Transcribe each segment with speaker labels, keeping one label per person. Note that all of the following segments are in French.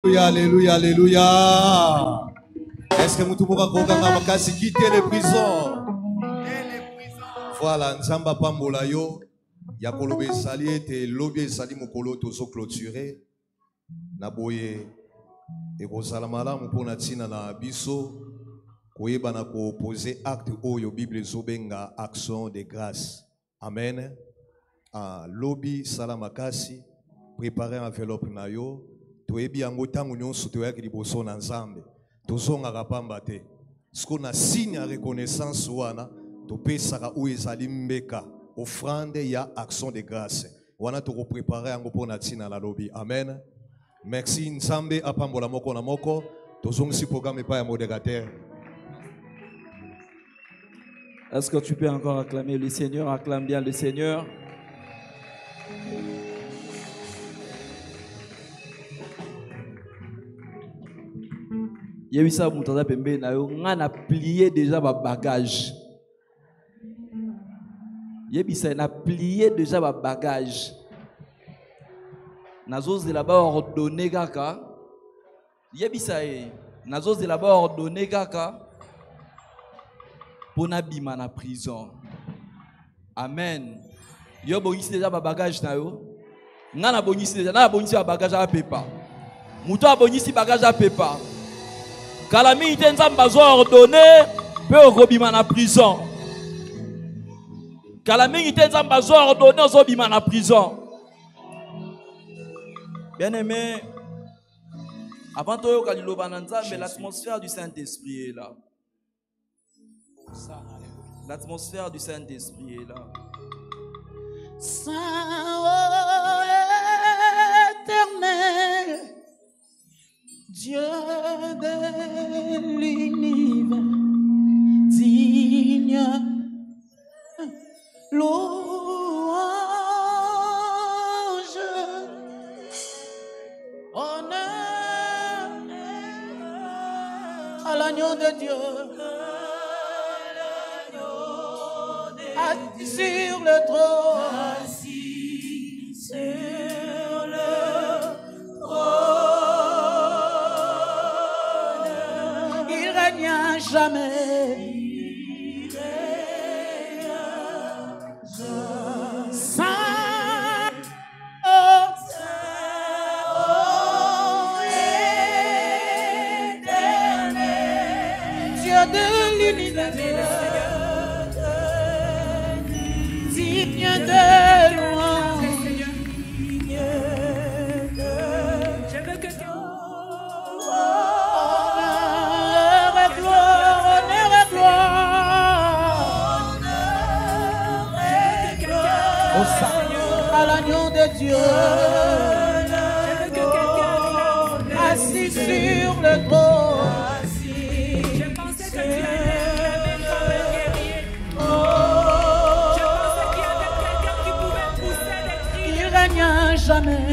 Speaker 1: Alléluia, alléluia, alléluia. Est-ce que tout le monde a quitté les prisons? Voilà, Nzamba Pambola yo, ya kolobe sali te lobie sali mokolo tozo clôturer. Na boye e kozala malamu pona tina na biso koyeba na ko poser acte oyo Bible zobenga action de grâce. Amen. Lobby salamakasi préparer enveloppe na yo. Toyebi yango tango nyonso toyaki liboso na Nzambe tozongaka pamba te siko na signe ya reconnaissance wana topesaka oyo ezali mbeka offrande ya action de grâce wana tokoprépare yango mpo na ntina na lobi. Amen. Merci Nzambe apambola moko na moko tozongisi programme epai ya modérateur.
Speaker 2: Est-ce que tu peux encore acclamer le Seigneur? Acclame bien le Seigneur. Yebisa mutaza pembe na yo ngana plié déjà ba bagage. Yebisa na plié déjà ba bagage. Nazos de là-bas ordonné kaka. Yebisa nazos de là-bas ordonné kaka. Pona bima na prison. Amen. Yo bongisi déjà ba bagage na yo. Ngana bongisi déjà na bongisi ba bagage a pepa. Muto abongisi bagage a pepa. Kalami ite nzamba zo ordonné pe okobima na prison. Kalami ite nzamba zo ordonné zo bima na prison. Bien-aimé, avant to kaliloba na nzambe, l'atmosphère du Saint-Esprit est là. L'atmosphère du Saint-Esprit est là.
Speaker 3: Saint éternel, Dieu de l'univers, digne louange, honneur à l'agneau de Dieu, assis sur le trône, assis sur le trône. Jamais. Saint, éternel, Dieu de l'univers, digne de louange. À l'agneau de Dieu, assis sur le trône. Je pensais que tu avais guéri. Je pensais qu'il y avait quelqu'un qui pouvait pousser des cris. Il règne à jamais.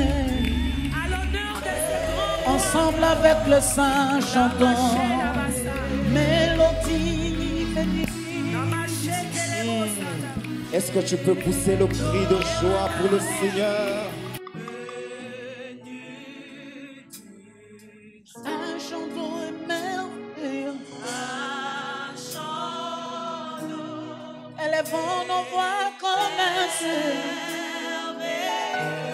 Speaker 3: À l'honneur de ce grand. Ensemble avec le Saint, chantons mélodie bénie.
Speaker 4: Est-ce que tu peux pousser le cri de joie pour le Seigneur?
Speaker 3: Un chanton est merveilleux. Élevons nos voix comme un ciel.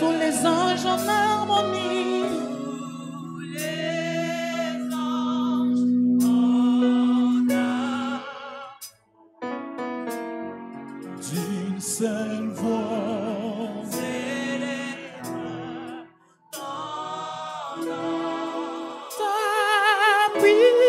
Speaker 3: Tous les anges en harmonie.
Speaker 1: Seule voix,
Speaker 3: ta puissance,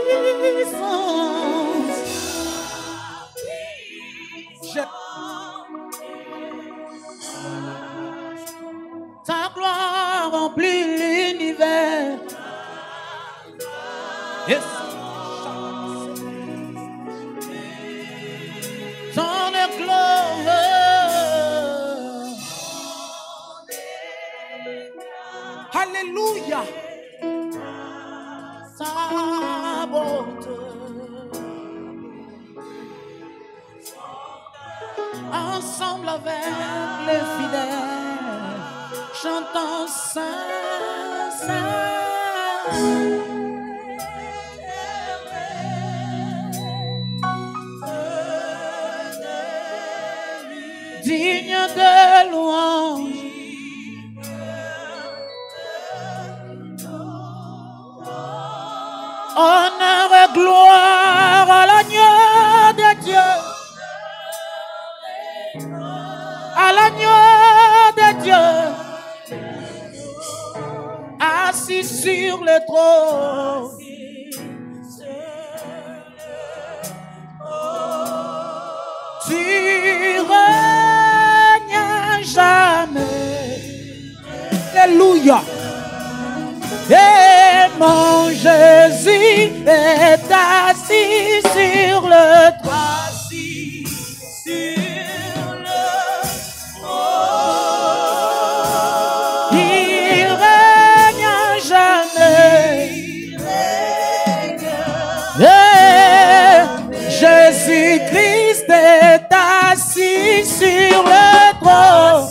Speaker 3: ta gloire remplit l'univers. Yes. Ton éclat. Alléluia. Sa beauté. Ensemble avec les fidèles, chantons Saint, Saint, digne de louange. Honneur et gloire à l'agneau de Dieu. À l'agneau de Dieu. Assis sur le trône. Tu règnes jamais. Alléluia. Et mon Jésus est assis sur le trône. Assis sur le trône. Il règne jamais. Et Jésus-Christ est assis sur le trône.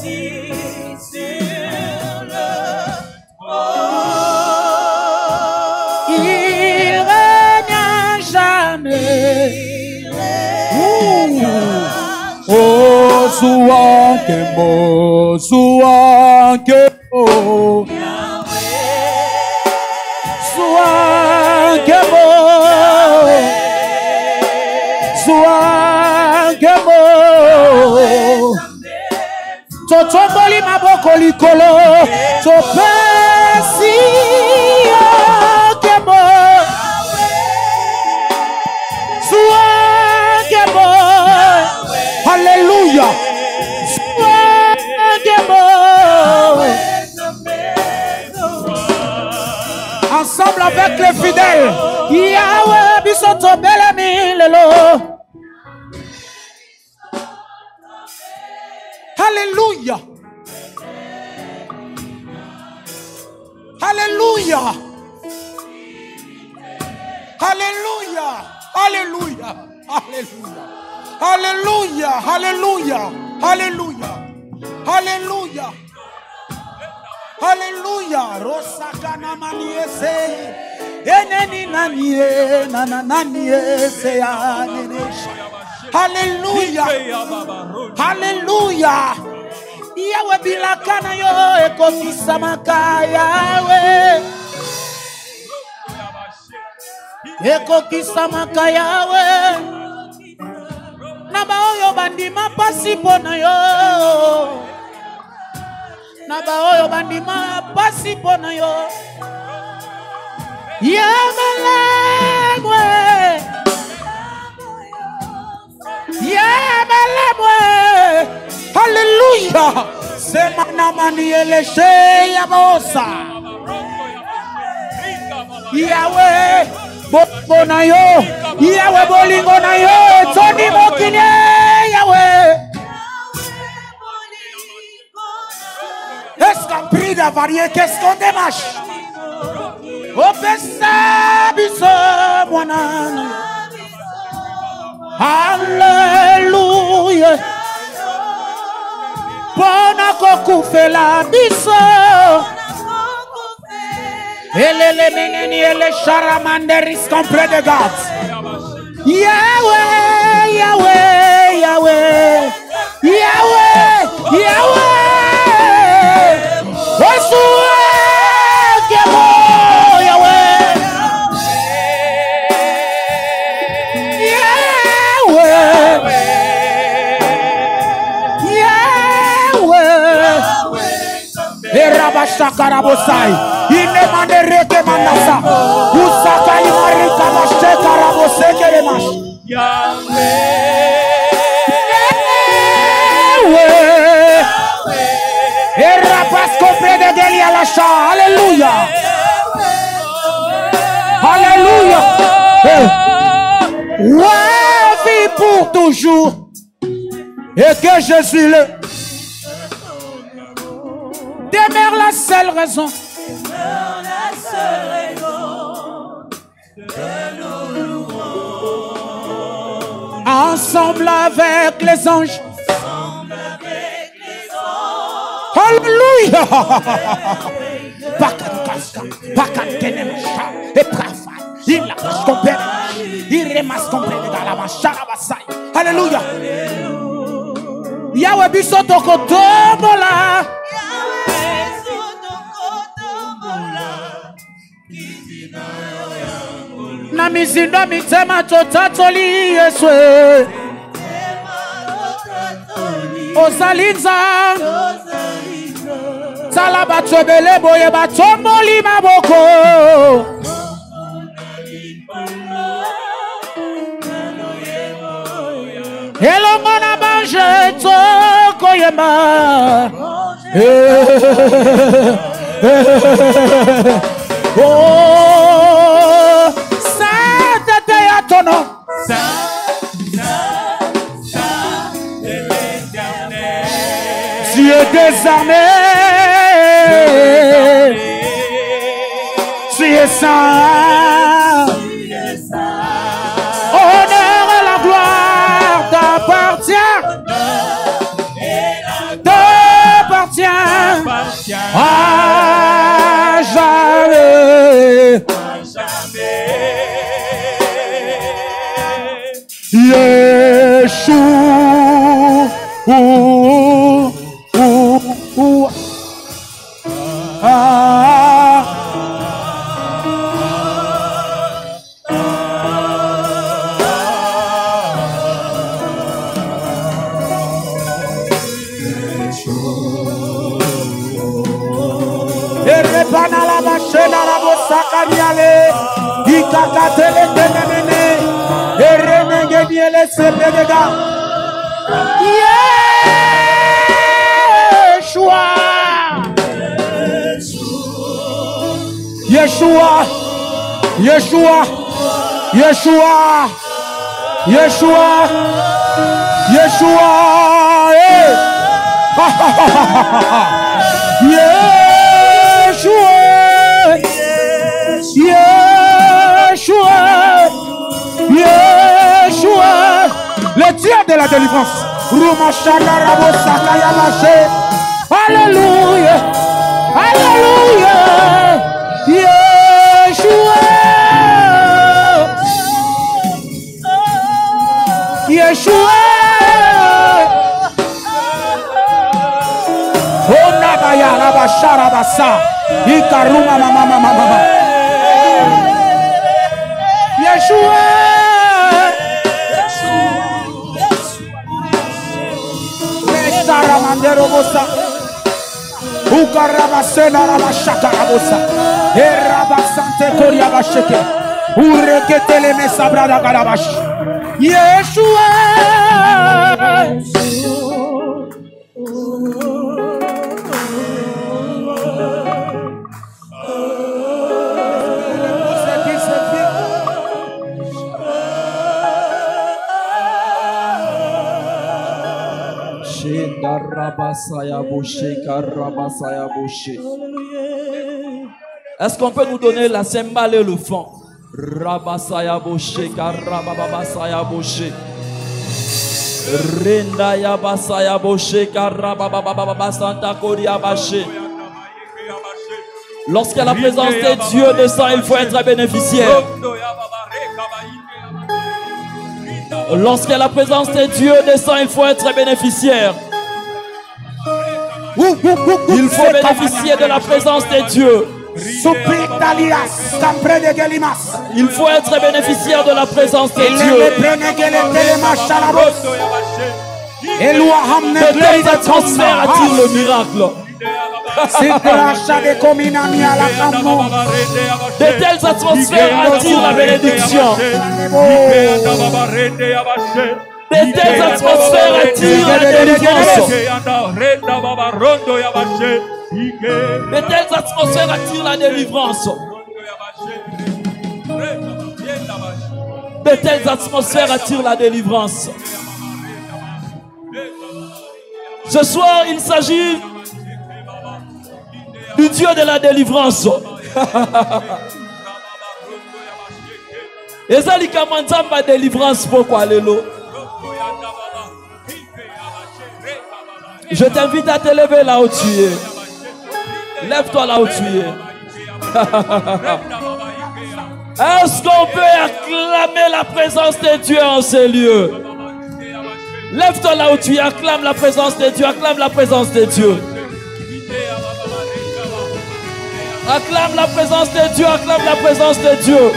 Speaker 3: Oh, souvent que beau, souvent que beau, souvent que beau, souvent que beau. Totomboli maboko likolo, topesi que beau, souvent que beau. Alléluia. Ensemble avec les fidèles. Yahweh bisoto belemi lelo. Alléluia. Alléluia. Alléluia. Alléluia. Alléluia. Alléluia, alléluia, alléluia, alléluia, alléluia. Rosakana maniese, eneni nanie, nananiese anenesha. Alléluia, alléluia. Yahweh bilakana yo ekokisa makaya Yahweh, ekokisa makaya Yahweh. Naba oyo bandima pasi pona yo. Naba oyo bandima pasi pona yo. Yamelemwe. Yamelemwe. Alléluia. Semana mani eleshe yabosa. Yahweh. Bona yo, Yahweh bolingo na yo, Tony mokine Yahweh. Est-ce qu'on prie d'avarier, qu'est-ce qu'on démarche? Opesa biso mwanana. Alléluia. Bona kokufela biso. Elele meneni ele charamanderis complet de gâte. Yahweh, Yahweh, Yahweh, Yahweh, Yahweh. Osue kemo Yahweh. Yahweh. Yahweh. Erabashakarabosai. Ine mandereke mandasa. Usaka imarika masheka raboseke remash. Yahweh. Erapas complet de Delia Lacha. Alléluia. Alléluia. Ouais, vie pour toujours. Et que je suis le. Demeure la seule raison. Ensemble avec les anges. Alléluia.
Speaker 5: Pakakenemasha. Et prafa. Il la vache compère. Il remasse compère dans la vache. Alléluia. Yahweh biso tokotombola. Na mizindo mitema totatoli Yeswe. Osalinza. Sala batobele boye batomboli maboko. Hello mona banje toko yema. Oh, Sainte te ya tono. Tu es désarmé. Tu es saint. Honneur et la gloire t'appartient. T'appartient à jamais. Yeshua. Yeshua, Yeshua, Yeshua, Yeshua, Yeshua, Yeshua, Yeshua, Yeshua, le Dieu de la délivrance. Alléluia, Alléluia, Yeshua, Yeshua. Oh nabaya rabashara basa, ikaruma mama mama. Yeshua. Mandero bosa, ukarabasena rabashaka rabosa, erabasante koria basheke, ureketele mesabrada karabash. Yeshua,
Speaker 2: Est-ce qu'on peut nous donner la cymbale et le fond? Rabasaya Boshe, Karababasaya Boshe. Renda Yabasaya Boshe, Karabababasanta Koria Bashe. Lorsque la présence de Dieu descend, il faut être bénéficiaire. Lorsque la présence de Dieu descend, il faut être bénéficiaire. Il faut bénéficier de la présence de Dieu. Il faut être bénéficiaire de la présence de Dieu. De tels transferts attirent le miracle. De tels transferts attirent la bénédiction. De tels atmosphères attirent la délivrance. De telles atmosphères attirent la délivrance. De telles atmosphères attirent la délivrance. Ce soir, il s'agit du Dieu de la délivrance. Ezali kamanzamba délivrance pourquoi lelo? Je t'invite à te lever là où tu es. Lève-toi là où tu es. Est-ce qu'on peut acclamer la présence de Dieu en ces lieux? Lève-toi là où tu es, acclame la présence de Dieu, acclame la présence de Dieu. Acclame la présence de Dieu, acclame la présence de Dieu.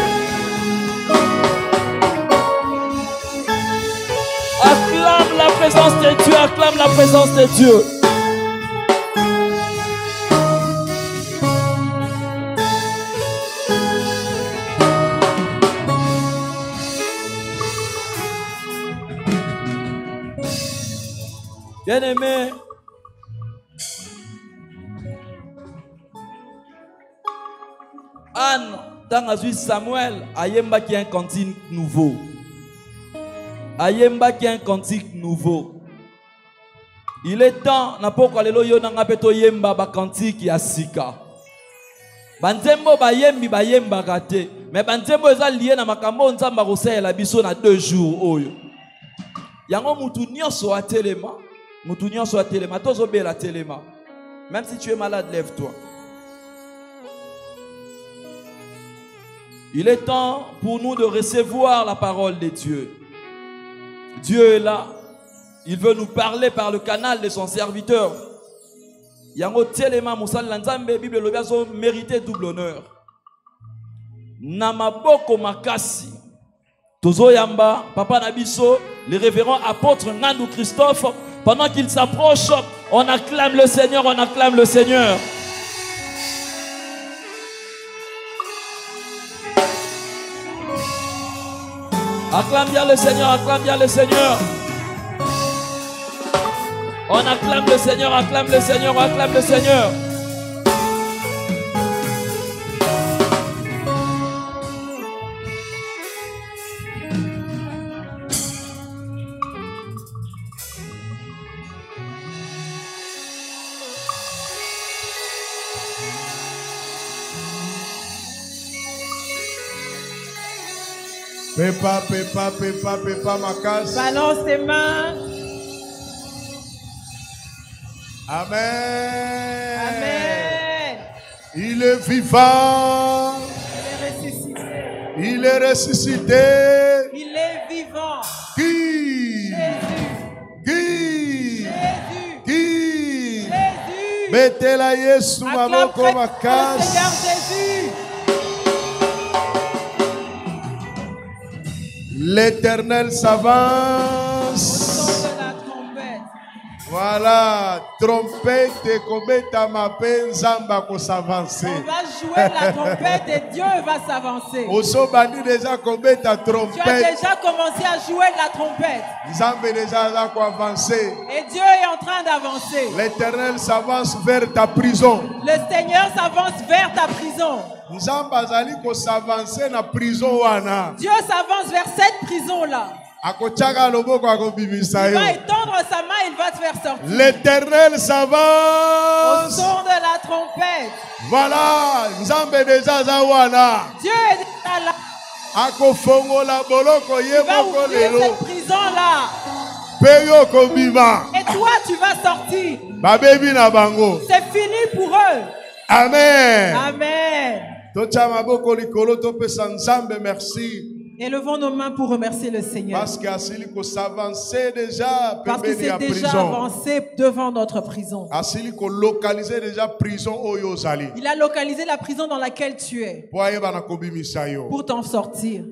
Speaker 2: Acclame la présence de Dieu, acclame la présence de Dieu. Bien-aimé, Anne, dans la Samuel, Ayemba qui a un cantique nouveau. Ayemba qui a un cantique nouveau. Il est temps, na poko lelo yo na ngapeto yemba ba cantique ya sika. Banzembo ba yembi ba yemba kate, mais banzembo eza lié na makambo nzamba kosela biso na 2 jours oyo. Yango mutu nyonso atelema. Moutounion soit téléma, tozobe la téléma. Même si tu es malade, lève-toi. Il est temps pour nous de recevoir la parole de Dieu. Dieu est là. Il veut nous parler par le canal de son serviteur. Yango téléma Moussal Lanzambe, Bible Lobiazo, mérité double honneur. Namaboko Makasi. Tozo Yamba, Papa Nabiso, le révérend apôtre Nandou Christophe. Pendant qu'il s'approche, on acclame le Seigneur, on acclame le Seigneur. Acclame bien le Seigneur, acclame bien le Seigneur. On acclame le Seigneur, acclame le Seigneur, on acclame le Seigneur.
Speaker 1: Pépa, pépa, pépa, pépa, ma casse.
Speaker 3: Balance tes mains.
Speaker 1: Amen.
Speaker 3: Amen.
Speaker 1: Il est vivant.
Speaker 3: Il est ressuscité.
Speaker 1: Il est ressuscité.
Speaker 3: Il est vivant.
Speaker 1: Qui?
Speaker 3: Jésus.
Speaker 1: Qui?
Speaker 3: Jésus.
Speaker 1: Qui?
Speaker 3: Jésus.
Speaker 1: Mettez-la Yesu
Speaker 3: Acclame
Speaker 1: maboko
Speaker 3: très fort le
Speaker 1: makasi.
Speaker 3: Seigneur Jésus.
Speaker 1: L'Éternel
Speaker 3: Au
Speaker 1: s'avance.
Speaker 3: son de la trompette.
Speaker 1: Voilà, trompette kobeta mape nzamba ko s'avancer.
Speaker 3: On va jouer la trompette et Dieu va s'avancer.
Speaker 1: Oso bandi déjà kobeta
Speaker 3: Tu as
Speaker 1: trompette.
Speaker 3: déjà commencé à jouer la trompette.
Speaker 1: Nzambe déjà là ko avancer.
Speaker 3: Et Dieu est en train d'avancer.
Speaker 1: L'Éternel s'avance vers ta prison.
Speaker 3: Le Seigneur s'avance vers ta prison.
Speaker 1: Nzamba azali ko s'avancer na prison wana.
Speaker 3: Dieu s'avance vers cette prison-là.
Speaker 1: Akochaka loboko akobimisa
Speaker 3: Il
Speaker 1: yo.
Speaker 3: va étendre sa main, il va te faire sortir.
Speaker 1: L'Éternel
Speaker 3: Au
Speaker 1: s'avance.
Speaker 3: son de la trompette.
Speaker 1: Voilà, Nzambe déjà za wana.
Speaker 3: Dieu est déjà là.
Speaker 1: Akofongola boloko ye
Speaker 3: Il va
Speaker 1: moko
Speaker 3: ouvrir
Speaker 1: lelo.
Speaker 3: cette prison-là.
Speaker 1: Pe yo kobima.
Speaker 3: Et toi, tu vas sortir.
Speaker 1: Babebi na bango.
Speaker 3: C'est fini pour eux.
Speaker 1: Amen.
Speaker 3: Amen.
Speaker 1: Tocha maboko likolo topesa Nzambe merci.
Speaker 3: Élevons nos mains pour remercier le Seigneur.
Speaker 1: Parce qu'asili ko s'avancer déjà
Speaker 3: Parce que
Speaker 1: pembeni ya
Speaker 3: c'est déjà
Speaker 1: prison.
Speaker 3: avancé devant notre prison.
Speaker 1: Asili ko localiser déjà prison oyo ozali.
Speaker 3: Il a localisé la prison dans laquelle tu es
Speaker 1: Po ayeba na kobimisa yo.
Speaker 3: pour t'en sortir.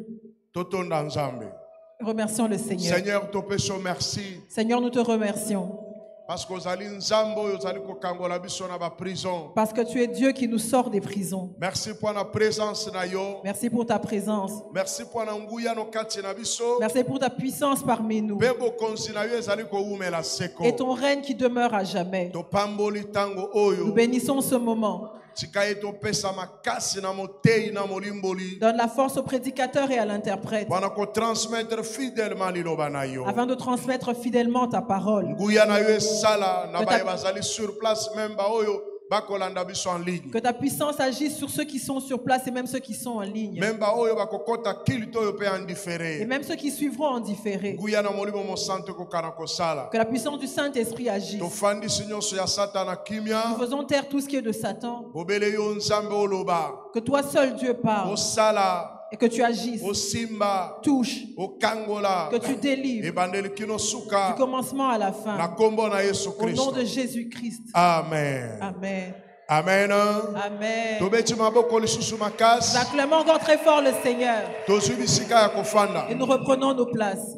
Speaker 1: Totonda Nzambe.
Speaker 3: Remercions le Seigneur.
Speaker 1: Seigneur topeso merci.
Speaker 3: Seigneur, nous te remercions.
Speaker 1: Parce que ozali Nzambe oyo ozali ko kangola biso na ba prison.
Speaker 3: Parce que tu es Dieu qui nous sort des prisons.
Speaker 1: Merci pour la présence na yo.
Speaker 3: Merci pour ta présence.
Speaker 1: Merci pour la nguya no kati na biso.
Speaker 3: Merci pour ta puissance parmi nous.
Speaker 1: Bebo konzi na yo ezali ko umela seko.
Speaker 3: Et ton règne qui demeure à jamais.
Speaker 1: To pamboli tango oyo.
Speaker 3: Nous bénissons ce moment.
Speaker 1: Tika eto pesa makasi na motei na molimboli.
Speaker 3: Donne la force au prédicateur et à l'interprète
Speaker 1: Wana ko transmettre fidèlement liloba na yo.
Speaker 3: afin de transmettre fidèlement ta parole.
Speaker 1: Nguya na yo esala na
Speaker 3: Que
Speaker 1: ba
Speaker 3: ta-
Speaker 1: bazali sur place même ba oyo
Speaker 6: bakolanda biso en ligne.
Speaker 3: Que ta puissance agisse sur ceux qui sont sur place et même ceux qui sont en ligne.
Speaker 6: Même ba oyo bakokota kilte oyo pe en
Speaker 3: Et
Speaker 6: différé.
Speaker 3: même ceux qui suivront en différé.
Speaker 6: Nguya na molimo mo santo ko kana ko sala.
Speaker 3: Que la puissance du Saint-Esprit agisse.
Speaker 6: Tofandi sinyoso ya satana
Speaker 3: Nous
Speaker 6: kimia.
Speaker 3: faisons taire tout ce qui est de Satan.
Speaker 6: Obele yo nzambe oloba.
Speaker 3: Que toi seul Dieu parle.
Speaker 6: Osala,
Speaker 3: Et que tu agisses.
Speaker 6: osimba,
Speaker 3: Touche.
Speaker 6: okangola.
Speaker 3: Que tu délivres.
Speaker 6: Ebandeli kino
Speaker 3: Du
Speaker 6: suka.
Speaker 3: commencement à la
Speaker 6: Na
Speaker 3: fin.
Speaker 6: kombo na Yesu
Speaker 3: Au nom de
Speaker 6: Christ.
Speaker 3: Jésus-Christ.
Speaker 6: Amen.
Speaker 3: Amen.
Speaker 6: Amen.
Speaker 3: Amen.
Speaker 6: Tobeti maboko lisusu
Speaker 3: Nous
Speaker 6: makasi.
Speaker 3: acclamons encore très fort le Seigneur.
Speaker 6: Tozwi bisika ya kofanda.
Speaker 3: Et nous reprenons nos places.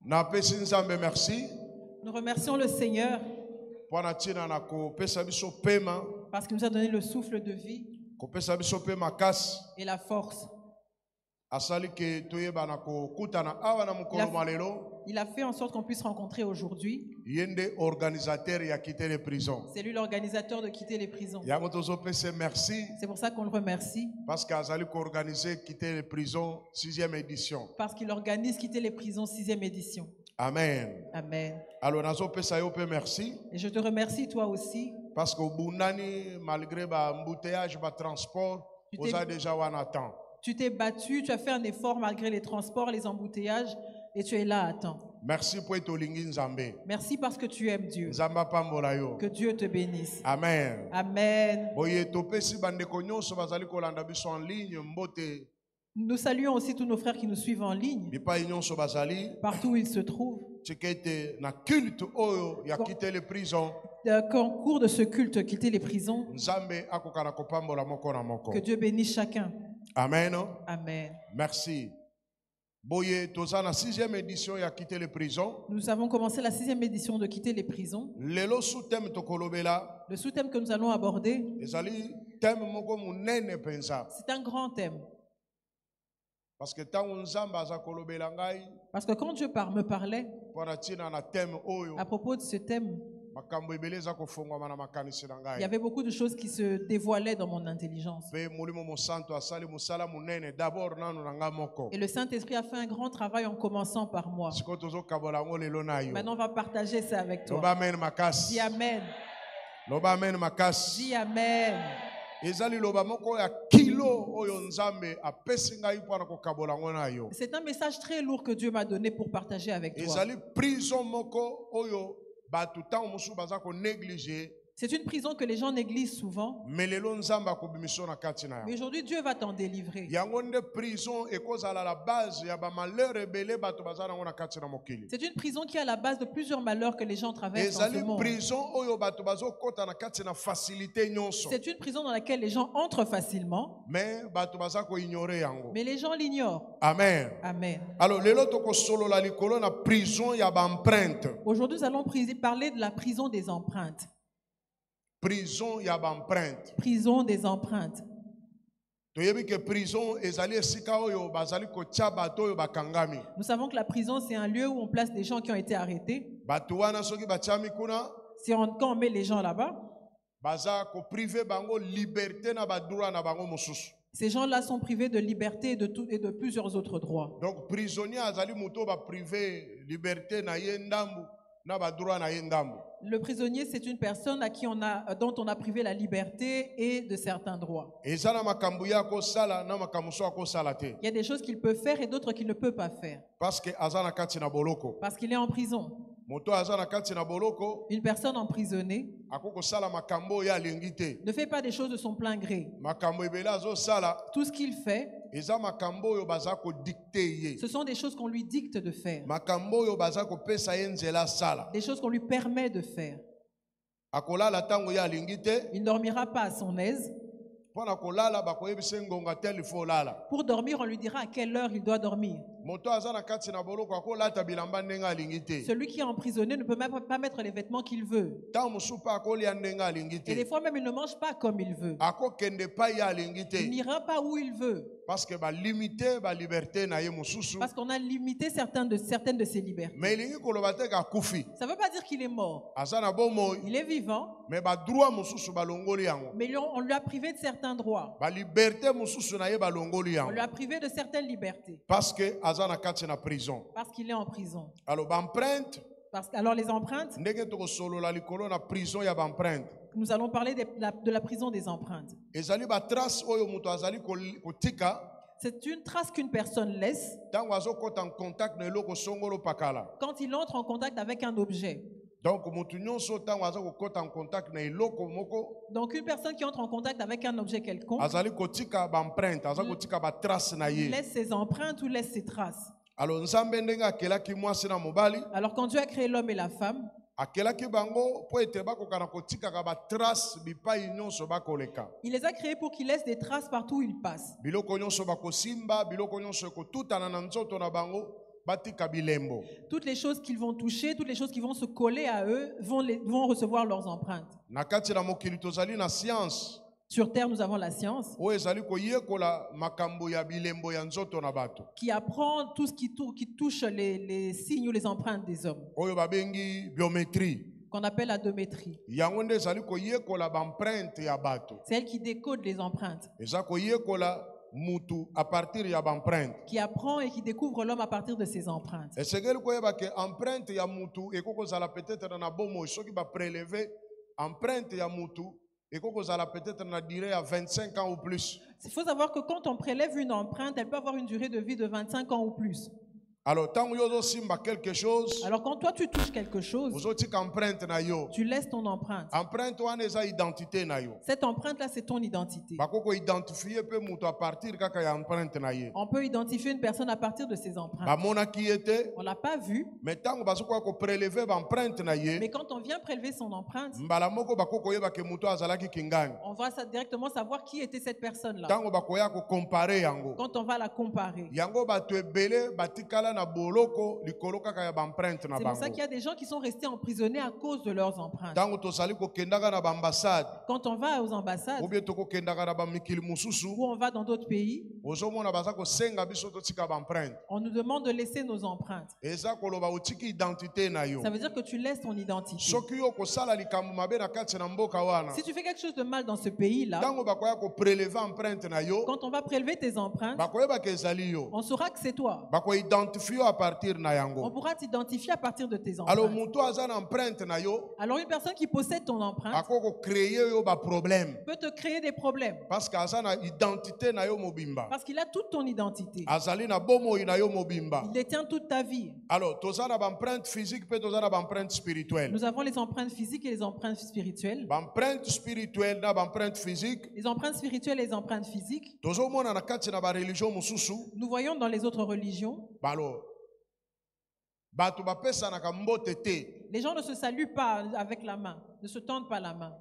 Speaker 6: Napesi nzambe merci.
Speaker 3: Nous remercions le Seigneur
Speaker 6: Mpona ntina na kopesa biso pema.
Speaker 3: parce qu'il nous a donné le souffle de vie
Speaker 6: Kopesa biso pe makasi.
Speaker 3: et la force.
Speaker 6: Asali ke toyebana kokutana awa na mokolo malelo.
Speaker 3: Il a fait en sorte qu'on puisse rencontrer aujourd'hui.
Speaker 6: Yende organisateur ya quitter les prisons.
Speaker 3: C'est lui l'organisateur de quitter les prisons.
Speaker 6: Yango tozopesa merci
Speaker 3: C'est pour ça qu'on le remercie.
Speaker 6: parce qu'azali organiser quitter les prisons 6e édition.
Speaker 3: Parce qu'il organise quitter les prisons 6e édition.
Speaker 6: Amen.
Speaker 3: Amen.
Speaker 6: Alors nazopesa yo pe merci
Speaker 3: Et je te remercie toi aussi.
Speaker 6: parce que bundani malgré ba embouteillage ba transport
Speaker 3: Tu
Speaker 6: oza déjà wana temps.
Speaker 3: Tu t'es battu, tu as fait un effort malgré les transports, les embouteillages et tu es là à temps.
Speaker 6: Merci pour être lingi nzambe.
Speaker 3: Merci parce que tu aimes Dieu.
Speaker 6: Nzamba pambola yo.
Speaker 3: Que Dieu te bénisse.
Speaker 6: Amen.
Speaker 3: Amen.
Speaker 6: Boye topesi bandeko nyonso bazali kolanda biso en ligne mbote
Speaker 3: Nous saluons aussi tous nos frères qui nous suivent en ligne,
Speaker 6: bipai nyonso bazali
Speaker 3: partout où ils se trouvent.
Speaker 6: tikete na culte oyo ya quitter les prisons.
Speaker 3: Qu'en cours de ce culte, quitter les prisons,
Speaker 6: Nzambe akokana kopambola moko na moko.
Speaker 3: que Dieu bénisse chacun.
Speaker 6: Amen.
Speaker 3: Amen.
Speaker 6: Merci. Boye toza na 6e édition ya quitter les prisons.
Speaker 3: Nous avons commencé la 6e édition de quitter les prisons.
Speaker 6: Lelo sous-thème tokolobela
Speaker 3: Le sous-thème que nous allons aborder,
Speaker 6: ezali thème moko munene penza
Speaker 3: c'est un grand thème.
Speaker 6: parce que tango nzambe aza kolobela ngai
Speaker 3: Parce que quand Dieu me parlait
Speaker 6: mpona ntina na thème oyo
Speaker 3: à propos de ce thème,
Speaker 6: makambo ebele eza kofongwama na makanisi na
Speaker 3: il y
Speaker 6: ngai
Speaker 3: avait beaucoup de choses qui se dévoilaient dans mon intelligence.
Speaker 6: mpe molimo mosantu asali mosala munene d'abord nanu na ngai moko
Speaker 3: Et le Saint-Esprit a fait un grand travail en commençant par moi.
Speaker 6: sikoyo tozokabola yango lelo na yo.
Speaker 3: Maintenant, on va partager ça avec toi.
Speaker 6: Loba amen makasi.
Speaker 3: Dis Amen.
Speaker 6: Loba amen makasi.
Speaker 3: Dis Amen.
Speaker 6: ezali loba moko ya kilo oyo nzambe apesi ngai mpona kokabola yango na yo.
Speaker 3: C'est un message très lourd que Dieu m'a donné pour partager avec toi.
Speaker 6: ezali prison moko oyo bato ntango mosusu baza konéglige
Speaker 3: C'est une prison que les gens négligent souvent.
Speaker 6: me lelo nzambe akobimiso na kati na
Speaker 3: Mais
Speaker 6: yango.
Speaker 3: aujourd'hui, Dieu va t'en délivrer.
Speaker 6: yango nde prison ekozala la base ya bamalheur ebele bato baza nango na kati na mokili.
Speaker 3: C'est une prison qui est à la base de plusieurs malheurs que les gens traversent dans ce
Speaker 6: ezali
Speaker 3: monde.
Speaker 6: prison oyo bato bazokɔta na kati na facilité nyonso
Speaker 3: C'est une prison dans laquelle les gens entrent facilement,
Speaker 6: me bato baza koignore yango.
Speaker 3: mais les gens l'ignorent.
Speaker 6: Amen.
Speaker 3: Amen.
Speaker 6: Alors lelo tokosolola likolo na prison ya baempreinte.
Speaker 3: Aujourd'hui, nous allons parler de la prison des empreintes.
Speaker 6: Prison ya baempreinte.
Speaker 3: Prison des empreintes.
Speaker 6: toyebi ke prison ezali esika oyo bazali kotia bato oyo bakangami.
Speaker 3: Nous savons que la prison, c'est un lieu où on place des gens qui ont été arrêtés.
Speaker 6: bato wana soki batiami kuna
Speaker 3: Quand on met les gens là-bas,
Speaker 6: baza koprive bango liberté na badroit na bango mosusu.
Speaker 3: ces gens-là sont privés de liberté et de plusieurs autres droits.
Speaker 6: Donc prisonnier azali moto baprive liberté na ye ndambu na badroit na ye ndambu.
Speaker 3: Le prisonnier, c'est une personne dont on a privé la liberté et de certains droits.
Speaker 6: eza na makambo ya kosala na makambo so akosala te
Speaker 3: Il y a des choses qu'il peut faire et d'autres qu'il ne peut pas faire.
Speaker 6: parce que aza na kati na boloko.
Speaker 3: Parce qu'il est en prison.
Speaker 6: moto aza na kati na boloko
Speaker 3: Une personne emprisonnée
Speaker 6: akokosala makambo oyo alingi te.
Speaker 3: ne fait pas des choses de son plein gré.
Speaker 6: makambo ebele azosala
Speaker 3: Tout ce qu'il fait,
Speaker 6: eza makambo oyo baza kodikte ye.
Speaker 3: ce sont des choses qu'on lui dicte de faire.
Speaker 6: makambo oyo baza kopesa ye nzela asala.
Speaker 3: Des choses qu'on lui permet de faire.
Speaker 6: akolala ntango ye alingi te.
Speaker 3: Il ne dormira pas à son aise.
Speaker 6: mpona kolala bakoyebisa ngonga tel ifo olala.
Speaker 3: Pour dormir, on lui dira à quelle heure il doit dormir.
Speaker 6: moto aza na kati na boloko akolata bilamba ndenge alingi te.
Speaker 3: Celui qui est emprisonné ne peut même pas mettre les vêtements qu'il veut.
Speaker 6: ntango mosusu mpe akolia ndenge alingi
Speaker 3: Et des
Speaker 6: te.
Speaker 3: fois même, il ne mange pas comme il veut.
Speaker 6: akokende epai ye alingi
Speaker 3: Il
Speaker 6: te.
Speaker 3: n'ira pas où il veut.
Speaker 6: parce que balimite baliberté na ye mosusu.
Speaker 3: Parce qu'on a limité certaines de ses libertés.
Speaker 6: me elingi koloba te akufi.
Speaker 3: Ça ne veut pas dire qu'il est mort.
Speaker 6: aza na bomoi.
Speaker 3: Il est vivant,
Speaker 6: me badroit mosusu balongoli yango.
Speaker 3: mais on lui a privé de certains droits.
Speaker 6: baliberté mosusu na ye balongoli
Speaker 3: On lui
Speaker 6: yango.
Speaker 3: a privé de certaines libertés.
Speaker 6: parce que aza na kati na prison.
Speaker 3: Parce qu'il est en prison.
Speaker 6: alors baempreinte
Speaker 3: Alors les empreintes,
Speaker 6: ndenge tokosolola likolo na prison ya baempreinte
Speaker 3: nous allons parler de la prison des empreintes.
Speaker 6: ezali batrace oyo moto azali kotika
Speaker 3: C'est une trace qu'une personne laisse
Speaker 6: ntango azokɔta en contact na eloko songolo pakala.
Speaker 3: quand il entre en contact avec un objet.
Speaker 6: Donc motu nyonso ntango aza kokɔta en contact na eloko moko
Speaker 3: Donc une personne qui entre en contact avec un objet quelconque
Speaker 6: azali kotika baempreinte aza kotika batrace na ye.
Speaker 3: laisse ses empreintes ou laisse ses traces.
Speaker 6: Alors nzambe ndenge akelaki mwasi na mobali
Speaker 3: Alors quand Dieu a créé l'homme et la femme,
Speaker 6: akelaki bango mpo ete bakoka na kotikaka batrace bipai nyonso bakoleka
Speaker 3: il les a créés pour qu'ils laissent des traces partout où ils passent.
Speaker 6: biloko nyonso bakosimba biloko nyonso ekotutana na nzoto na bango batika bilembo.
Speaker 3: Toutes les choses qu'ils vont toucher, toutes les choses qui vont se coller à eux vont recevoir leurs empreintes.
Speaker 6: Na kati na mokili tozali na science
Speaker 3: Sur Terre, nous avons la science
Speaker 6: oyo ezali koyekola makambo ya bilembo ya nzoto na bato
Speaker 3: qui apprend tout ce qui touche les signes ou les empreintes des hommes,
Speaker 6: oyo babengi biométrie.
Speaker 3: qu'on appelle la dométrie.
Speaker 6: yango nde ezali koyekola baempreinte ya bato
Speaker 3: C'est elle qui décode les empreintes,
Speaker 6: eza koyekola mutu a partir ya baempreinte.
Speaker 3: qui apprend et qui découvre l'homme à partir de ses empreintes.
Speaker 6: esengeli koyeba ke empreinte ya mutu ekokozala peut-être na bomoi soki bapreleve empreinte ya mutu ekokozala peut-être na durée ya 25 ans ou plus.
Speaker 3: Il faut savoir que quand on prélève une empreinte, elle peut avoir une durée de vie de 25 ans ou plus.
Speaker 6: Alors ntango yo ozosimba quelque chose
Speaker 3: Alors quand toi tu touches quelque chose,
Speaker 6: ozotika empreinte na yo.
Speaker 3: tu laisses ton empreinte.
Speaker 6: Empreinte wana eza identité na yo.
Speaker 3: Cette empreinte-là, c'est ton identité.
Speaker 6: bakoko identifie mpe mutu a partir kaka ya empreinte na ye.
Speaker 3: On peut identifier une personne à partir de ses empreintes.
Speaker 6: bamonaki ye te
Speaker 3: On ne l'a pas vu,
Speaker 6: mais ntango bazokoka kopreleve baempreinte na
Speaker 3: mais
Speaker 6: ye
Speaker 3: quand on vient prélever son empreinte,
Speaker 6: mbala moko bakoko yeba ke mutu azalaki kingani.
Speaker 3: on va directement savoir qui était cette personne-là.
Speaker 6: ntango bakoya kokompare yango
Speaker 3: Quand on va la comparer.
Speaker 6: yango bato ebele batikala na boloko likolo kaka ya baempreinte na
Speaker 3: C'est pour
Speaker 6: bango.
Speaker 3: ça qu'il y a des gens qui sont restés emprisonnés à cause de leurs empreintes.
Speaker 6: ntango tozali kokendaka na baambassade
Speaker 3: Quand on va aux ambassades
Speaker 6: obie tokokendaka na bamikili mosusu
Speaker 3: ou on va dans d'autres pays,
Speaker 6: ozomona baza kosenga biso totika baempreinte
Speaker 3: on nous demande de laisser nos empreintes.
Speaker 6: eza koloba otiki identité na yo.
Speaker 3: Ça veut dire que tu laisses ton identité.
Speaker 6: soki yo kosala likambo mabe na kati na mboka wana
Speaker 3: Si tu fais quelque chose de mal dans ce pays-là,
Speaker 6: ntango bakoya kopreleve empreinte na yo
Speaker 3: quand on va prélever tes empreintes,
Speaker 6: bakoyebaka ezali yo
Speaker 3: on saura que c'est toi.
Speaker 6: bakoidentifie yo a partir na
Speaker 3: On
Speaker 6: yango.
Speaker 3: pourra t'identifier à partir de tes
Speaker 6: alors
Speaker 3: empreintes.
Speaker 6: moto aza na empreinte na yo
Speaker 3: Alors une personne qui possède ton empreinte
Speaker 6: akoki kocreye yo baproblème
Speaker 3: peut te créer des problèmes
Speaker 6: parce que aza na identité na yo mobimba
Speaker 3: parce qu'il a toute ton identité.
Speaker 6: azali na bomoi na yo mobimba.
Speaker 3: Il détient toute ta vie.
Speaker 6: alors toza na baempreinte physique mpe toza na baempreinte spirituelle.
Speaker 3: Nous avons les empreintes physiques et les empreintes spirituelles.
Speaker 6: baempreinte spirituelle na baempreinte physique
Speaker 3: Les empreintes spirituelles et les empreintes physiques,
Speaker 6: tozomona na kati na bareligion mosusu
Speaker 3: nous voyons dans les autres religions,
Speaker 6: balo bato bapesanaka mbote te.
Speaker 3: les gens ne se saluent pas avec la main, ne se tendent pas la main.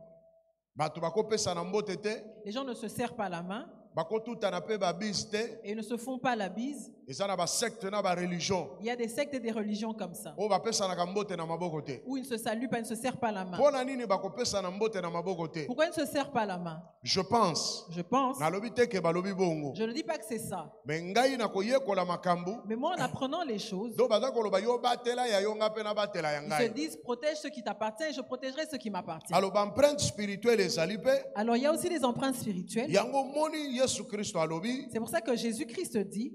Speaker 6: bato bakopesana mbote te
Speaker 3: Les gens ne se serrent pas la main
Speaker 6: bakotutana mpe babise te.
Speaker 3: et ne se font pas la bise.
Speaker 6: eza na basecte na bareligion
Speaker 3: Il y a des sectes et des religions comme ça,
Speaker 6: oyo bapesanaka mbote na maboko te.
Speaker 3: où ils ne se saluent pas, ils ne se serrent pas la main.
Speaker 6: mpo na nini bakopesana mbote na maboko te?
Speaker 3: Pourquoi ils ne se serrent pas la main?
Speaker 6: je pense
Speaker 3: Je pense,
Speaker 6: nalobi te ke balobi bongo
Speaker 3: je ne dis pas que c'est ça,
Speaker 6: me ngai na koyekola makambo
Speaker 3: mais moi en apprenant les choses,
Speaker 6: do baza koloba yo batela ya yo nga mpe nabatela ya
Speaker 3: ils se
Speaker 6: ngai.
Speaker 3: disent protège ce qui t'appartient et je protégerai ce qui m'appartient.
Speaker 6: alors baempreinte spirituelle ezali mpe
Speaker 3: Alors il y a aussi les empreintes spirituelles.
Speaker 6: yango moni yesu kristo alobi
Speaker 3: C'est pour ça que Jésus-Christ dit,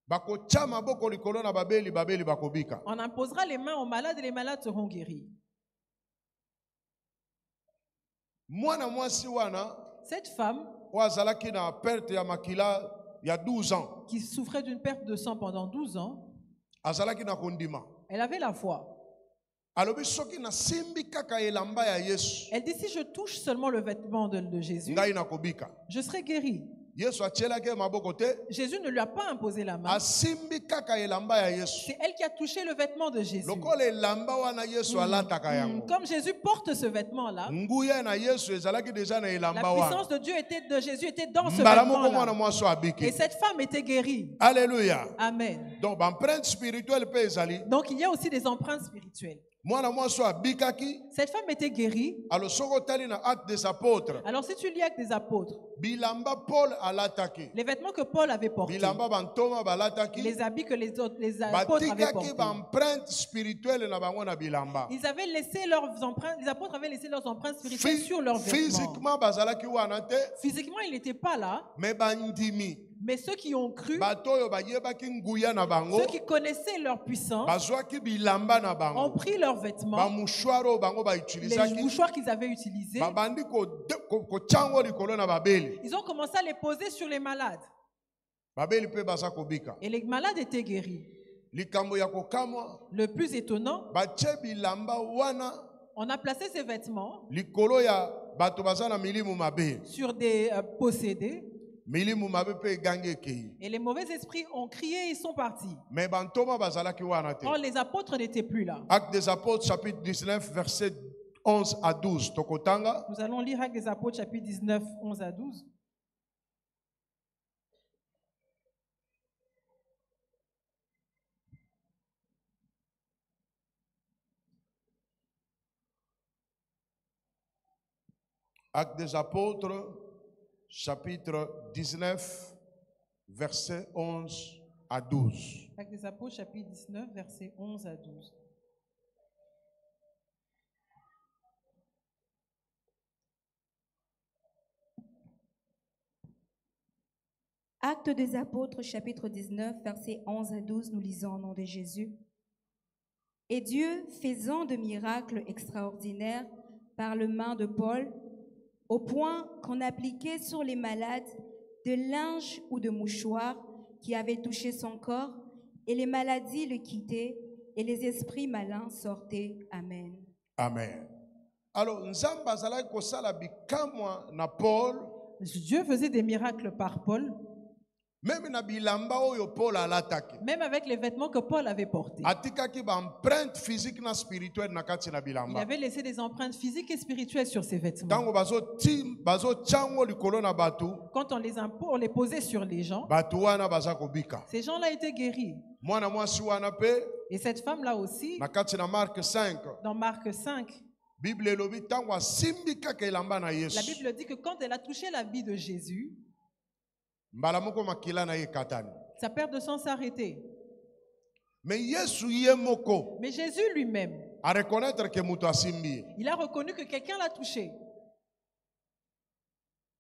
Speaker 6: bakotya maboko likolo na babeli babeli bakobika.
Speaker 3: on imposera les mains aux malades et les malades seront guéris.
Speaker 6: mwana mwasi wana
Speaker 3: Cette femme
Speaker 6: oyo azalaki na perte ya makila ya 12 ans
Speaker 3: qui souffrait d'une perte de sang pendant 12 ans,
Speaker 6: azalaki na kondima
Speaker 3: elle avait la foi.
Speaker 6: alobi soki nasimbi kaka elamba ya yesu
Speaker 3: Elle dit, si je touche seulement le vêtement de Jésus,
Speaker 6: ngai nakobika.
Speaker 3: je serai guérie.
Speaker 6: yesu atielaki ye maboko te
Speaker 3: Jésus ne lui a pas imposé la main.
Speaker 6: asimbi kaka elamba ya yesu
Speaker 3: C'est elle qui a touché le vêtement de Jésus.
Speaker 6: lokola elamba wana yesu alataka yango.
Speaker 3: Comme Jésus porte ce vêtement-là,
Speaker 6: nguya na yesu ezalaki deja na
Speaker 3: la
Speaker 6: elamba wana
Speaker 3: puissance de Jésus était dans ce
Speaker 6: mbala moko mwana
Speaker 3: vêtement-là.
Speaker 6: mwasi
Speaker 3: Et
Speaker 6: abiki.
Speaker 3: cette femme était guérie.
Speaker 6: Alléluia.
Speaker 3: Amen.
Speaker 6: donc baempreinte spirituelle mpe ezali
Speaker 3: Donc il y a aussi des empreintes spirituelles.
Speaker 6: mwana mwasi abikaki.
Speaker 3: Cette femme était guérie.
Speaker 6: alors soki otali na acte des apôtres
Speaker 3: Alors si tu lis avec des apôtres,
Speaker 6: bilamba paul alataki
Speaker 3: les vêtements que Paul avait portés,
Speaker 6: bilamba bantoma balataki
Speaker 3: les habits que les apôtres avaient
Speaker 6: batikaki
Speaker 3: portés,
Speaker 6: baempreinte spirituelle na bango na bilamba.
Speaker 3: ils avaient laissé leurs empreintes, les apôtres avaient laissé leurs empreintes spirituelles sur leurs vêtements.
Speaker 6: physiquement bazalaki wana te
Speaker 3: Physiquement, il n'était pas là,
Speaker 6: me bandimi
Speaker 3: Mais ceux qui ont cru,
Speaker 6: bato oyo bayebaki nguya na bango
Speaker 3: ceux qui connaissaient leur puissance,
Speaker 6: bazwaki bilamba na
Speaker 3: ont
Speaker 6: bango
Speaker 3: pris leurs vêtements,
Speaker 6: bamouchoir oyo bango
Speaker 3: les
Speaker 6: bautilisaki
Speaker 3: mouchoirs qu'ils avaient utilisés,
Speaker 6: babandi kotyango likolo na babeli
Speaker 3: ils ont commencé à les poser sur les malades.
Speaker 6: babeli mpe baza kobika
Speaker 3: Et les malades étaient guéris.
Speaker 6: likambo ya kokamwa
Speaker 3: Le plus étonnant,
Speaker 6: batie bilamba wana
Speaker 3: on a placé ces vêtements
Speaker 6: likolo ya bato baza na milimu mabe
Speaker 3: sur des possédés,
Speaker 6: milimu mabe mpe egangi ekei
Speaker 3: et les mauvais esprits ont crié et ils sont partis.
Speaker 6: me bantoma bazalaki wana te
Speaker 3: Or, les apôtres n'étaient plus là.
Speaker 6: Actes des apôtres chapitre 19 verset 11 à 12 tokotanga
Speaker 3: Nous allons lire Actes des apôtres, chapitre 19, 11 à 12.
Speaker 6: Actes des apôtres chapitre 19 verset 11 à 12.
Speaker 3: Actes des apôtres, chapitre 19, versets 11 à 12.
Speaker 7: Actes des apôtres, chapitre 19, versets 11 à 12, nous lisons au nom de Jésus. Et Dieu, faisant de miracles extraordinaires par le main de Paul, au point qu'on appliquait sur les malades de linge ou de mouchoirs qui avaient touché son corps, et les maladies le quittaient, et les esprits malins sortaient. Amen.
Speaker 6: Amen. Alors, Nzamba azalaki kosala bikamwa na Paul,
Speaker 3: Dieu faisait des miracles par Paul,
Speaker 6: même na bilamba oyo Paul alataki.
Speaker 3: même avec les vêtements que Paul avait portés.
Speaker 6: Atikaki ba empreinte physique na spirituelle na kati na
Speaker 3: Il
Speaker 6: bilamba.
Speaker 3: avait laissé des empreintes physiques et spirituelles sur ses vêtements.
Speaker 6: Tango bazo tiango likolo na batu,
Speaker 3: Quand on les posait sur les gens,
Speaker 6: batu wana baza kobika.
Speaker 3: ces gens-là étaient guéris.
Speaker 6: Mwana mwasi wana pe
Speaker 3: Et cette femme-là aussi,
Speaker 6: na kati na Marc 5,
Speaker 3: dans Marc 5,
Speaker 6: Bible elobi tango asimbi kaka elamba na
Speaker 3: la
Speaker 6: Yesu.
Speaker 3: Bible dit que quand elle a touché l'habit de Jésus,
Speaker 6: Mbala moko makila na ye katani.
Speaker 3: sa perte de sang s'est arrêtée.
Speaker 6: Mais Yesu ye moko
Speaker 3: Mais Jésus lui-même,
Speaker 6: a reconnaître que muto asimbi.
Speaker 3: il a reconnu que quelqu'un l'a touché.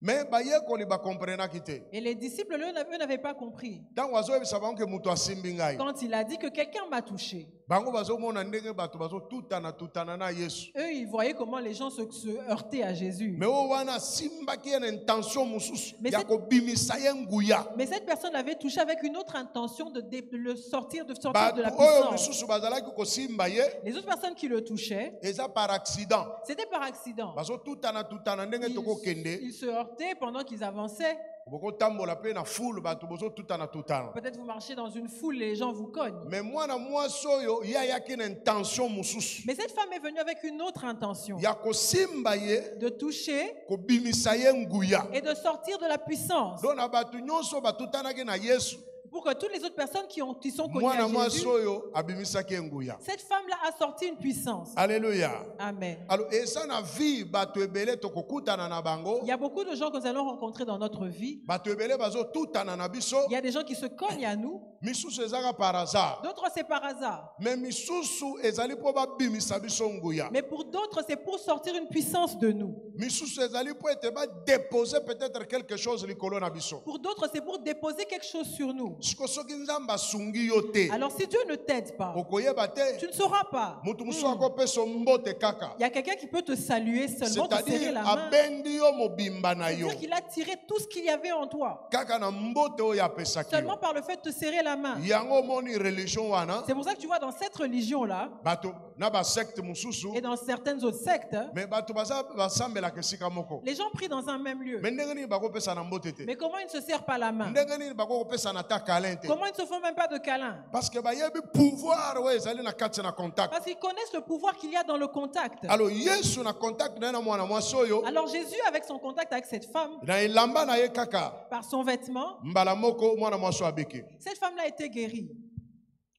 Speaker 6: Mais bayekoli ba comprenaki te.
Speaker 3: Et les disciples, eux, n'avaient pas compris.
Speaker 6: Tango azoyebisa bango ke muto asimbi ngai.
Speaker 3: Quand il a dit que quelqu'un m'a touché,
Speaker 6: Bango bazomona ndenge bato bazotutana na Yesu.
Speaker 3: eux, ils voyaient comment les gens se heurtaient à Jésus.
Speaker 6: Mais o wana simbaki na intention mususu
Speaker 3: Mais
Speaker 6: ya
Speaker 3: c'est-
Speaker 6: kobimisa ye nguya.
Speaker 3: Mais cette personne l'avait touché avec une autre intention de le sortir de
Speaker 6: Bato
Speaker 3: la
Speaker 6: oyo
Speaker 3: puissance.
Speaker 6: misusu bazalaki kosimba ye
Speaker 3: Les autres personnes qui le touchaient,
Speaker 6: eza par accident.
Speaker 3: c'était par accident.
Speaker 6: Bazotutana ndenge tokokende.
Speaker 3: Ils se heurtaient pendant qu'ils avançaient.
Speaker 6: Bokotambola pe na foule bato bozotutana.
Speaker 3: Peut-être vous marchez dans une foule, les gens vous cognent.
Speaker 6: Mais mwana mwasi oyo ye ayaki na intention mususu
Speaker 3: Mais cette femme est venue avec une autre intention,
Speaker 6: ya kosimba ye
Speaker 3: de toucher
Speaker 6: kobimisa ye nguya.
Speaker 3: et de sortir de la puissance.
Speaker 6: Donc na bato nyonso batutanaki na Yesu,
Speaker 3: Pour que toutes les autres personnes qui sont connues
Speaker 6: mwana
Speaker 3: à
Speaker 6: mwasi
Speaker 3: Jésus,
Speaker 6: oyo abimisaki ye nguya.
Speaker 3: cette femme-là a sorti une puissance.
Speaker 6: Alléluia.
Speaker 3: Amen.
Speaker 6: Alors eza na vie bato ebele tokokutana na bango,
Speaker 3: Il y a beaucoup de gens que nous allons rencontrer dans notre vie.
Speaker 6: bato ebele bazotutana na biso,
Speaker 3: Il y a des gens qui se cognent à nous,
Speaker 6: misusu ezaka par hasard,
Speaker 3: d'autres c'est par hasard.
Speaker 6: mais misusu ezali mpo babimisa biso nguya,
Speaker 3: Mais pour d'autres, c'est pour sortir une puissance de nous.
Speaker 6: misusu ezali mpo ete badepose peut-être quelque chose likolo na biso.
Speaker 3: Pour d'autres, c'est pour déposer quelque chose sur nous.
Speaker 6: Siko soki nzambe asungi yo te,
Speaker 3: Alors si Dieu ne t'aide pas,
Speaker 6: okoyeba
Speaker 3: tu
Speaker 6: te
Speaker 3: ne sauras pas.
Speaker 6: mutu mosusu akopesa mbote kaka,
Speaker 3: Il y a quelqu'un qui peut te saluer seulement, te serrer
Speaker 6: c'est-à-dire
Speaker 3: la main.
Speaker 6: abendi yo mobimba na yo
Speaker 3: C'est-à-dire qu'il a tiré tout ce qu'il y avait en toi.
Speaker 6: kaka na mbote oyo apesaki
Speaker 3: Seulement
Speaker 6: yo.
Speaker 3: par le fait de te serrer la main.
Speaker 6: Yango omoni religion wana
Speaker 3: C'est pour ça que tu vois dans cette religion-là,
Speaker 6: bato na basecte mosusu,
Speaker 3: et dans certaines autres sectes,
Speaker 6: mais bato basambelaka esika moko,
Speaker 3: les gens prient dans un même lieu.
Speaker 6: mais ndenge nini bakopesa na mbote te,
Speaker 3: Mais comment ils ne se serrent pas la main?
Speaker 6: ndenge nini bakopesa na ta câlin te,
Speaker 3: Comment ils ne se font même pas de câlin?
Speaker 6: parce que bayebi pouvoir oyo ezali na kati na contact.
Speaker 3: Parce qu'ils connaissent le pouvoir qu'il y a dans le contact.
Speaker 6: Alors Yesu na contact na ye na mwana mwasi oyo,
Speaker 3: Alors Jésus, avec son contact avec cette femme,
Speaker 6: na elamba na ye kaka,
Speaker 3: par son vêtement,
Speaker 6: mbala moko mwana mwasi oyo abiki.
Speaker 3: cette femme-là a été guérie.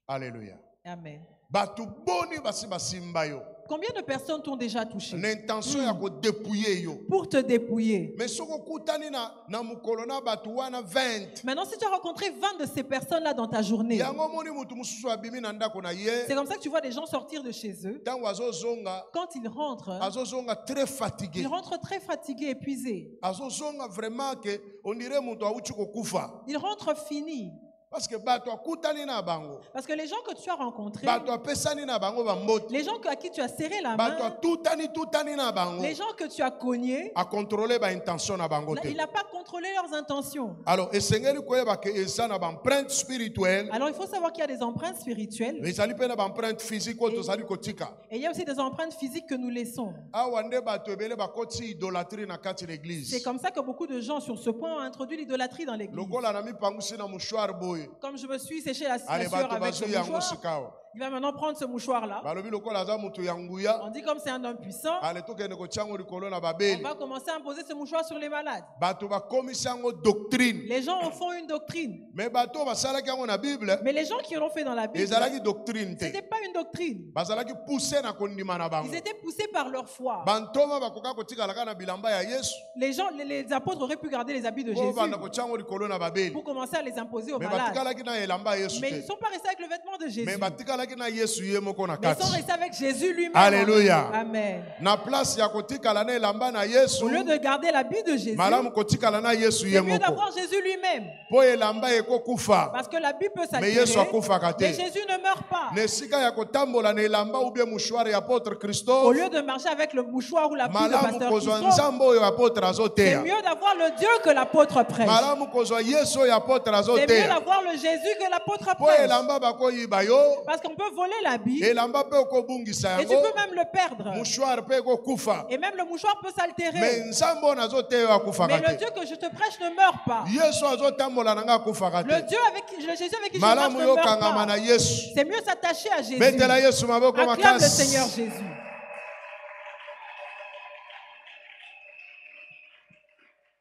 Speaker 6: Alléluia.
Speaker 3: Amen.
Speaker 6: Bato boni basi basimba yo.
Speaker 3: Combien de personnes t'ont déjà touché
Speaker 6: l'intention ya ko dépouiller yo.
Speaker 3: pour te dépouiller?
Speaker 6: Mais soko kutani na mukolo na batu wana 20.
Speaker 3: Maintenant, si tu as rencontré 20 de ces personnes-là dans ta journée,
Speaker 6: Yango moni mutu mususu abimi na ndako na ye.
Speaker 3: c'est comme ça que tu vois des gens sortir de chez eux.
Speaker 6: Tango azozonga,
Speaker 3: Quand ils rentrent
Speaker 6: très fatigué.
Speaker 3: très fatigués, épuisés.
Speaker 6: Azozonga vraiment que on dirait mutu auchi kokufa.
Speaker 3: Ils rentrent finis.
Speaker 6: Parce que bato akutani na bango.
Speaker 3: Parce que les gens que tu as rencontrés,
Speaker 6: Bato apesani na bango ba mbote.
Speaker 3: les gens à qui tu as serré la
Speaker 6: Bato
Speaker 3: main,
Speaker 6: tutani na bango.
Speaker 3: les gens que tu as cognés,
Speaker 6: A contrôler ba intention na bango te.
Speaker 3: il n'a pas contrôlé leurs intentions.
Speaker 6: Alors, esengeli koyeba ke eza na ba empreinte spirituelle.
Speaker 3: Alors il faut savoir qu'il y a des empreintes spirituelles
Speaker 6: Ezali pe na ba empreinte physique oyo tozali kotika.
Speaker 3: et il y a aussi des empreintes physiques que nous laissons.
Speaker 6: Awa nde bato ebele bakoti idolâtrie na kati l'église.
Speaker 3: C'est comme ça que beaucoup de gens sur ce point ont introduit l'idolâtrie dans l'église.
Speaker 6: Lokola na mipangusi na mouchoir boye.
Speaker 3: Comme je me suis séché la
Speaker 6: Ale
Speaker 3: sueur
Speaker 6: bato
Speaker 3: avec ce
Speaker 6: bazwi yango
Speaker 3: mouchoir,
Speaker 6: sikawa.
Speaker 3: il va maintenant prendre ce mouchoir-là.
Speaker 6: Balobi lokola aza mutu ya nguya.
Speaker 3: On dit comme c'est un homme puissant,
Speaker 6: Ale tokende kotiango likolo na
Speaker 3: on
Speaker 6: babeli.
Speaker 3: va commencer à imposer ce mouchoir sur les malades.
Speaker 6: Bato bakomisi yango doctrine.
Speaker 3: Les gens en font une doctrine.
Speaker 6: Mais bato basalaki yango na Bible.
Speaker 3: Mais les gens qui l'ont fait dans la Bible,
Speaker 6: Ezalaki doctrine
Speaker 3: ce
Speaker 6: te.
Speaker 3: n'était pas une doctrine.
Speaker 6: Bazalaki poussé na kondima na bango.
Speaker 3: Ils étaient poussés par leur foi.
Speaker 6: Bantoma bakoka kotikalaka na bilamba ya Yesu.
Speaker 3: Les gens, les apôtres auraient pu garder les habits de
Speaker 6: Po
Speaker 3: Jésus
Speaker 6: banda kotiango likolo na babeli.
Speaker 3: pour commencer à les imposer aux
Speaker 6: Mais
Speaker 3: malades.
Speaker 6: batikalaki na elamba ya Yesu
Speaker 3: Mais ils ne
Speaker 6: te.
Speaker 3: sont pas restés avec le vêtement de Jésus.
Speaker 6: Mais batikalaki na Yesu ye moko na
Speaker 3: Mais ils sont
Speaker 6: kati.
Speaker 3: restés avec Jésus lui-même.
Speaker 6: Alléluia.
Speaker 3: Amen.
Speaker 6: Na place ya kotikala na elamba na Yesu.
Speaker 3: Au lieu de garder l'habit de Jésus,
Speaker 6: Malamu kotikala na Yesu ye
Speaker 3: c'est mieux
Speaker 6: moko.
Speaker 3: d'avoir Jésus lui-même.
Speaker 6: Po elamba ekokufa.
Speaker 3: Parce que l'habit peut
Speaker 6: Mais Yesu
Speaker 3: s'altérer,
Speaker 6: akufaka te.
Speaker 3: mais Jésus ne meurt pas.
Speaker 6: Na esika ya kotambola na elamba ou bien mouchoir ya apôtre
Speaker 3: Au
Speaker 6: Christophe.
Speaker 3: lieu de marcher avec le mouchoir ou la pluie de
Speaker 6: Malamu
Speaker 3: pasteur
Speaker 6: kozwa
Speaker 3: Christophe,
Speaker 6: nzambo oyo apôtre
Speaker 3: c'est
Speaker 6: azoteya.
Speaker 3: mieux d'avoir le Dieu que l'apôtre prêche.
Speaker 6: Malamu kozwa Yesu oyo apôtre
Speaker 3: C'est mieux
Speaker 6: azoteya.
Speaker 3: d'avoir le Jésus que l'apôtre
Speaker 6: Po
Speaker 3: prêche.
Speaker 6: elamba bakoyiba yo.
Speaker 3: Parce qu'on peut voler l'habit
Speaker 6: Elamba pe okobungisa
Speaker 3: et tu
Speaker 6: yango.
Speaker 3: peux même le perdre.
Speaker 6: Mouchoir pe ekokufa.
Speaker 3: Et même le mouchoir peut
Speaker 6: Mais
Speaker 3: s'altérer.
Speaker 6: nzambo oyo azoteya
Speaker 3: Mais
Speaker 6: akufaka
Speaker 3: le
Speaker 6: te.
Speaker 3: Dieu que je te prêche ne meurt pas.
Speaker 6: Yesu azotambola na nga akufaka
Speaker 3: Le
Speaker 6: te.
Speaker 3: Dieu avec le Jésus avec qui je marche
Speaker 6: Malamu
Speaker 3: ne
Speaker 6: yo
Speaker 3: meurt
Speaker 6: kangama na
Speaker 3: pas.
Speaker 6: Yesu.
Speaker 3: C'est mieux s'attacher à Jésus.
Speaker 6: Betela Yesu maboko
Speaker 3: Acclame le Seigneur
Speaker 6: makasi.
Speaker 3: Jésus.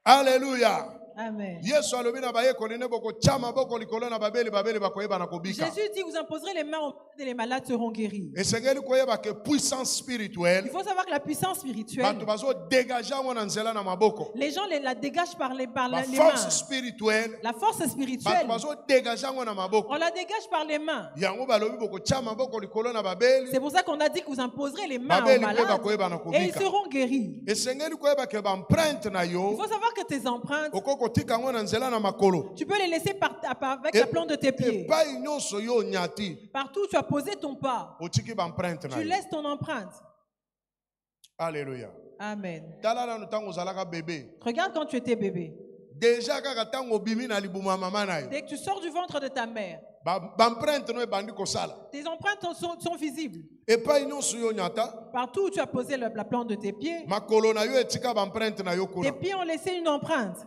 Speaker 6: Alléluia.
Speaker 3: Amen.
Speaker 6: Yesu alobi na bayekoli ne boko tia maboko likolo na babeli bakoyeba na kobika.
Speaker 3: Jésus dit, vous imposerez les mains aux malades et les malades seront guéris.
Speaker 6: Esengeli koyeba ke puissance
Speaker 3: Il
Speaker 6: spirituelle
Speaker 3: faut savoir que la puissance spirituelle,
Speaker 6: bato bazodégage yango na nzela na maboko.
Speaker 3: les gens la dégagent par les
Speaker 6: Ba
Speaker 3: mains.
Speaker 6: force spirituelle
Speaker 3: La force
Speaker 6: bato
Speaker 3: spirituelle,
Speaker 6: bazodégage yango na maboko.
Speaker 3: on la dégage par les mains.
Speaker 6: Yango balobi boko tia maboko likolo na babeli
Speaker 3: C'est pour ça qu'on a dit que vous imposerez les mains aux
Speaker 6: babeli pe
Speaker 3: malades
Speaker 6: bakoyeba na
Speaker 3: et ils
Speaker 6: kobika.
Speaker 3: seront guéris.
Speaker 6: Esengeli koyeba ke ba empreinte na
Speaker 3: Il
Speaker 6: yo
Speaker 3: faut savoir que tes empreintes,
Speaker 6: okoko tika yango na nzela na makolo.
Speaker 3: tu peux les laisser avec la plante de tes pieds.
Speaker 6: Epai nyonso yo nyati
Speaker 3: Partout où tu as posé ton pas,
Speaker 6: otiki ba empreinte na
Speaker 3: tu
Speaker 6: yo.
Speaker 3: laisses ton empreinte.
Speaker 6: Alléluia.
Speaker 3: Amen.
Speaker 6: Tala nanu ntango ozalaka bébé.
Speaker 3: Regarde quand tu étais bébé.
Speaker 6: Déjà kaka ntango obimi na libuma mama na yo.
Speaker 3: Dès que tu sors du ventre de ta mère,
Speaker 6: Ba empreinte no ebandi kosala.
Speaker 3: tes empreintes sont visibles.
Speaker 6: Epai nyonso yo nyata
Speaker 3: Partout où tu as posé la plante de tes pieds,
Speaker 6: makolo na yo etika ba empreinte na yo
Speaker 3: tes
Speaker 6: kuna.
Speaker 3: pieds ont laissé une empreinte.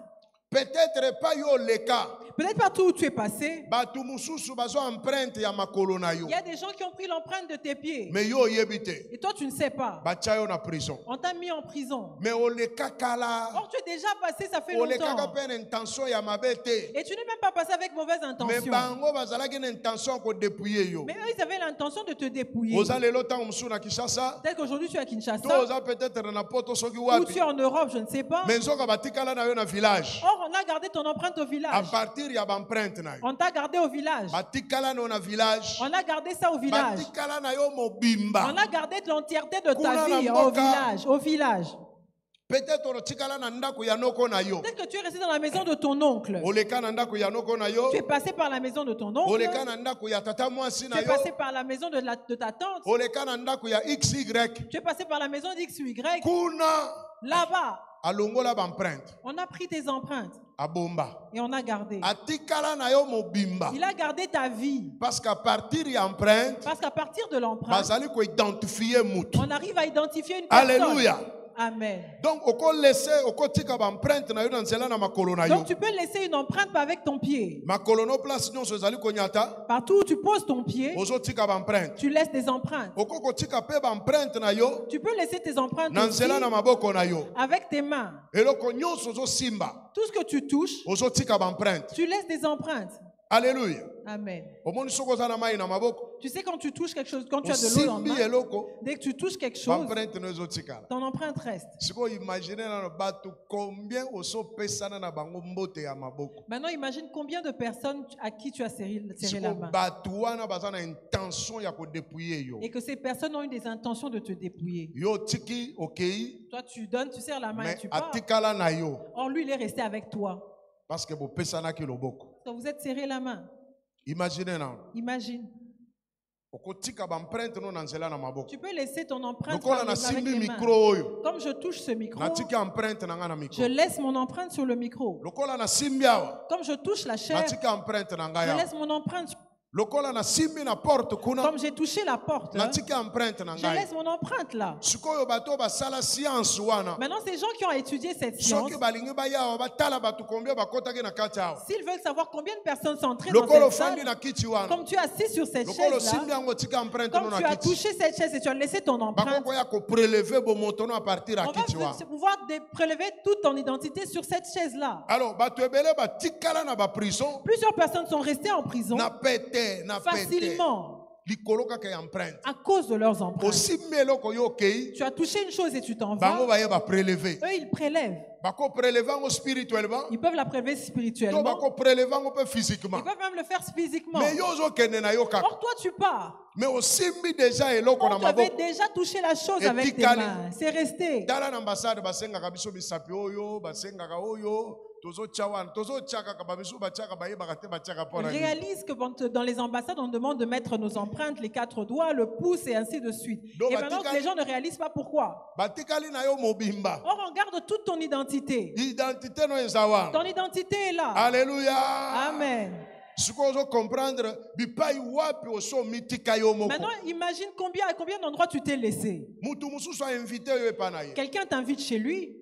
Speaker 6: Peut-être pas yo leka.
Speaker 3: Peut-être partout où tu es passé,
Speaker 6: Batu mususu bazo empreinte ya makolo na yo.
Speaker 3: il y a des gens qui ont pris l'empreinte de tes pieds.
Speaker 6: Mais yo yebite.
Speaker 3: Et toi, tu ne sais pas.
Speaker 6: Batia yo na prison.
Speaker 3: On t'a mis en prison.
Speaker 6: Mais oleka kala.
Speaker 3: Or, tu es déjà passé, ça fait
Speaker 6: Oleka ka
Speaker 3: longtemps.
Speaker 6: pe na intention ya mabete.
Speaker 3: Et tu n'es même pas passé avec mauvaise
Speaker 6: Mais
Speaker 3: intention.
Speaker 6: bango bazalaki na intention ko dépouiller yo.
Speaker 3: Mais eux, ils avaient l'intention de te dépouiller.
Speaker 6: Oza lelo ntango musu na Kinshasa.
Speaker 3: Peut-être qu'aujourd'hui, tu es à
Speaker 6: To
Speaker 3: Kinshasa,
Speaker 6: oza peut-être na poto soki
Speaker 3: ou
Speaker 6: wapi.
Speaker 3: tu es en Europe, je ne sais pas.
Speaker 6: Mais nzoka batikala na yo na village.
Speaker 3: Or, on a gardé ton empreinte au
Speaker 6: À
Speaker 3: village.
Speaker 6: partir ya ba empreinte na yo.
Speaker 3: On t'a gardé au village.
Speaker 6: Batikala na yo na village.
Speaker 3: On a gardé ça au village.
Speaker 6: Batikala na yo mobimba.
Speaker 3: On a gardé l'entièreté de ta
Speaker 6: Kuna na
Speaker 3: vie
Speaker 6: mboka.
Speaker 3: au village. Au village.
Speaker 6: Peut-être otikala na ndako ya noko na yo.
Speaker 3: Peut-être que tu es resté dans la maison de ton oncle.
Speaker 6: Oleka na ndako ya noko na yo.
Speaker 3: Tu es passé par la maison de ton oncle.
Speaker 6: Oleka na ndako ya tata mwasi
Speaker 3: Tu
Speaker 6: na
Speaker 3: es
Speaker 6: yo.
Speaker 3: passé par la maison de ta tante.
Speaker 6: Oleka na ndako ya XY.
Speaker 3: Tu es passé par la maison d'XY.
Speaker 6: Kuna
Speaker 3: Là-bas,
Speaker 6: alongola ba empreinte.
Speaker 3: on a pris tes empreintes
Speaker 6: Abomba.
Speaker 3: et on a gardé.
Speaker 6: Atikala na yo mobimba.
Speaker 3: Il a gardé ta vie.
Speaker 6: Parce qu'à partir ya empreinte,
Speaker 3: Parce qu'à partir de l'empreinte,
Speaker 6: bazali ko identifier mutu.
Speaker 3: on arrive à identifier une personne.
Speaker 6: Alléluia.
Speaker 3: Amen.
Speaker 6: Donc oko laisser oko tika ba empreinte na yo na nzela na makolo na yo.
Speaker 3: Donc tu peux laisser une empreinte pas avec ton pied.
Speaker 6: Makolo no place nyonso ezali konyata.
Speaker 3: Partout où tu poses ton pied,
Speaker 6: Ozo tika ba empreinte.
Speaker 3: tu laisses des empreintes.
Speaker 6: Oko kotika pe ba empreinte na yo
Speaker 3: Tu peux laisser tes empreintes
Speaker 6: na
Speaker 3: aussi
Speaker 6: nzela na maboko na yo.
Speaker 3: avec tes mains.
Speaker 6: Eloko nyonso ozo simba.
Speaker 3: Tout ce que tu touches,
Speaker 6: Ozo tika ba empreinte.
Speaker 3: tu laisses des empreintes.
Speaker 6: Alléluia.
Speaker 3: Amen.
Speaker 6: Omoni soko za na mai na maboko.
Speaker 3: Tu sais, quand tu touches quelque chose, quand tu as de l'eau dans la
Speaker 6: Osimbi
Speaker 3: main,
Speaker 6: eloko.
Speaker 3: dès que tu touches quelque chose,
Speaker 6: Empreinte no ezotikala.
Speaker 3: ton empreinte reste.
Speaker 6: Siko imagine na bato combien oso pesana na bango mbote ya maboko.
Speaker 3: Maintenant, imagine combien de personnes à qui tu as serré la
Speaker 6: Siko
Speaker 3: main.
Speaker 6: bato wana baza na intention ya ko dépouiller yo.
Speaker 3: Et que ces personnes ont eu des intentions de te dépouiller.
Speaker 6: Yo tiki okei.
Speaker 3: Toi, tu donnes, tu serres la main et
Speaker 6: Mais
Speaker 3: tu pars.
Speaker 6: atikala na yo.
Speaker 3: Or, lui, il est resté avec toi.
Speaker 6: Parce que bo pesana ki loboko.
Speaker 3: Quand vous êtes serré la main,
Speaker 6: Imaginez na.
Speaker 3: imagine.
Speaker 6: Okotika ba empreinte no na nzela na maboko.
Speaker 3: Tu peux laisser ton empreinte
Speaker 6: Lokola na
Speaker 3: avec
Speaker 6: simbi
Speaker 3: les mains.
Speaker 6: micro oyo.
Speaker 3: Comme je touche ce micro,
Speaker 6: Natiki empreinte na nga na micro.
Speaker 3: je laisse mon empreinte sur le micro.
Speaker 6: Lokola na simbi awa.
Speaker 3: Comme je touche la chair,
Speaker 6: Natiki empreinte na nga
Speaker 3: je
Speaker 6: ya.
Speaker 3: laisse mon empreinte.
Speaker 6: Lokola na simbi na porte kuna.
Speaker 3: Comme j'ai touché la porte,
Speaker 6: Natiki empreinte na
Speaker 3: je
Speaker 6: nga.
Speaker 3: laisse mon empreinte là.
Speaker 6: Sikoyo bato basala science wana.
Speaker 3: Maintenant, ces gens qui ont étudié cette science,
Speaker 6: Soki balingi baya awa batala bato combien bakotaki na kati awa.
Speaker 3: s'ils veulent savoir combien de personnes sont entrées dans
Speaker 6: Lokolo
Speaker 3: cette
Speaker 6: fandi
Speaker 3: salle,
Speaker 6: na kiti wana.
Speaker 3: comme tu es assis sur cette
Speaker 6: Lokolo simbi
Speaker 3: chaise-là,
Speaker 6: yango tika empreinte no
Speaker 3: comme
Speaker 6: na
Speaker 3: tu as
Speaker 6: kiti.
Speaker 3: touché cette chaise et tu as laissé ton empreinte,
Speaker 6: Bakoko ya ko prélever bo motono à partir à
Speaker 3: on
Speaker 6: kiti
Speaker 3: va
Speaker 6: wana.
Speaker 3: pouvoir prélever toute ton identité sur cette chaise-là.
Speaker 6: Alors bato ebele batikala na ba prison
Speaker 3: Plusieurs personnes sont restées en prison
Speaker 6: na pete na pete.
Speaker 3: facilement
Speaker 6: Likolo kaka ya empreinte.
Speaker 3: à cause de leurs empreintes.
Speaker 6: Osimbi eloko yo okei.
Speaker 3: Tu as touché une chose et tu t'en
Speaker 6: Bango
Speaker 3: vas.
Speaker 6: baye ba prélever.
Speaker 3: Eux, ils prélèvent.
Speaker 6: Bako prélever ngo spirituellement.
Speaker 3: Ils peuvent la prélever
Speaker 6: To
Speaker 3: spirituellement.
Speaker 6: bako prélever ngo pe physiquement.
Speaker 3: Ils peuvent même le faire physiquement.
Speaker 6: Mais yo zo kende na yo kaka.
Speaker 3: Or, toi, tu pars.
Speaker 6: Mais osimbi déjà eloko na
Speaker 3: On t'avait
Speaker 6: maboko.
Speaker 3: déjà touché la chose
Speaker 6: Et
Speaker 3: avec tes
Speaker 6: tikali.
Speaker 3: mains. C'est resté.
Speaker 6: Tala na ambassade basengaka biso bisapi oyo, basengaka oyo, tozo chawan, tozo chaka kaba biso bachaka baye bakate bachaka pona.
Speaker 3: Réalise que dans les ambassades, on demande de mettre nos empreintes, les 4 doigts, le pouce et ainsi de suite.
Speaker 6: Donc,
Speaker 3: Et maintenant, les gens ne réalisent pas pourquoi.
Speaker 6: Batikali na yo mobimba.
Speaker 3: Or, on garde toute ton identité.
Speaker 6: Identité no ezawa.
Speaker 3: Ton identité est là.
Speaker 6: Alléluia.
Speaker 3: Amen.
Speaker 6: Sikozo comprendre bipai wapi oso mitika yo moko.
Speaker 3: Maintenant, imagine à combien d'endroits tu t'es laissé.
Speaker 6: Mutu mususu a invité yo epana ye.
Speaker 3: Quelqu'un t'invite chez lui.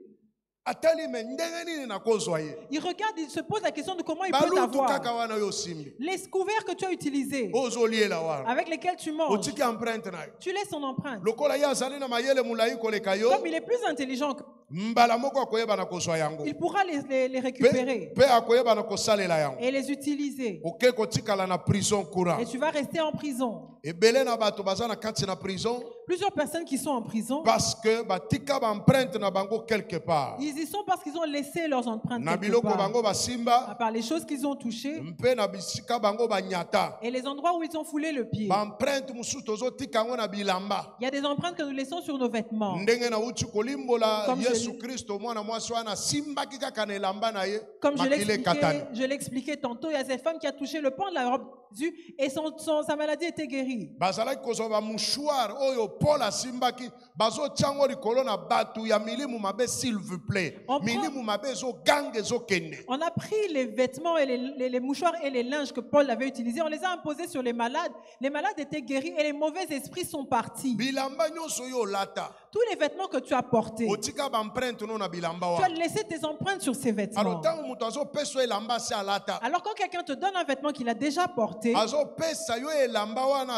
Speaker 6: Atali me ndenge nini na kozwa ye.
Speaker 3: Il regarde, il se pose la question de comment il peut
Speaker 6: Balutu
Speaker 3: t'avoir.
Speaker 6: kaka wana yo simbi.
Speaker 3: Les couverts que tu as utilisés,
Speaker 6: Ozo liela wana.
Speaker 3: avec lesquels tu manges,
Speaker 6: Otiki empreinte na yo.
Speaker 3: tu laisses son empreinte.
Speaker 6: Lokola ya azali na mayele mulai koleka yo.
Speaker 3: Comme il est plus intelligent,
Speaker 6: Mbala moko akoyeba na kozwa yango.
Speaker 3: il pourra les récupérer
Speaker 6: Pe akoyeba na kosalela yango.
Speaker 3: et les utiliser.
Speaker 6: Oke kotikala na prison courant.
Speaker 3: Et tu vas rester en prison.
Speaker 6: Ebele na bato baza na kati na prison
Speaker 3: Plusieurs personnes qui sont en prison,
Speaker 6: parce que batika ba empreinte na bango quelque part.
Speaker 3: ils y sont parce qu'ils ont laissé leurs empreintes
Speaker 6: Na
Speaker 3: quelque
Speaker 6: biloko
Speaker 3: part.
Speaker 6: bango
Speaker 3: À
Speaker 6: basimba
Speaker 3: part les choses qu'ils ont touchées
Speaker 6: mpe na bisika bango banyata.
Speaker 3: et les endroits où ils ont foulé le pied.
Speaker 6: Ba empreinte mususu tozotika yango na bilamba.
Speaker 3: Il y a des empreintes que nous laissons sur nos vêtements.
Speaker 6: Ndenge na uti kolimbola
Speaker 3: Comme
Speaker 6: Yesu Kristo mwana mwasi wana simbaki kaka na elamba na ye
Speaker 3: Comme
Speaker 6: makile katani.
Speaker 3: je l'expliquais tantôt, il y a cette femme qui a touché le pan de la robe de Jésus et sa maladie était guérie.
Speaker 6: Bazalaki kozwa ba mouchoir oyo Paul asimbaki bazotia yango likolo na batu ya milimu mabe s'il vous plaît.
Speaker 3: On prend-
Speaker 6: Milimu mabe ezoganga ezokende.
Speaker 3: On a pris les vêtements et les mouchoirs et les linges que Paul avait utilisés, on les a imposés sur les malades. Les malades étaient guéris et les mauvais esprits sont partis.
Speaker 6: Bilamba nyonso yo lata.
Speaker 3: Tous les vêtements que tu as portés,
Speaker 6: Otika ba empreinte no na bilamba
Speaker 3: tu as
Speaker 6: wa.
Speaker 3: laissé tes empreintes sur ces
Speaker 6: Alors
Speaker 3: vêtements.
Speaker 6: tango mutu azopesa elamba se alata.
Speaker 3: Alors quand quelqu'un te donne un vêtement qu'il a déjà porté,
Speaker 6: Azopesa yo elamba wana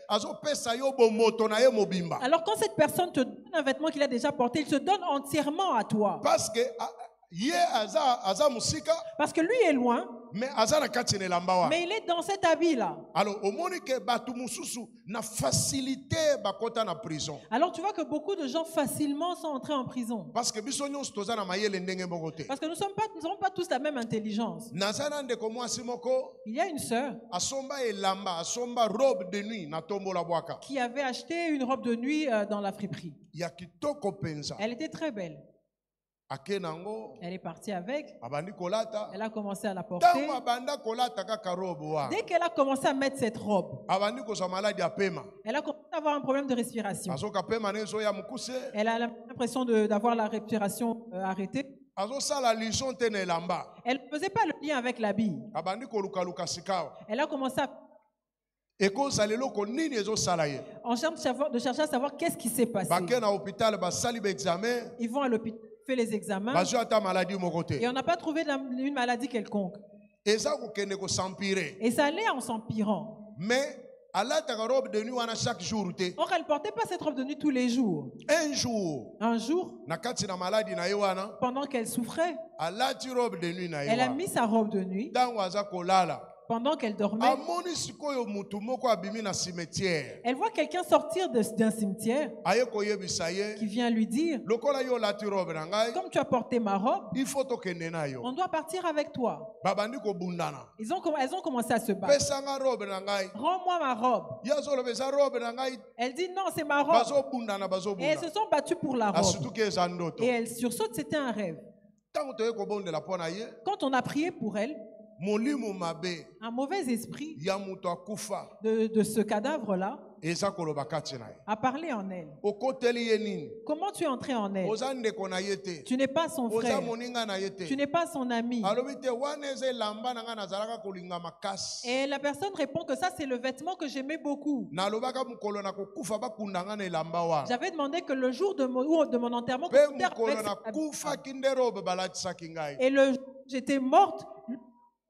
Speaker 6: azopesa yo bomoto na ye mobimba.
Speaker 3: alors quand cette personne te donne un vêtement qu'il a déjà porté, il se donne entièrement à toi.
Speaker 6: Parce que ye aza musika
Speaker 3: Parce que lui est loin,
Speaker 6: mais aza na kati na elamba wa.
Speaker 3: mais il est dans cet habit-là.
Speaker 6: Alors omoni ke batu mususu na facilité bakota na prison.
Speaker 3: Alors tu vois que beaucoup de gens facilement sont entrés en prison.
Speaker 6: Parce que biso nyonso toza na mayele ndenge moko te.
Speaker 3: Parce que nous n'avons pas tous la même intelligence.
Speaker 6: Naza na ndeko mwasi moko
Speaker 3: Il y a une sœur
Speaker 6: asomba elamba asomba robe de nuit na tombola bwaka.
Speaker 3: qui avait acheté une robe de nuit dans la friperie.
Speaker 6: Ya kitoko penza.
Speaker 3: Elle était très belle.
Speaker 6: Ake nango
Speaker 3: Elle est partie avec.
Speaker 6: abandi kolata.
Speaker 3: Elle a commencé à la porter.
Speaker 6: Tango abanda kolata kaka robe wa.
Speaker 3: Dès qu'elle a commencé à mettre cette robe,
Speaker 6: Abandi kozwa maladi ya pema.
Speaker 3: elle a commencé à avoir un problème de respiration.
Speaker 6: Azoka pema nezo ya mukuse.
Speaker 3: Elle a l'impression d'avoir la respiration arrêtée.
Speaker 6: Azosala lijon te na elamba.
Speaker 3: Elle ne faisait pas le lien avec l'habit.
Speaker 6: Abandi kolukaluka sikawa.
Speaker 3: Elle a commencé
Speaker 6: Ekozala eloko nini ezosala ye.
Speaker 3: de chercher à savoir qu'est-ce qui s'est passé.
Speaker 6: Bake na hôpital basali ba examen.
Speaker 3: Ils vont à l'hôpital, fait les examens
Speaker 6: Bazwa ata maladie moko te.
Speaker 3: et on n'a pas trouvé une maladie quelconque.
Speaker 6: Eza kokende ko s'empirer.
Speaker 3: Et ça allait en s'empirant.
Speaker 6: Mais alataka robe de nuit wana chaque jour te.
Speaker 3: Or, elle ne portait pas cette robe de nuit tous les jours.
Speaker 6: Un jour,
Speaker 3: Un jour,
Speaker 6: na kati na maladi na ye wana,
Speaker 3: pendant qu'elle souffrait,
Speaker 6: alati robe de nuit na ye
Speaker 3: elle a
Speaker 6: wana.
Speaker 3: mis sa robe de nuit.
Speaker 6: Ntango aza kolala,
Speaker 3: Pendant qu'elle dormait,
Speaker 6: amoni sikoyo mutu moko abimi na cimetière.
Speaker 3: elle voit quelqu'un sortir d'un cimetière
Speaker 6: Aye koyebisa ye,
Speaker 3: qui vient lui dire,
Speaker 6: lokola yo olati robe na ngai,
Speaker 3: comme tu as porté ma robe,
Speaker 6: il faut tokende na yo.
Speaker 3: on doit partir avec toi.
Speaker 6: Babandi kobundana.
Speaker 3: Elles ont commencé à se battre.
Speaker 6: Pesanga robe na ngai.
Speaker 3: Rends-moi ma robe.
Speaker 6: Yazoloba eza robe na ngai.
Speaker 3: Elle dit non, c'est ma robe.
Speaker 6: Bazobundana
Speaker 3: Et
Speaker 6: bazobunda.
Speaker 3: elles se sont battues pour la robe.
Speaker 6: Asutuki eza ndoto.
Speaker 3: Et elle sursaute, c'était un rêve.
Speaker 6: Ntango toye kobondela mpo na ye,
Speaker 3: Quand on a prié pour elle,
Speaker 6: molimo mabe
Speaker 3: un mauvais esprit
Speaker 6: ya mutu akufa
Speaker 3: de ce cadavre-là
Speaker 6: eza koloba kati na ye.
Speaker 3: a parlé en elle.
Speaker 6: Okoteli ye nini?
Speaker 3: Comment tu es entré en elle?
Speaker 6: Oza ndeko na ye te.
Speaker 3: Tu n'es pas son
Speaker 6: Oza
Speaker 3: frère.
Speaker 6: moninga na ye te.
Speaker 3: Tu n'es pas son ami.
Speaker 6: Alobi te wana eza elamba na ngai nazalaka kolinga makasi.
Speaker 3: Et la personne répond que ça, c'est le vêtement que j'aimais beaucoup.
Speaker 6: Nalobaka mokolo na kokufa bakunda ngai na elamba wana.
Speaker 3: J'avais demandé que le jour de mon enterrement,
Speaker 6: Mpe
Speaker 3: qu'on terre
Speaker 6: mokolo
Speaker 3: avec cet habit.
Speaker 6: nakufaki nde robe balatisaki ngai.
Speaker 3: Et le jour où j'étais morte,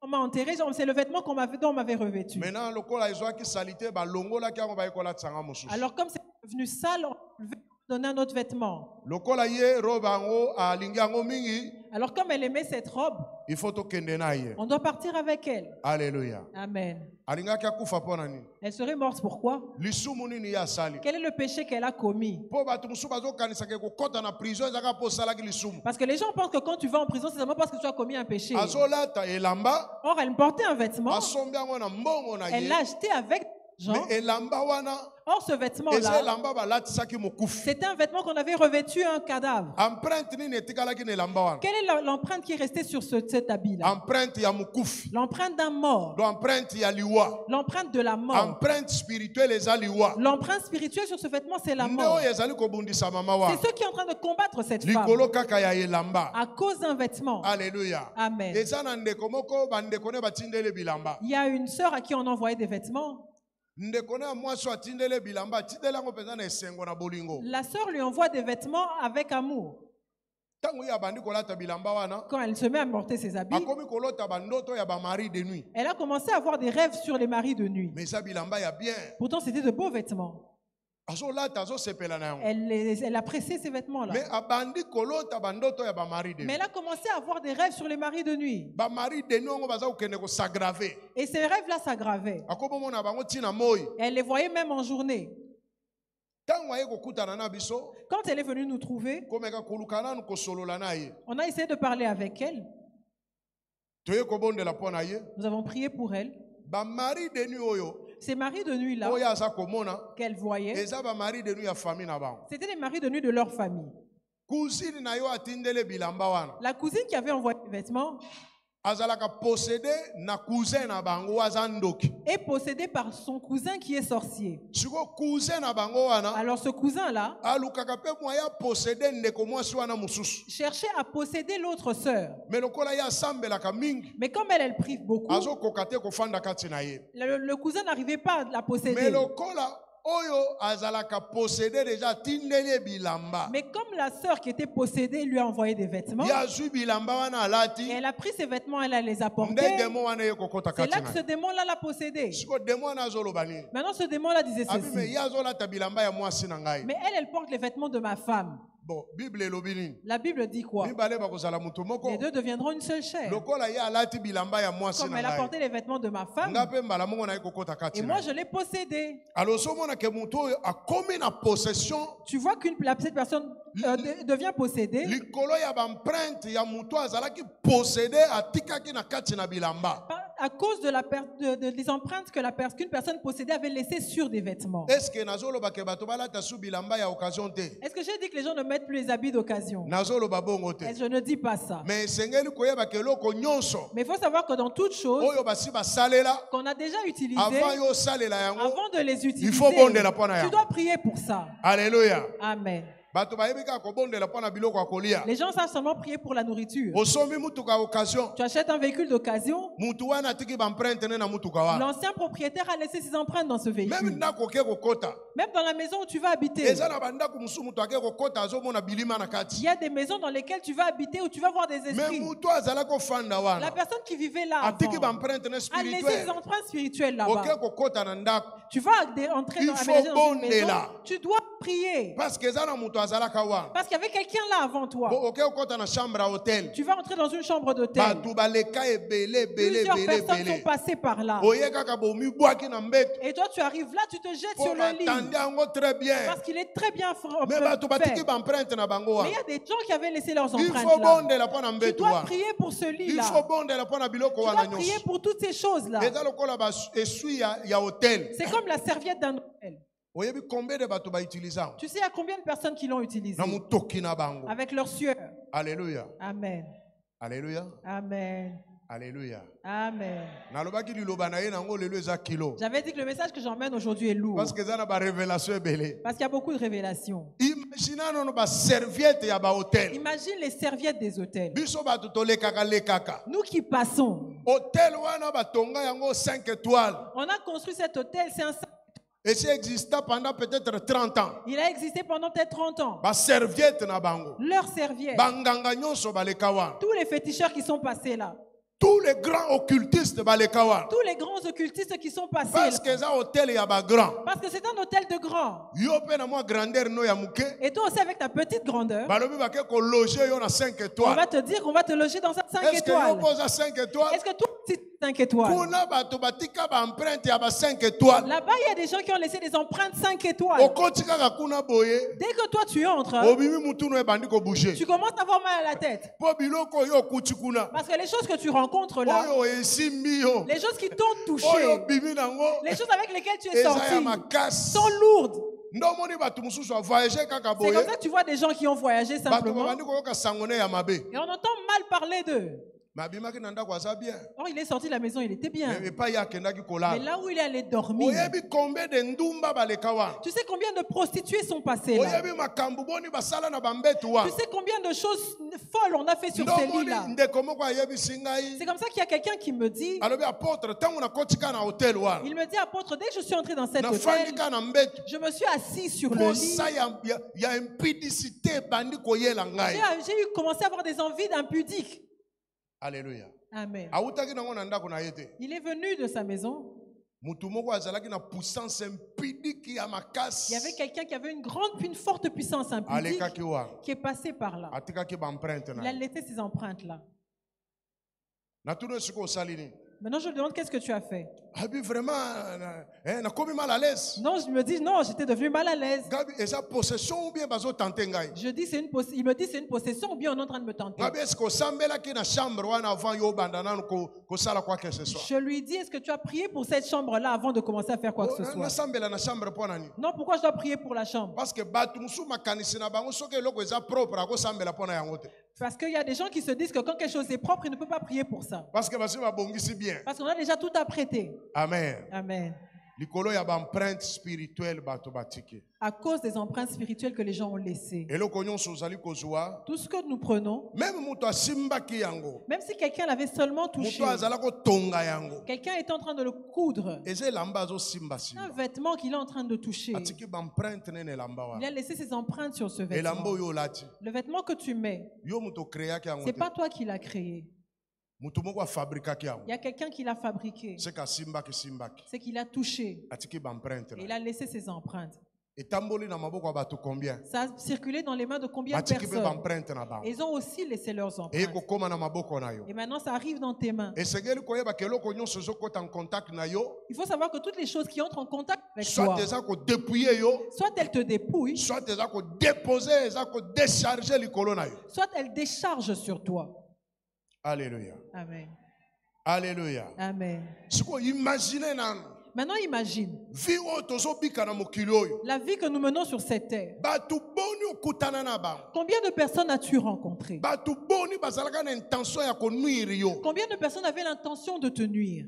Speaker 3: on m'a enterré, c'est le vêtement dont on m'avait revêtu.
Speaker 6: Maintenant lokola ezwaki salite balongolaki yango bayekolatisanga mosusu.
Speaker 3: Alors comme c'est devenu sale, on lui a donné un autre vêtement.
Speaker 6: Lokola ye robe yango alingi yango mingi,
Speaker 3: Alors comme elle aimait cette robe,
Speaker 6: il faut tokende na ye.
Speaker 3: on doit partir avec elle.
Speaker 6: Alléluia.
Speaker 3: Amen.
Speaker 6: Alingaki akufa mpo na nini?
Speaker 3: Elle serait morte pourquoi?
Speaker 6: Lisumu nini ye asali?
Speaker 3: Quel est le péché qu'elle a commis?
Speaker 6: Mpo bato mosusu bazokanisaka kokɔta na prison ezaka mpo osalaki lisumu.
Speaker 3: Parce que les gens pensent que quand tu vas en prison, c'est seulement parce que tu as commis un péché.
Speaker 6: Azolata elamba,
Speaker 3: Or, elle portait un vêtement,
Speaker 6: asombi yango na mbongo na
Speaker 3: elle
Speaker 6: ye.
Speaker 3: l'a acheté avec Jean.
Speaker 6: Mais elamba wana
Speaker 3: Or, ce
Speaker 6: eza
Speaker 3: vêtement-là,
Speaker 6: elamba balatisaki mokufi.
Speaker 3: c'était un vêtement qu'on avait revêtu un cadavre.
Speaker 6: Empreinte nini etikalaki na elamba wana?
Speaker 3: Quelle est l'empreinte qui est restée sur cet habit-là?
Speaker 6: Empreinte ya mokufi.
Speaker 3: L'empreinte d'un mort.
Speaker 6: Empreinte ya liwa.
Speaker 3: L'empreinte de la mort.
Speaker 6: Empreinte spirituelle eza liwa.
Speaker 3: L'empreinte spirituelle sur ce vêtement, c'est la
Speaker 6: Nde
Speaker 3: mort.
Speaker 6: oyo ezali kobundisa mama wana.
Speaker 3: C'est ceux qui sont en train de combattre cette femme
Speaker 6: Likolo kaka ya elamba.
Speaker 3: à cause d'un vêtement.
Speaker 6: Alléluia.
Speaker 3: Amen.
Speaker 6: Eza na ndeko moko bandeko ne batindele bilamba.
Speaker 3: Il y a une sœur à qui on envoyait des vêtements.
Speaker 6: Ndeko ne ya mwasi atindele bilamba atindele yango mpenza na esengo na bolingo.
Speaker 3: La sœur lui envoie des vêtements avec amour.
Speaker 6: Ntango ye abandi kolata bilamba wana,
Speaker 3: Quand elle se met à porter ses habits,
Speaker 6: akomi kolota bandoto ya bamari de nuit.
Speaker 3: elle a commencé à avoir des rêves sur les maris de nuit.
Speaker 6: Mais eza bilamba ya bien.
Speaker 3: Pourtant, c'était de beaux vêtements.
Speaker 6: Azolata azosepela na yango.
Speaker 3: Elle a pressé ces vêtements-là.
Speaker 6: Mais abandi kolota bandoto ya bamari de
Speaker 3: Mais
Speaker 6: nuit.
Speaker 3: elle a commencé à avoir des rêves sur les maris de nuit.
Speaker 6: Bamari de nuit yango baza kokende kosagrave.
Speaker 3: Et ces rêves-là s'aggravaient.
Speaker 6: Akomomona bango ntina moi.
Speaker 3: Elle les voyait même en journée.
Speaker 6: Ntango aye kokutana na biso,
Speaker 3: Quand elle est venue nous trouver,
Speaker 6: komeka koluka nanu kosolola na ye.
Speaker 3: on a essayé de parler avec elle.
Speaker 6: Toye kobondela mpo na ye.
Speaker 3: Nous avons prié pour elle.
Speaker 6: Bamari de nuit oyo,
Speaker 3: Ces maris de nuit-là
Speaker 6: oyo aza komona,
Speaker 3: qu'elle voyait,
Speaker 6: eza bamari de nuit ya famille na bango.
Speaker 3: c'était les maris de nuit de leur famille.
Speaker 6: Cousine na yo atindele bilamba wana.
Speaker 3: La cousine qui avait envoyé les vêtements
Speaker 6: Azalaka possédé na cousin na bango aza ndoki.
Speaker 3: est possédée par son cousin qui est sorcier.
Speaker 6: Siko cousin na bango wana,
Speaker 3: Alors ce cousin-là
Speaker 6: alukaka pe moya possédé ndeko mwasi wana mususu.
Speaker 3: cherchait à posséder l'autre sœur.
Speaker 6: Mais lokola ye asambelaka mingi,
Speaker 3: Mais comme elle prie beaucoup,
Speaker 6: azokoka te kofanda kati na ye.
Speaker 3: le cousin n'arrivait pas à la
Speaker 6: Mais
Speaker 3: posséder.
Speaker 6: lokola oyo azalaka possédé déjà tindeli bilamba.
Speaker 3: Mais comme la sœur qui était possédée lui a envoyé des vêtements,
Speaker 6: Ye azwi bilamba wana alati,
Speaker 3: et elle a pris ses vêtements, elle les a
Speaker 6: nde
Speaker 3: portés,
Speaker 6: demo wana ye kokota
Speaker 3: c'est
Speaker 6: kati
Speaker 3: là
Speaker 6: na
Speaker 3: que ce
Speaker 6: ye.
Speaker 3: démon-là l'a possédée.
Speaker 6: Siko demo wana azoloba nini?
Speaker 3: Maintenant, ce démon-là disait
Speaker 6: Abi me
Speaker 3: ceci.
Speaker 6: ye azolata bilamba ya mwasi na ngai.
Speaker 3: Mais elle porte les vêtements de ma femme.
Speaker 6: Bon, Bible elobi nini?
Speaker 3: La Bible dit quoi?
Speaker 6: Mibale bakozala mutu moko.
Speaker 3: Les deux deviendront une seule chair.
Speaker 6: Lokola ye alati bilamba ya mwasi
Speaker 3: Comme
Speaker 6: na
Speaker 3: elle a
Speaker 6: ngai.
Speaker 3: porté les vêtements de ma femme,
Speaker 6: Nga pe mbala mongo na ye kokota kati
Speaker 3: et
Speaker 6: na
Speaker 3: moi
Speaker 6: ye.
Speaker 3: je l'ai possédée.
Speaker 6: Alors somona ke mutu oyo akomi na possession
Speaker 3: Tu vois cette personne devient possédée
Speaker 6: likolo ya bamprinte ya mutu azalaki possédé atikaki na kati na bilamba.
Speaker 3: à cause de des empreintes qu'une personne possédée avait laissées sur des vêtements.
Speaker 6: Est-ce que nazoloba ke bato balata su bilamba ya occasion te?
Speaker 3: Est-ce que j'ai dit que les gens ne mettent plus les habits d'occasion?
Speaker 6: Nazoloba bongo te.
Speaker 3: Et je ne dis pas ça.
Speaker 6: Mais esengeli koyeba ke eloko nyonso
Speaker 3: Mais il faut savoir que dans toutes choses
Speaker 6: oyo basi basalela
Speaker 3: qu'on a déjà utilisées,
Speaker 6: avant yo salela yango.
Speaker 3: avant de les utiliser,
Speaker 6: Il faut bondela mpo na
Speaker 3: tu
Speaker 6: yango.
Speaker 3: dois prier pour ça.
Speaker 6: Alléluia.
Speaker 3: Amen.
Speaker 6: Bato bayebi kaka kobondela mpo na biloko ya kolia.
Speaker 3: Les gens savent seulement prier pour la nourriture.
Speaker 6: Osombi mutuka ya occasion.
Speaker 3: Tu achètes un véhicule d'occasion,
Speaker 6: Mutu wana atiki bamprinte ne na mutuka wana.
Speaker 3: l'ancien propriétaire a laissé ses empreintes dans ce
Speaker 6: Même
Speaker 3: véhicule.
Speaker 6: ndako oke kokota.
Speaker 3: Même dans la maison où tu vas habiter.
Speaker 6: eza na bandako mosusu moto ake kokota azomona bilima na
Speaker 3: Il
Speaker 6: kati
Speaker 3: y a des maisons dans lesquelles tu vas habiter où tu vas voir des
Speaker 6: me
Speaker 3: esprits.
Speaker 6: moto azalaki ofanda
Speaker 3: La
Speaker 6: wana
Speaker 3: personne qui vivait là
Speaker 6: atiki
Speaker 3: avant
Speaker 6: baempreinte na
Speaker 3: a laissé des
Speaker 6: spirituelle
Speaker 3: empreintes spirituelles
Speaker 6: oke
Speaker 3: là-bas.
Speaker 6: kokota na ndako
Speaker 3: Tu vas entrer
Speaker 6: Il
Speaker 3: dans,
Speaker 6: faut
Speaker 3: aménager dans une
Speaker 6: bonder
Speaker 3: maison.
Speaker 6: là.
Speaker 3: Tu dois prier.
Speaker 6: parce que eza na moto azalaka wana
Speaker 3: Parce qu'il y avait quelqu'un là avant toi.
Speaker 6: Bo oke kokota na chambre à hôtel
Speaker 3: Tu vas entrer dans une chambre d'hôtel.
Speaker 6: bato baleka ebele ebele
Speaker 3: Plusieurs
Speaker 6: ebele
Speaker 3: personnes sont
Speaker 6: ebele
Speaker 3: passées par là.
Speaker 6: oye kaka bomibwaki na mbeto
Speaker 3: Et toi, tu arrives là, tu te jettes
Speaker 6: po
Speaker 3: sur le lit.
Speaker 6: batandi yango très bien
Speaker 3: Parce qu'il est très bien
Speaker 6: me bato batiki
Speaker 3: fait.
Speaker 6: baempreinte na bango
Speaker 3: Mais il y
Speaker 6: wana
Speaker 3: a des gens qui avaient laissé leurs
Speaker 6: il
Speaker 3: empreintes
Speaker 6: faut
Speaker 3: là.
Speaker 6: bondela mpo na
Speaker 3: Tu
Speaker 6: mbeto
Speaker 3: dois
Speaker 6: wana
Speaker 3: prier pour ce
Speaker 6: il
Speaker 3: lit-là.
Speaker 6: faut bondela mpo na biloko
Speaker 3: Tu
Speaker 6: wana
Speaker 3: dois prier
Speaker 6: nyonso
Speaker 3: pour toutes ces choses-là.
Speaker 6: eza lokola esui ya hôtel
Speaker 3: C'est comme la serviette d'un hôtel.
Speaker 6: oyebi combien de bato bautilize yango
Speaker 3: Tu sais, il y a combien de personnes qui l'ont utilisé
Speaker 6: na motoki na bango
Speaker 3: avec leur sueur.
Speaker 6: alleluya
Speaker 3: Amen.
Speaker 6: alleluya
Speaker 3: Amen.
Speaker 6: alleluya
Speaker 3: Amen.
Speaker 6: nalobaki liloba na ye nango lelo eza kilo
Speaker 3: J'avais dit que le message que j'emmène aujourd'hui est lourd.
Speaker 6: parce que eza na barévélation ebele
Speaker 3: Parce qu'il y a beaucoup de révélations.
Speaker 6: imagina nono baserviete ya bahotel
Speaker 3: Imagine les serviettes des hôtels.
Speaker 6: biso bato tolekaka
Speaker 3: Nous qui passons,
Speaker 6: hôtel wana batonga yango 5 étoiles
Speaker 3: on a construit cet hôtel, c'est un...
Speaker 6: et c'est exista pendant peut-être 30 ans
Speaker 3: Il a existé pendant peut-être 30 ans.
Speaker 6: baserviete na bango
Speaker 3: Leurs serviettes,
Speaker 6: banganga nyonso baleka wana
Speaker 3: tous les féticheurs qui sont passés là,
Speaker 6: tous les grands occultistes baleka wana
Speaker 3: tous les grands occultistes qui sont passés
Speaker 6: parce
Speaker 3: là,
Speaker 6: que eza hôtel ya bagrand
Speaker 3: parce que c'est un hôtel de grand.
Speaker 6: yo mpe na mwa grandeur no ya moke
Speaker 3: Et toi aussi avec ta petite grandeur,
Speaker 6: balobi bake kologe yo na 5
Speaker 3: on
Speaker 6: étoiles
Speaker 3: va te dire qu'on va te loger dans un 5
Speaker 6: est-ce que yo
Speaker 3: étoiles.
Speaker 6: koza 5 étoiles
Speaker 3: Est-ce que toi, c'est 5 étoiles?
Speaker 6: kuna bato batika baempreinte ya ba 5 étoiles
Speaker 3: Là-bas, il y a des gens qui ont laissé des empreintes 5 étoiles.
Speaker 6: okoti kaka kuna boye
Speaker 3: Dès que toi, tu entres,
Speaker 6: obimi mutu no ebandi kobouge
Speaker 3: tu commences à avoir mal à la tête.
Speaker 6: mpo biloko oyo okuti kuna
Speaker 3: Parce que les choses que tu rencontres là,
Speaker 6: oyo esimbi yo
Speaker 3: les choses qui t'ont touché,
Speaker 6: oyo obimi nango
Speaker 3: les choses avec lesquelles tu es
Speaker 6: eza ya
Speaker 3: sorti,
Speaker 6: makasi
Speaker 3: sont lourdes.
Speaker 6: nde omoni bato mosusu avoyage kaka
Speaker 3: C'est
Speaker 6: boye
Speaker 3: comme ça que tu vois des gens qui ont voyagé
Speaker 6: bato
Speaker 3: simplement.
Speaker 6: babandi koyoka sango ne ya mabe
Speaker 3: Et on entend mal parler d'eux.
Speaker 6: me abimaki na ndako aza bien
Speaker 3: Or, il est sorti de la maison, il était bien.
Speaker 6: me epai ye akendaki
Speaker 3: Mais
Speaker 6: kolala
Speaker 3: là où il est allé dormir,
Speaker 6: oyebi combien de ndumba baleka wana
Speaker 3: tu sais combien de prostituées sont passées là?
Speaker 6: oyebi makambo boni basala na bambetu
Speaker 3: Tu
Speaker 6: wana
Speaker 3: sais combien de choses folles on a fait sur ces
Speaker 6: ndomoni
Speaker 3: lits-là?
Speaker 6: ndeko moko ayebisi ngai
Speaker 3: C'est comme ça qu'il y a quelqu'un qui me dit,
Speaker 6: alobi apôtre ntango nakotika na hotel wana
Speaker 3: il me dit, apôtre, dès que je suis entré dans cet
Speaker 6: nafandi
Speaker 3: hôtel,
Speaker 6: kaka na mbetu
Speaker 3: je me suis assis sur le lit.
Speaker 6: posa ya impudicité ebandi koyela ngai
Speaker 3: J'ai eu commencé à avoir des envies d'impudique.
Speaker 6: alleluya
Speaker 3: Amen.
Speaker 6: awutaki nango na ndako na ye te
Speaker 3: Il est venu de sa maison.
Speaker 6: mutu moko azalaki na puissance impudike ya
Speaker 3: Il y avait
Speaker 6: makasi
Speaker 3: quelqu'un qui avait une forte puissance impudique
Speaker 6: alekaki wana
Speaker 3: qui est passé par là.
Speaker 6: atikaki baempreinte
Speaker 3: Il
Speaker 6: na
Speaker 3: a
Speaker 6: ye
Speaker 3: laissé ces empreintes-là.
Speaker 6: natuni esika osali nini
Speaker 3: Maintenant, je lui demande qu'est-ce que tu as fait.
Speaker 6: abi vraiment nakomi mal à l'aise
Speaker 3: Non, je me dis, non, j'étais devenu mal à l'aise.
Speaker 6: gabi eza possession ou bien bazotante ngai
Speaker 3: Je dis, il me dit, c'est une possession ou bien on est en train de me tenter.
Speaker 6: gabi eske osambelaki na chambre wana avant yo obanda nanu kosala quoi que ce soit
Speaker 3: Je lui dis, est-ce que tu as prié pour cette chambre-là avant de commencer à faire quoi que ce soit?
Speaker 6: nasambela na chambre mpo nani
Speaker 3: Non, pourquoi je dois prier pour la chambre?
Speaker 6: parce que bato mosusu makanisi na bango soki eloko eza propre akosambela mpo na yango te
Speaker 3: Parce qu'il y a des gens qui se disent que quand quelque chose est propre, il ne peut pas prier pour ça.
Speaker 6: parce que basi babongisi bien
Speaker 3: Parce qu'on a déjà tout apprêté.
Speaker 6: amen
Speaker 3: Amen.
Speaker 6: likolo ya baempreinte spirituelle bato batiki
Speaker 3: À cause des empreintes spirituelles que les gens ont laissées.
Speaker 6: eloko nyonso ozali kozwa
Speaker 3: Tout ce que nous prenons,
Speaker 6: meme moto asimbaki yango
Speaker 3: même si quelqu'un l'avait seulement touché,
Speaker 6: moto azala kotonga yango
Speaker 3: quelqu'un est en train de le coudre,
Speaker 6: eza elamba azosimba
Speaker 3: un
Speaker 6: simba
Speaker 3: vêtement qu'il est en train de toucher,
Speaker 6: atiki baempreinte nene elamba
Speaker 3: il
Speaker 6: wana
Speaker 3: a laissé ses empreintes sur ce
Speaker 6: elamba
Speaker 3: vêtement.
Speaker 6: oyo olati
Speaker 3: Le vêtement que tu mets,
Speaker 6: yo moto okreaki yango
Speaker 3: c'est
Speaker 6: te
Speaker 3: pas toi qui l'as créé.
Speaker 6: moto moko afabrikaki yango
Speaker 3: Il y a quelqu'un qui l'a fabriqué.
Speaker 6: seke asimbaki
Speaker 3: C'est qu'il a touché
Speaker 6: atiki baempreinte
Speaker 3: et il
Speaker 6: na
Speaker 3: a laissé ses empreintes.
Speaker 6: etamboli na maboko ya bato combien
Speaker 3: Ça a circulé dans les mains de combien de
Speaker 6: batiki mpe
Speaker 3: personnes?
Speaker 6: baempreinte na bango
Speaker 3: Et ils ont aussi laissé leurs
Speaker 6: eye
Speaker 3: empreintes.
Speaker 6: kokóma na maboko na yo
Speaker 3: Et maintenant, ça arrive dans tes mains.
Speaker 6: esengeli koyeba ke eloko nyonso ezokɔta en contact na yo
Speaker 3: Il faut savoir que toutes les choses qui entrent en contact avec
Speaker 6: soit
Speaker 3: toi,
Speaker 6: eza kodépouille yo
Speaker 3: soit elles te dépouillent,
Speaker 6: soit eza kodépose eza kodécharge likolo na yo
Speaker 3: soit elles déchargent sur toi.
Speaker 6: alleluya
Speaker 3: Amen.
Speaker 6: alleluya
Speaker 3: Amen.
Speaker 6: sikoyo imagine nano
Speaker 3: Maintenant, imagine
Speaker 6: vi oyo tozobika na mokili oyo
Speaker 3: la vie que nous menons sur cette terre.
Speaker 6: bato boni okutana na bango
Speaker 3: Combien de personnes as-tu rencontré?
Speaker 6: bato boni bazalaka na intention ya konuire yo
Speaker 3: Combien de personnes avaient l'intention de te nuire?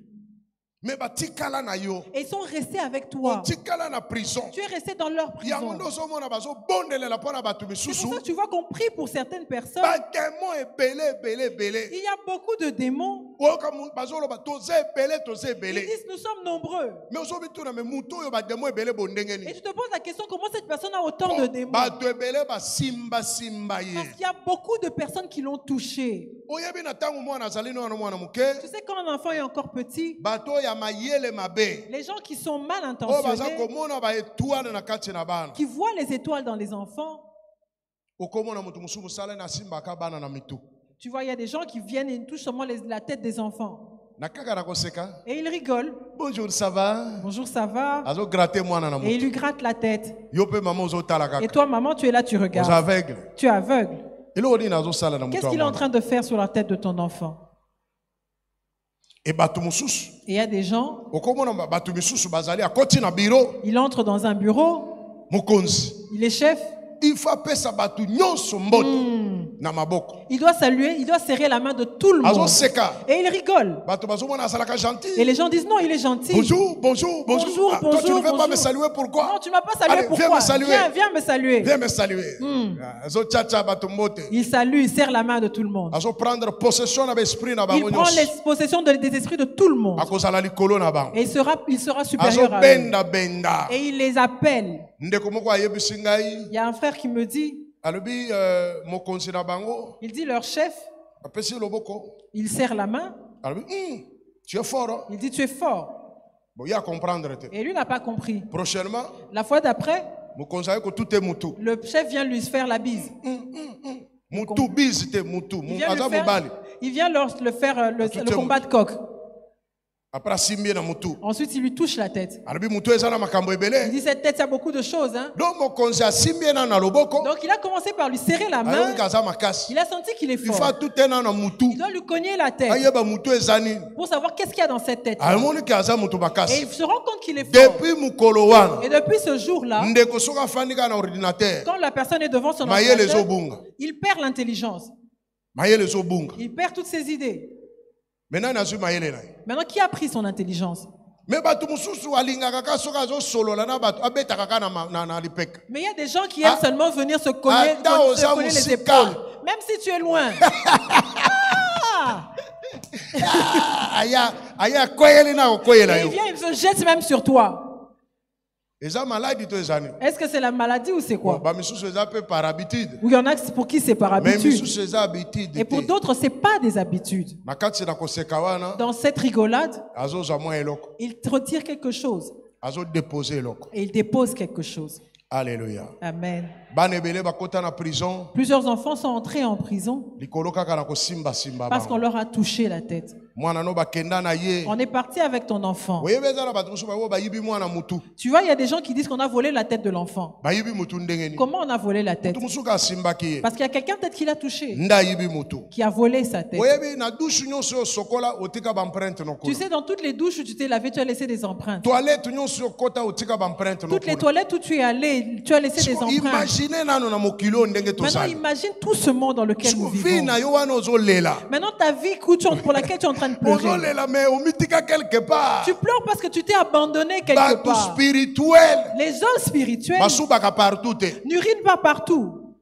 Speaker 6: Mais batikala na yo.
Speaker 5: Et ils sont restés avec toi.
Speaker 6: Batikala na prison.
Speaker 5: Tu es resté dans leur prison.
Speaker 6: Yangondo somona bazo bondelela pona batu
Speaker 5: C'est
Speaker 6: misusu.
Speaker 5: pour ça que tu vois qu'on prie pour certaines personnes.
Speaker 6: Ba démon ebele.
Speaker 5: Il y a beaucoup de démons.
Speaker 6: Oka bazo lo ba toze ebele.
Speaker 5: Ils disent nous sommes nombreux.
Speaker 6: Mais ozo bituna me muto yo ba démon ebele
Speaker 5: Et
Speaker 6: bondengeni.
Speaker 5: tu te poses la question comment cette personne a autant de démons.
Speaker 6: Ba ebele ba simba
Speaker 5: Parce
Speaker 6: ye.
Speaker 5: qu'il y a beaucoup de personnes qui l'ont touché.
Speaker 6: Oyebi na tangu mwana zali no mwana muke.
Speaker 5: Tu sais, quand un enfant est encore petit,
Speaker 6: Bato ya mayele mabe.
Speaker 5: les gens qui sont mal
Speaker 6: O baza
Speaker 5: intentionnés,
Speaker 6: komona ba etuana na kati na bana.
Speaker 5: qui voient les étoiles dans les enfants,
Speaker 6: Okomona mutu musumu sala na simba ka bana na mitu.
Speaker 5: tu vois, il y a des gens qui viennent et ils touchent seulement la tête des enfants.
Speaker 6: Na kaka na koseka.
Speaker 5: Et ils rigolent.
Speaker 6: Bonjour, ça va?
Speaker 5: Bonjour, ça va?
Speaker 6: Azo gratter mwana na
Speaker 5: Et ils
Speaker 6: mutu.
Speaker 5: lui grattent la tête.
Speaker 6: Yo pe maman ozo tala
Speaker 5: Et
Speaker 6: kaka.
Speaker 5: toi, maman, tu es là, tu
Speaker 6: Ozo
Speaker 5: regardes.
Speaker 6: aveugle.
Speaker 5: Tu es aveugle.
Speaker 6: Elo odi na zo sala na mutu.
Speaker 5: Qu'est-ce qu'il est en train de faire sur la tête de ton enfant?
Speaker 6: Et batu mususu.
Speaker 5: Et il y a des gens,
Speaker 6: Okomona batu misusu bazali akoti na bureau.
Speaker 5: il entre dans un bureau,
Speaker 6: Mukonzi.
Speaker 5: il est chef,
Speaker 6: Il faut pesa batu nyonso mbote na maboko.
Speaker 5: il doit saluer, il doit serrer la main de tout le
Speaker 6: Azo
Speaker 5: monde.
Speaker 6: seka.
Speaker 5: Et il rigole.
Speaker 6: Batu bazomona asalaka
Speaker 5: Et
Speaker 6: gentil.
Speaker 5: les gens disent non, il est gentil.
Speaker 6: Bonjour.
Speaker 5: Bonjour,
Speaker 6: Ah, toi, tu ne veux pas
Speaker 5: bonjour.
Speaker 6: me saluer, pourquoi?
Speaker 5: Non, tu ne m'as pas salué,
Speaker 6: Allez, viens
Speaker 5: pourquoi?
Speaker 6: me saluer.
Speaker 5: Viens me saluer.
Speaker 6: Viens me saluer. Azo tchatcha batu mbote.
Speaker 5: Il salue, il serre la main de tout le monde.
Speaker 6: Azo prendre possession na l'esprit na
Speaker 5: Il
Speaker 6: bango
Speaker 5: prend
Speaker 6: nyonso.
Speaker 5: les possessions des esprits de tout le monde.
Speaker 6: Akozala likolo na bango.
Speaker 5: Et il sera
Speaker 6: Azo
Speaker 5: supérieur à eux.
Speaker 6: benda.
Speaker 5: Et il les appelle.
Speaker 6: Ndeko moko ayebisi ngai.
Speaker 5: Il y a un frère qui me dit,
Speaker 6: Alobi mokonzi na bango.
Speaker 5: il dit leur chef,
Speaker 6: Apesi loboko.
Speaker 5: il serre la main,
Speaker 6: Alobi tu es fort. Hein?
Speaker 5: il dit tu es fort.
Speaker 6: Bon, il y a à comprendre. Te.
Speaker 5: Et lui n'a pas compris.
Speaker 6: Prochainement,
Speaker 5: La fois d'après,
Speaker 6: mokonzi ayeko tout est mutu.
Speaker 5: le chef vient lui faire la bise.
Speaker 6: Mutu bise te mutu.
Speaker 5: Il vient,
Speaker 6: Aza mobali.
Speaker 5: il vient leur le faire
Speaker 6: Tout
Speaker 5: le
Speaker 6: est
Speaker 5: combat de coq.
Speaker 6: Après simbie na mutu.
Speaker 5: Ensuite, il lui touche la tête.
Speaker 6: Alobi mutu eza na makambo
Speaker 5: Il
Speaker 6: ebele.
Speaker 5: dit cette tête, il y a beaucoup de choses. Hein?
Speaker 6: Donc mokonzi asimbie na loboko.
Speaker 5: Donc il a commencé par lui serrer la main.
Speaker 6: Ayoki kaza makasi.
Speaker 5: Il a senti qu'il est
Speaker 6: Il faut
Speaker 5: fort.
Speaker 6: tout est na mutu.
Speaker 5: Il doit lui cogner la tête
Speaker 6: Ayeba mutu ezani.
Speaker 5: pour savoir qu'est-ce qu'il y a dans cette tête.
Speaker 6: Almoni kaza mutu
Speaker 5: Et
Speaker 6: bakasi.
Speaker 5: il se rend compte qu'il est fort.
Speaker 6: Depuis mukolo wana.
Speaker 5: Et depuis ce jour-là,
Speaker 6: Ndeko soka fandika na ordinateur.
Speaker 5: quand la personne est devant son
Speaker 6: Mayele
Speaker 5: ordinateur,
Speaker 6: zobunga.
Speaker 5: il perd l'intelligence.
Speaker 6: Mayele zobunga.
Speaker 5: Il perd toutes ses idées.
Speaker 6: Maintenant nazui mayele na.
Speaker 5: Maintenant, qui a pris son intelligence?
Speaker 6: Mais batu mususu alingaka ka soka zo solola na batu abetaka ka na lipeka.
Speaker 5: Mais il y a des gens qui aiment seulement venir se cogner,
Speaker 6: Ata
Speaker 5: se
Speaker 6: oza
Speaker 5: coller les
Speaker 6: musika.
Speaker 5: épaules. Même si tu es loin. Ah!
Speaker 6: Aya koyeli na koyela
Speaker 5: Et il
Speaker 6: yo.
Speaker 5: vient, il se jette même sur toi.
Speaker 6: Eza maladie to ezani.
Speaker 5: Est-ce que c'est la maladie ou c'est quoi?
Speaker 6: Ba misusu eza pe par habitude.
Speaker 5: Ou il y en a pour qui c'est par
Speaker 6: Mais
Speaker 5: habitude.
Speaker 6: misusu eza habitude.
Speaker 5: Et pour d'autres, c'est pas des habitudes.
Speaker 6: Na kati na koseka wana
Speaker 5: Dans cette rigolade,
Speaker 6: azo za mwa eloko.
Speaker 5: il retire quelque chose
Speaker 6: Azo déposer eloko.
Speaker 5: et il dépose quelque chose.
Speaker 6: Alléluia.
Speaker 5: Amen.
Speaker 6: Bana ebele bakota na prison.
Speaker 5: Plusieurs enfants sont entrés en prison
Speaker 6: Likolo kaka na kosimba simba
Speaker 5: parce qu'on
Speaker 6: bango.
Speaker 5: leur a touché la tête.
Speaker 6: Mwana no bakenda na ye.
Speaker 5: On est parti avec ton enfant.
Speaker 6: Oyebeza na batu mususu ba bayibi mwana mutu.
Speaker 5: Tu vois, il y a des gens qui disent qu'on a volé la tête de l'enfant.
Speaker 6: Bayibi mutu ndengeni.
Speaker 5: Comment on a volé la tête?
Speaker 6: Mutu mususu ka simbaki ye.
Speaker 5: Parce qu'il y a quelqu'un peut-être qui l'a touché,
Speaker 6: Nda yibi mutu.
Speaker 5: qui a volé sa tête.
Speaker 6: Oyebi na douche nyonso sokola otika ba empreinte no
Speaker 5: Tu
Speaker 6: kuna.
Speaker 5: sais, dans toutes les douches où tu t'es lavé, tu as laissé des empreintes.
Speaker 6: Toilette nyonso kota otika ba empreinte no
Speaker 5: Toutes les
Speaker 6: kuna.
Speaker 5: toilettes où tu es allé, tu as laissé des empreintes.
Speaker 6: Imaginez nano na mokilo ndenge
Speaker 5: Maintenant,
Speaker 6: tozali.
Speaker 5: imagine tout ce monde dans lequel nous
Speaker 6: Vi
Speaker 5: vivons.
Speaker 6: na yo wana ozolela.
Speaker 5: Maintenant, ta vie pour laquelle tu es en train de pleurer.
Speaker 6: Ozolela mais omitika quelque part.
Speaker 5: Tu pleures parce que tu t'es abandonné quelque
Speaker 6: Batu
Speaker 5: part.
Speaker 6: spirituel.
Speaker 5: Les hommes spirituels
Speaker 6: Basubaka partout te.
Speaker 5: n'urinent pas partout.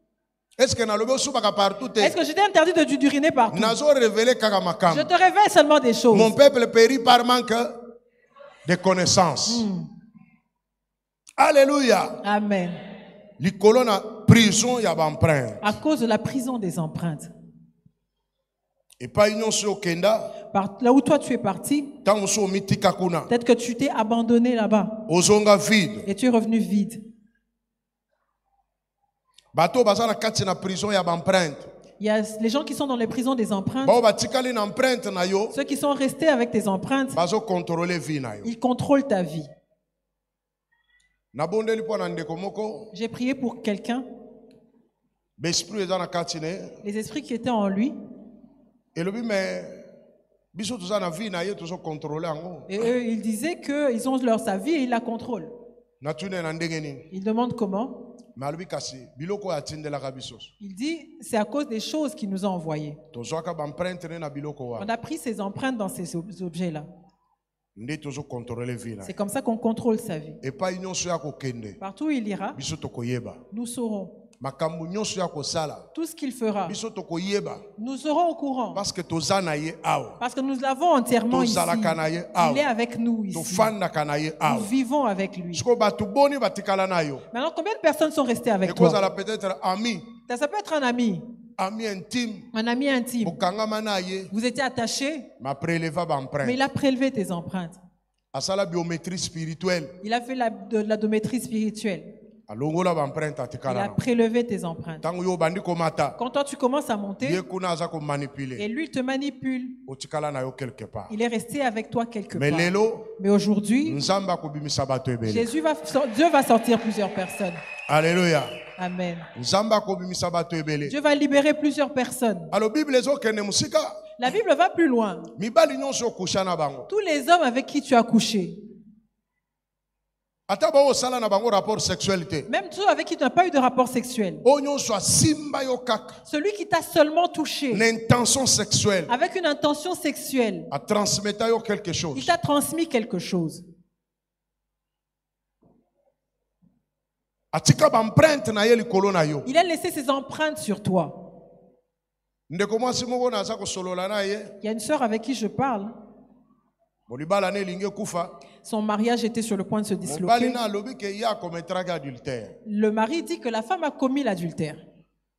Speaker 6: Est-ce que na lobe osubaka partout te?
Speaker 5: Est-ce que je t'ai interdit d'uriner partout?
Speaker 6: Nazo révéler kaka
Speaker 5: Je
Speaker 6: makambo.
Speaker 5: te révèle seulement des choses.
Speaker 6: Mon peuple périt par manque de connaissances. Alléluia.
Speaker 5: Amen.
Speaker 6: Likolo na prison ya ba empreinte.
Speaker 5: À cause de la prison des empreintes.
Speaker 6: Et pas union sur Kenda.
Speaker 5: Là où toi tu es parti,
Speaker 6: Tant so mitika kuna.
Speaker 5: peut-être que tu t'es abandonné là-bas
Speaker 6: Ozonga vide.
Speaker 5: et tu es revenu vide.
Speaker 6: Bato baza na kati na prison ya ba empreinte.
Speaker 5: Il y a les gens qui sont dans les prisons des empreintes.
Speaker 6: Bao batikali na empreinte na yo.
Speaker 5: Ceux qui sont restés avec tes empreintes,
Speaker 6: Bazo contrôler vie na yo.
Speaker 5: ils contrôlent ta vie.
Speaker 6: Na bondeli po na ndeko moko.
Speaker 5: J'ai prié pour quelqu'un,
Speaker 6: Besprit eza na kati ne.
Speaker 5: les esprits qui étaient en lui,
Speaker 6: Et lobi mais biso toza na vie na ye tozo contrôler ango.
Speaker 5: et eux, ils disaient qu'ils ont sa vie et ils la contrôlent.
Speaker 6: Na tune na ndenge nini.
Speaker 5: Ils demandent comment.
Speaker 6: Mais alobi kasi biloko ya tindela biso.
Speaker 5: Il dit, c'est à cause des choses qu'il nous a envoyées.
Speaker 6: Tozwaka ba empreinte ne na biloko
Speaker 5: On
Speaker 6: wa.
Speaker 5: a pris ces empreintes dans ces objets-là.
Speaker 6: nde tozo contrôler vie na
Speaker 3: C'est comme ça qu'on contrôle sa vie.
Speaker 6: et pas nyonso ya kokende
Speaker 3: Partout où il ira,
Speaker 6: biso tokoyeba
Speaker 3: nous saurons.
Speaker 6: makambo nyonso ya kosala
Speaker 3: Tout ce qu'il fera,
Speaker 6: biso tokoyeba
Speaker 3: nous serons au courant.
Speaker 6: parce que toza na ye awa
Speaker 3: Parce que nous l'avons entièrement ici.
Speaker 6: tozalaka na ye
Speaker 3: Il est
Speaker 6: awa
Speaker 3: avec nous ici.
Speaker 6: tofandaka na ye
Speaker 3: Nous
Speaker 6: awa
Speaker 3: vivons avec lui.
Speaker 6: siko bato boni batikala na yo
Speaker 3: Maintenant, combien de personnes sont restées avec toi?
Speaker 6: ekozala peut-être ami
Speaker 3: Ça peut être un ami
Speaker 6: intime
Speaker 3: intime.
Speaker 6: okangama na ye
Speaker 3: Vous étiez attachés,
Speaker 6: mapreleva
Speaker 3: mais
Speaker 6: baempreinte
Speaker 3: il a prélevé tes empreintes.
Speaker 6: asala biométrie spirituelle
Speaker 3: Il a fait de la dométrie spirituelle.
Speaker 6: alongola baempreinte
Speaker 3: Il
Speaker 6: atikala
Speaker 3: a
Speaker 6: na
Speaker 3: prélevé tes empreintes.
Speaker 6: ntango yo obandi komata
Speaker 3: Quand toi tu commences à monter,
Speaker 6: ye kuna aza
Speaker 3: et
Speaker 6: komanipule
Speaker 3: lui il te manipule,
Speaker 6: otikala na yo quelque part
Speaker 3: il est resté avec toi quelque
Speaker 6: mais
Speaker 3: part.
Speaker 6: lelo
Speaker 3: Mais aujourd'hui,
Speaker 6: nzambe akobimisa bato ebele
Speaker 3: Dieu va sortir plusieurs personnes.
Speaker 6: alleluya
Speaker 3: Amen.
Speaker 6: nzambe akobimisa bato ebele
Speaker 3: Dieu va libérer plusieurs personnes.
Speaker 6: alo bible ezokende mosika
Speaker 3: La Bible va plus loin.
Speaker 6: mibali nyonso okusha na bango
Speaker 3: Tous les hommes avec qui tu as couché,
Speaker 6: ata baosala na bango rapport sexuel te
Speaker 3: même ceux avec qui tu n'as pas eu de rapport sexuel,
Speaker 6: oyo nyonso asimba yo kaka
Speaker 3: celui qui t'a seulement touché
Speaker 6: l'intention sexuelle
Speaker 3: avec une intention sexuelle,
Speaker 6: atransmeta yo quelque chose
Speaker 3: il t'a transmis quelque chose.
Speaker 6: atika baempreinte na ye likolo na yo
Speaker 3: Il a laissé ses empreintes sur toi.
Speaker 6: ndeko mwasi moko naza kosolola na ye
Speaker 3: Il y a une sœur avec qui je parle.
Speaker 6: molibala na elingi ekufa
Speaker 3: Son mariage était sur le point de se
Speaker 6: mobali
Speaker 3: disloquer.
Speaker 6: na alobi ke ye akometraki adultère
Speaker 3: Le mari dit que la femme a commis l'adultère.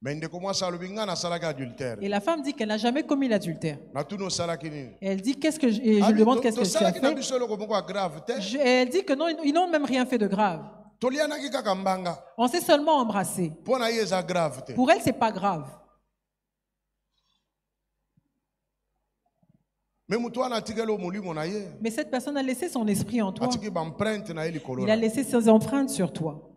Speaker 6: me ndeko mwasi alobi nga nasalaki adultère
Speaker 3: Et la femme dit qu'elle n'a jamais commis l'adultère.
Speaker 6: natuni osalaki nini
Speaker 3: Et elle dit qu'est-ce que et je lui demande qu'est-ce que tu as
Speaker 6: tosalaki na
Speaker 3: fait.
Speaker 6: biso eloko moko ya grave te
Speaker 3: Et elle dit que non, ils n'ont même rien fait de grave.
Speaker 6: tolianaki kaka mbanga
Speaker 3: On s'est seulement embrassé.
Speaker 6: mpo na ye eza grave te
Speaker 3: Pour elle, c'est pas grave.
Speaker 6: me moto wana atikeli o molimo na ye
Speaker 3: Mais cette personne a laissé son esprit en toi.
Speaker 6: atiki baempreinte na ye likolo
Speaker 3: Il
Speaker 6: na
Speaker 3: a
Speaker 6: ye.
Speaker 3: laissé ses empreintes sur toi.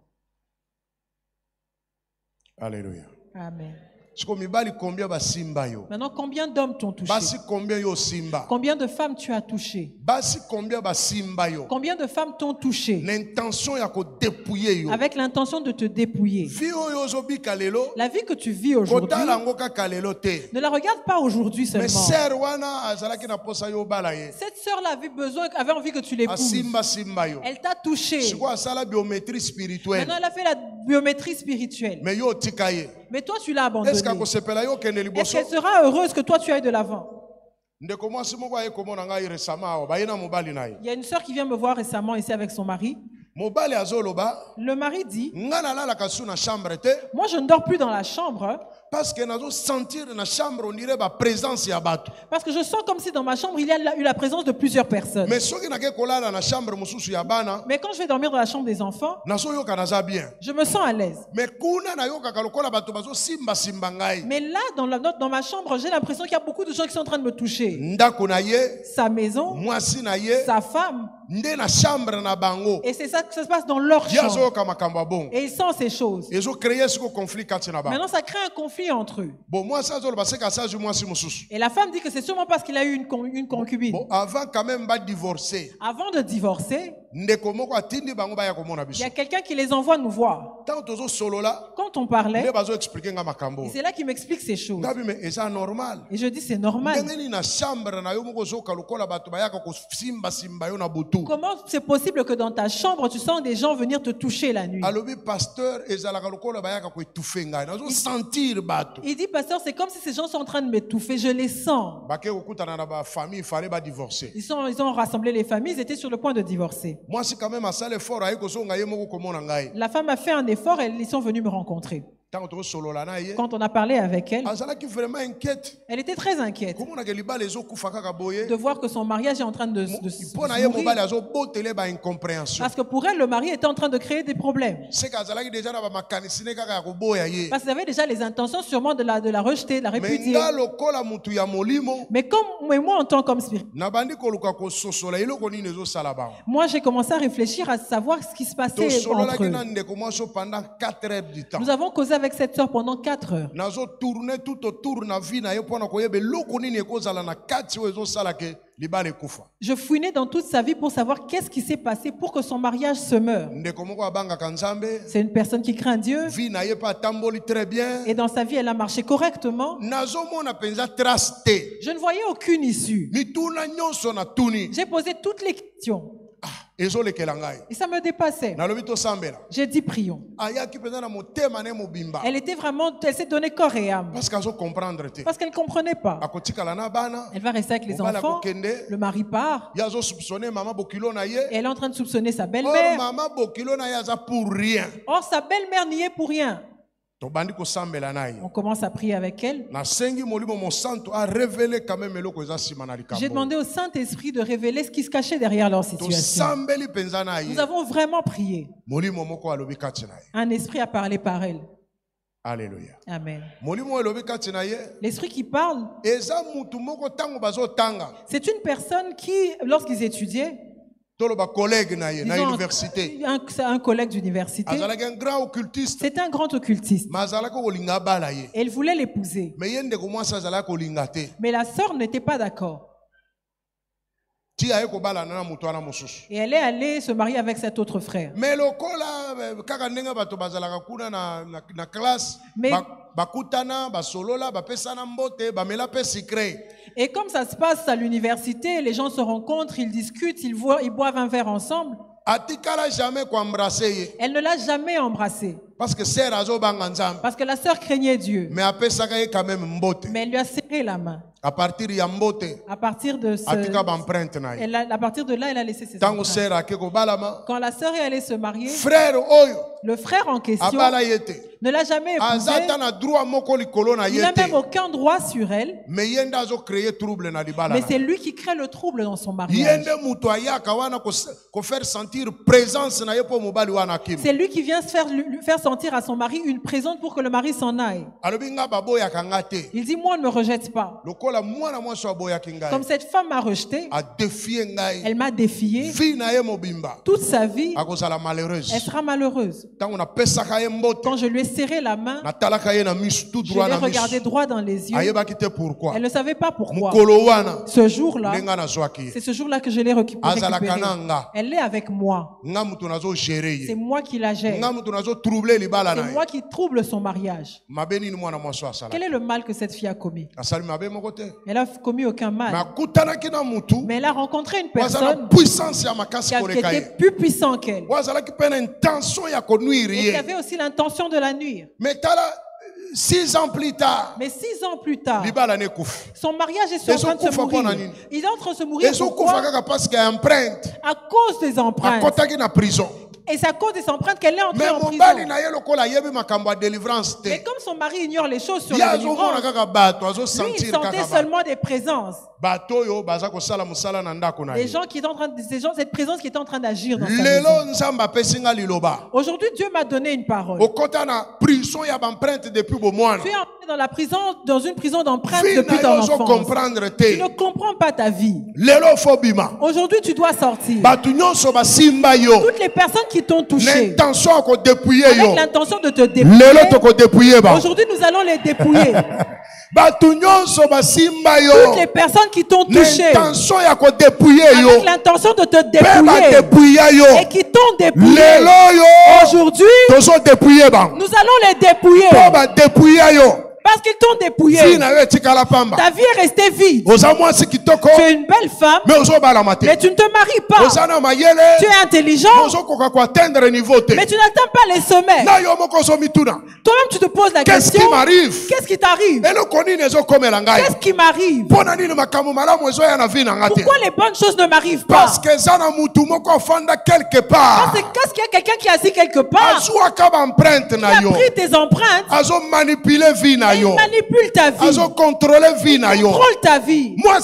Speaker 6: Alléluia.
Speaker 3: Amen.
Speaker 6: siko mibali combien basimba yo
Speaker 3: Maintenant, combien d'hommes t'ont touché?
Speaker 6: basi combien yo simba
Speaker 3: Combien de femmes tu as touché?
Speaker 6: basi combien basimba yo
Speaker 3: Combien de femmes t'ont touché
Speaker 6: l'intention ya kodépouiller yo
Speaker 3: avec l'intention de te dépouiller?
Speaker 6: vie oyo ozobika lelo
Speaker 3: La vie que tu vis aujourd'hui,
Speaker 6: kotala yango kaka lelo te
Speaker 3: ne la regarde pas aujourd'hui
Speaker 6: mais
Speaker 3: seulement.
Speaker 6: ser wana azalaki na posa yo obala ye
Speaker 3: Cette sœur-là avait envie que tu l'épouses.
Speaker 6: asimbasimba yo
Speaker 3: Elle t'a touché.
Speaker 6: siko asala biométrie spirituelle
Speaker 3: Maintenant, elle a fait la biométrie spirituelle.
Speaker 6: mais yo otika ye
Speaker 3: Mais toi, tu l'as abandonnée.
Speaker 6: est-ce akosepela yo okende
Speaker 3: Est-ce
Speaker 6: liboso
Speaker 3: qu'elle sera heureuse que toi, tu ailles de l'avant?
Speaker 6: ndeko mwasi moko aye komona ngai récemment awa baye na mobali na ye
Speaker 3: Il y a une sœur qui vient me voir récemment ici avec son mari.
Speaker 6: mobali azoloba
Speaker 3: Le mari dit,
Speaker 6: nga nalalaka su na chambre te
Speaker 3: moi, je ne dors plus dans la chambre
Speaker 6: parce que nazosentir na chambre on dirait baprésence ya bato
Speaker 3: parce que je sens comme si dans ma chambre, il y a eu la présence de plusieurs personnes.
Speaker 6: mais soki nake kolala na chambre mosusu ya bana
Speaker 3: Mais quand je vais dormir dans la chambre des enfants,
Speaker 6: nazoyoka naza bien
Speaker 3: je me sens à l'aise.
Speaker 6: mais kuna nayokaka lokola bato bazosimbasimba ngai
Speaker 3: Mais là, dans ma chambre, j'ai l'impression qu'il y a beaucoup de gens qui sont en train de me toucher.
Speaker 6: ndako na ye
Speaker 3: Sa maison,
Speaker 6: mwasi na ye
Speaker 3: sa femme.
Speaker 6: nde na chambre na bango
Speaker 3: Et c'est ça que ça se passe dans leur
Speaker 6: ye
Speaker 3: chambre.
Speaker 6: azoyoka makambo ya bongo
Speaker 3: Et ils sentent ces choses.
Speaker 6: ezocreye siko conflit kati na bango
Speaker 3: Maintenant, ça crée un conflit entre eux.
Speaker 6: bon mwasi azoloba seka asazwi mwasi mosusu
Speaker 3: Et la femme dit que c'est sûrement parce qu'il a eu une concubine.
Speaker 6: bon avant quand même badivorce
Speaker 3: Avant de divorcer,
Speaker 6: ndeko moko atindi bango baya komona
Speaker 3: il
Speaker 6: biso
Speaker 3: y a quelqu'un qui les envoie nous voir.
Speaker 6: ntango tozosolola
Speaker 3: Quand on parlait,
Speaker 6: nde bazoexplike nga makambo
Speaker 3: et c'est là qu'il m'explique ces choses.
Speaker 6: ngabi me eza normal
Speaker 3: Et je dis, c'est normal.
Speaker 6: ndenge nini na chambre na yo moko ozoka lokola bato bayaka kosimbasimba yo na butu
Speaker 3: Comment c'est possible que dans ta chambre, tu sens des gens venir te toucher la nuit?
Speaker 6: alobi pasteur ezalaka lokola bayaka koetufe ngai nazosentir bato
Speaker 3: Il dit, pasteur, c'est comme si ces gens sont en train de m'étouffer. Je les sens.
Speaker 6: bake kokutana na bafamille fale badivorce
Speaker 3: Ils ont rassemblé les familles, ils étaient sur le point de divorcer.
Speaker 6: mwasi quand même asala effort aye kozonga ye moko komona ngai
Speaker 3: La femme a fait un effort et ils sont venus me rencontrer.
Speaker 6: ntango tokosolola na ye
Speaker 3: Quand on a parlé avec elle,
Speaker 6: azalaki vraiment inquiète
Speaker 3: elle était très inquiète
Speaker 6: komonaka libala ezokufa kaka boye
Speaker 3: de voir que son mariage est en train de
Speaker 6: mpo na ye
Speaker 3: mourir.
Speaker 6: mobali azobotele baincompréhension
Speaker 3: Parce que pour elle, le mari était en train de créer des problèmes.
Speaker 6: seka azalaki deja na bamakanisi ne kaka ya koboya ye
Speaker 3: Parce qu'ils avaient déjà les intentions sûrement de la rejeter, de la
Speaker 6: me
Speaker 3: répudier.
Speaker 6: nga lokola mutu ya molimo
Speaker 3: Mais moi, en tant qu'homme spirit,
Speaker 6: nabandi koluka kososola eloko nini ezosala bango
Speaker 3: moi, j'ai commencé à réfléchir à savoir ce qui se passait entre
Speaker 6: tosololaki
Speaker 3: eux.
Speaker 6: na ndeko mwasi pendant 4 heures du temps
Speaker 3: Nous avons causé
Speaker 8: avec cette sœur pendant 4 heures.
Speaker 6: Nazo tourner tout autour na vie na ye pona koyebe loko nini ekozala na kati oyo ezosala ke libala ekufa.
Speaker 8: Je fouinais dans toute sa vie pour savoir qu'est-ce qui s'est passé pour que son mariage se meure.
Speaker 6: Ndeko moko abangaka Nzambe.
Speaker 8: C'est une personne qui craint Dieu.
Speaker 6: Vie na ye pa tamboli très bien.
Speaker 8: Et dans sa vie, elle a marché correctement.
Speaker 6: Nazo mona penza trace te.
Speaker 8: Je ne voyais aucune issue.
Speaker 6: Mituna nyonso na tuni.
Speaker 8: J'ai posé toutes les questions. Et ça me dépassait.
Speaker 6: J'ai
Speaker 8: dit prions. Elle était vraiment, elle s'est donnée corps et âme. Parce qu'elle ne comprenait pas. Elle va rester avec les enfants. Le mari part. Et elle est en train de soupçonner sa belle-mère. Or, sa belle-mère n'y est pour rien. On commence à prier avec elle. J'ai demandé au Saint-Esprit de révéler ce qui se cachait derrière leur situation. Nous avons vraiment prié. Un esprit a parlé par elle.
Speaker 6: Alléluia.
Speaker 8: Amen. L'esprit qui parle, c'est une personne qui, lorsqu'ils étudiaient, un collègue d'université. C'est un grand occultiste. Et il voulait l'épouser. Mais la sœur n'était pas d'accord. Et elle est allée se marier avec cet autre frère. Mais et comme ça se passe à l'université, les gens se rencontrent, ils discutent, ils boivent un verre ensemble. Elle ne l'a jamais embrassé. Parce que la sœur craignait Dieu. Mais elle lui a serré la main. À partir de là, elle a laissé ses empreintes. Quand la sœur est allée se marier, le frère en question ne l'a jamais épousée. Il n'a même aucun droit sur elle. Mais c'est lui qui crée le trouble dans son mariage. C'est lui qui vient faire sentir à son mari une présence pour que le mari s'en aille. Il dit, moi, ne me rejette pas. Comme cette femme m'a rejeté, elle m'a défié. Toute sa vie, elle sera malheureuse. Quand je lui ai serré la main, je l'ai regardé droit dans les yeux. Elle ne savait pas pourquoi. Ce jour-là, c'est ce jour-là que je l'ai récupéré. Elle est avec moi. C'est moi qui la gère. C'est moi qui trouble son mariage. Quel est le mal que cette fille a commis? Elle n'a commis aucun mal. Mais elle a rencontré une personne qui était plus puissant qu'elle. Et qui avait aussi l'intention de la nuire. Mais 6 ans plus tard, son mariage est en train de se mourir. Il est en train de se mourir pourquoi? À cause des empreintes. Et c'est à cause des empreintes qu'elle est entrée en prison. Mais comme son mari ignore les choses sur la délivrance, lui, il sentait seulement des présences. Des gens qui étaient en train de, cette présence qui était en train d'agir dans sa maison. Aujourd'hui, Dieu m'a donné une parole. Tu es entré dans la prison, dans une prison d'empreintes depuis ton enfance. Tu ne comprends pas ta vie. Aujourd'hui, tu dois sortir. Toutes les personnes qui t'ont touché avec l'intention de te dépouiller, aujourd'hui, nous allons les dépouiller. Toutes les personnes qui t'ont touché avec l'intention de te dépouiller et qui t'ont dépouillé, aujourd'hui, nous allons les dépouiller. Parce qu'ils t'ont dépouillé. Ta vie est restée vide. Tu es une belle femme, mais tu ne te maries pas. Tu es intelligent, mais tu n'atteins pas les sommets. Toi-même, tu te poses la question, qu'est-ce qui t'arrive? Qu'est-ce qui m'arrive? Pourquoi les bonnes choses ne m'arrivent pas? Parce qu'est-ce qu'il y a quelqu'un qui est assis quelque part, qui a pris tes empreintes, il manipule ta vie. Il contrôle ta vie. Une femme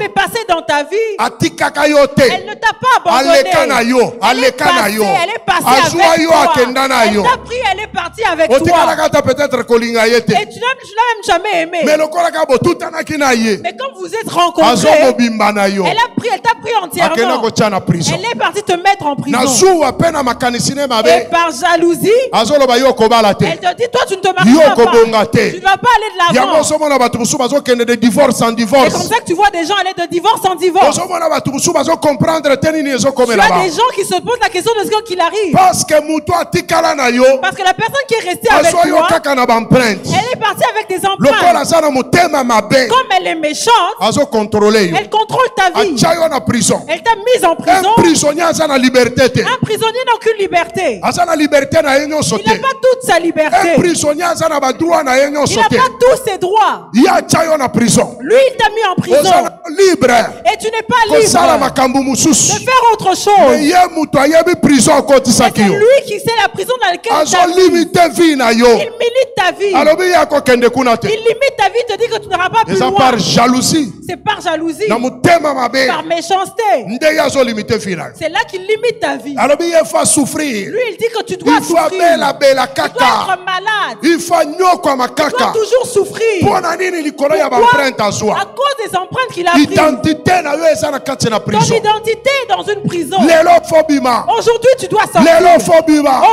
Speaker 8: est passée dans ta vie. Elle ne t'a pas abandonné. Elle est passée avec toi. Elle t'a pris, elle est partie avec toi. Et tu l'as même jamais aimé. Mais quand vous êtes rencontrés, elle t'a pris entièrement. Elle est partie te mettre en prison. Et par jalousie, elle te dit, toi tu ne te marieras pas. Tu ne vas pas aller de l'avant. C'est comme ça que tu vois des gens aller de divorce en divorce. Tu as des gens qui se posent la question de ce qu'il arrive. Parce que la personne qui est restée avec toi, elle est partie avec des empreintes. Comme elle est méchante, elle contrôle ta vie. Elle t'a mise en prison. Un prisonnier n'a aucune liberté. Il n'a pas toute sa liberté. Il n'a pas tous ses droits. Lui, il t'a mis en prison. Et tu n'es pas libre de faire autre chose. C'est lui qui sait la prison dans laquelle il milite ta vie. Il limite ta vie, il te dit que tu n'auras pas plus loin.
Speaker 6: Par jalousie.
Speaker 8: C'est par jalousie. Par méchanceté. C'est là qu'il limite ta vie. Lui, il dit que tu dois souffrir. Tu dois être malade. Tu dois toujours souffrir. Pourquoi? À cause des empreintes qu'il a prises. Ton identité est dans une prison. Aujourd'hui, tu dois sortir.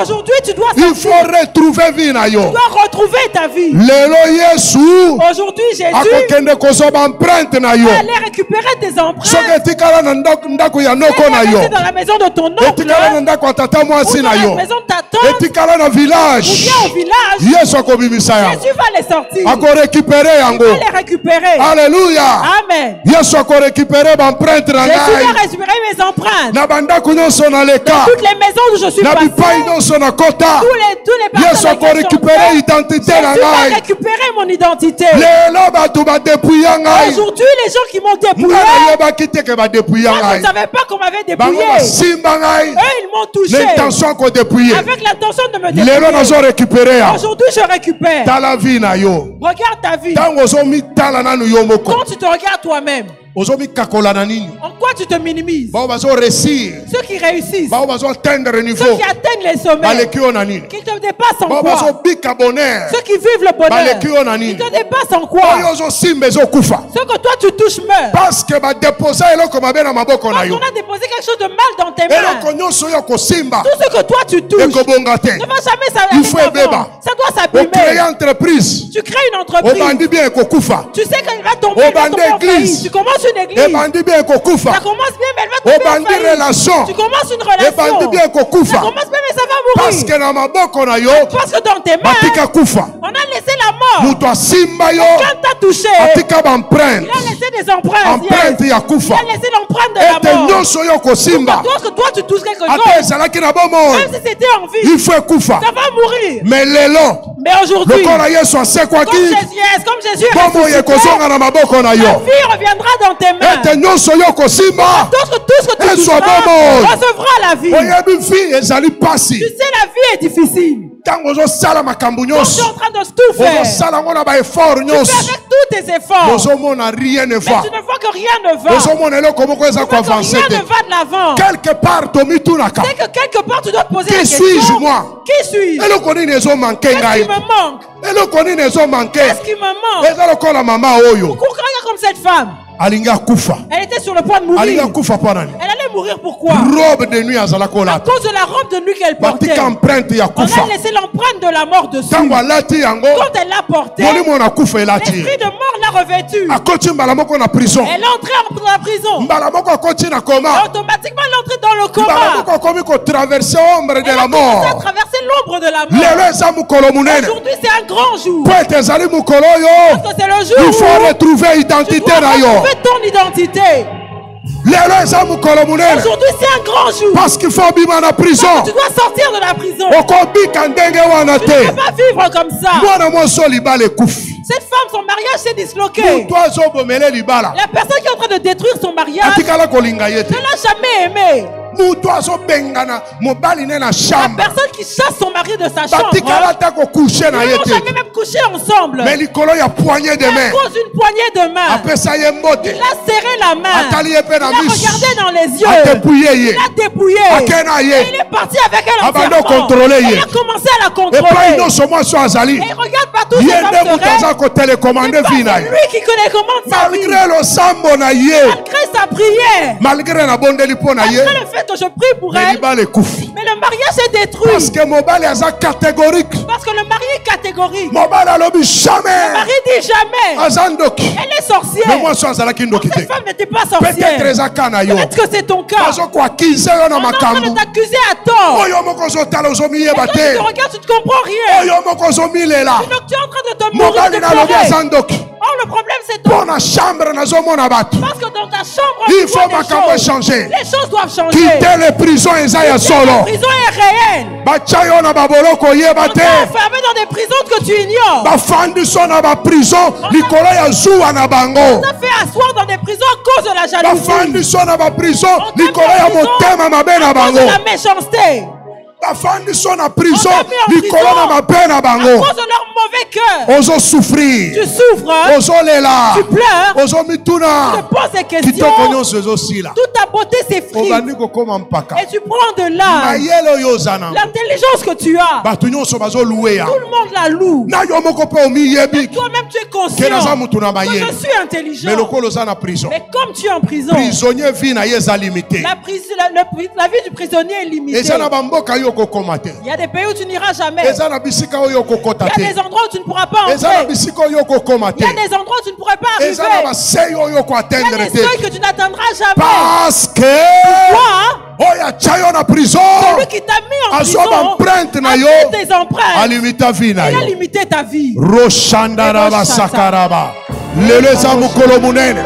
Speaker 8: Aujourd'hui, tu dois sortir.
Speaker 6: Il faut retrouver vie.
Speaker 8: Tu dois retrouver ta vie. Aujourd'hui, Jésus va aller récupérer tes empreintes. Rester dans la maison de ton oncle, ou dans la maison de ta tante, ou bien au village. Jésus va les sortir. Il va les récupérer.
Speaker 6: Alléluia.
Speaker 8: Amen.
Speaker 6: Jésus va récupérer
Speaker 8: mes empreintes. Dans toutes les maisons où je suis passé, tous les personnes qui récupérer l'identité. Jésus va récupérer mon identité. Aujourd'hui, les gens qui m'ont dépouillé, moi, je ne savais pas qu'on m'avait dépouillé. Eux, ils m'ont touché avec l'intention de me dépouiller. Aujourd'hui, je récupère. Regarde ta vie. Quand tu te regardes toi-même, en quoi tu te minimises? Ceux qui réussissent, ceux qui atteignent les sommets, qui te dépassent en quoi? Ceux qui vivent le bonheur, ils te dépassent en quoi? Ceux que toi tu touches meurent. Parce qu'on a déposé quelque chose de mal dans tes mains. Tout ce que toi tu touches ne va jamais s'arrêter. Ça doit s'abîmer. Tu crées une entreprise. Tu sais qu'elle va tomber, elle va tomber en faillite. Tu commences une église. Ça commence bien, mais elle va tomber en faillite. Tu commences une relation. Ça commence bien, mais ça va mourir. Parce que dans tes mains, on a laissé la mort. Quelqu'un t'a touché. Il a laissé des empreintes. Il a laissé l'empreinte de la mort. Lorsque toi tu touches quelque chose, même si c'était en vie, ça va mourir. Mais aujourd'hui, comme Jésus est ressuscité, la vie reviendra dans tes main. Tout ce que tu recevra la vie. Tu sais, la vie est difficile. Quand tu es en train de tout faire, tu fais avec tous tes efforts, mais tu ne vois que rien ne va. Rien ne va de l'avant.
Speaker 6: Quelque part,
Speaker 8: c'est que quelque part tu dois te poser la question. Qui suis-je, moi? Qui suis-je? Qu'est-ce qui me manque? Qu'est-ce qui me manque? Pourquoi comme cette femme? Elle était sur le point de mourir. Elle allait mourir pourquoi? À cause de la robe de nuit qu'elle portait. On a laissé l'empreinte de la mort dessus. Quand elle l'a portée, l'esprit de mort l'a revêtue. Elle est entrée dans la prison. Et automatiquement elle est entrée dans le coma. Elle a commencé à traverser l'ombre de la mort. Aujourd'hui c'est un grand jour. Parce que c'est le jour où il faut retrouver l'identité. Ton identité. Aujourd'hui c'est un grand jour. Parce qu'il faut vivre en prison. Tu dois sortir de la prison. Tu ne peux pas vivre comme ça. Cette femme, son mariage s'est disloqué. La personne qui est en train de détruire son mariage ne l'a jamais aimé. La personne qui chasse son mari de sa chambre, ils n'ont jamais même couché ensemble. Mais à cause d'une poignée de main, il a serré la main, il a regardé dans les yeux, il a dépouillé, et il est parti avec elle entièrement. Il a commencé à la contrôler. Et il regarde partout ses hommes se rêvent. C'est lui qui connaît comment sa vie. Malgré ta prière.
Speaker 6: Malgré le
Speaker 8: fait que je prie pour elle. Mais le mariage est détruit.
Speaker 6: Parce que mon mari est catégorique.
Speaker 8: Parce que le mari est catégorique.
Speaker 6: Mon mari
Speaker 8: dit jamais. Elle est sorcière.
Speaker 6: Mais moi, cette femme
Speaker 8: n'était pas sorcière. Peut-être que c'est ton cas. On est en train de t'accuser à tort. Et quand tu te regardes, tu ne comprends rien. Tu es en train de te mourir de pleurer. Oh, le problème c'est ton. Parce que dans ta chambre,
Speaker 6: il faut changer.
Speaker 8: Les choses doivent changer.
Speaker 6: Quitter les prisons et ça y solo.
Speaker 8: La prison est réelle. On t'a enfermé dans des prisons que tu ignores. On t'a fait asseoir dans des prisons à cause de la jalousie. On t'a fait à cause de la méchanceté.
Speaker 6: À cause de leur
Speaker 8: mauvais cœur.
Speaker 6: Souffrir.
Speaker 8: Tu souffres. Tu pleures. Tu te poses des questions. Toute ta beauté s'effrite. Et tu prends de l'âme. L'intelligence que tu as. Tout le monde la loue. Toi-même tu es conscient que je suis intelligent. Mais comme tu es en prison, la vie du prisonnier est limitée. Il y a des pays où tu n'iras jamais. Il y a des endroits où tu ne pourras pas entrer. Il y a des endroits où tu ne pourras pas arriver. Il y a des seuils que tu n'atteindras jamais.
Speaker 6: Parce que
Speaker 8: celui qui t'a mis en prison a mis tes empreintes. Il a limité ta vie.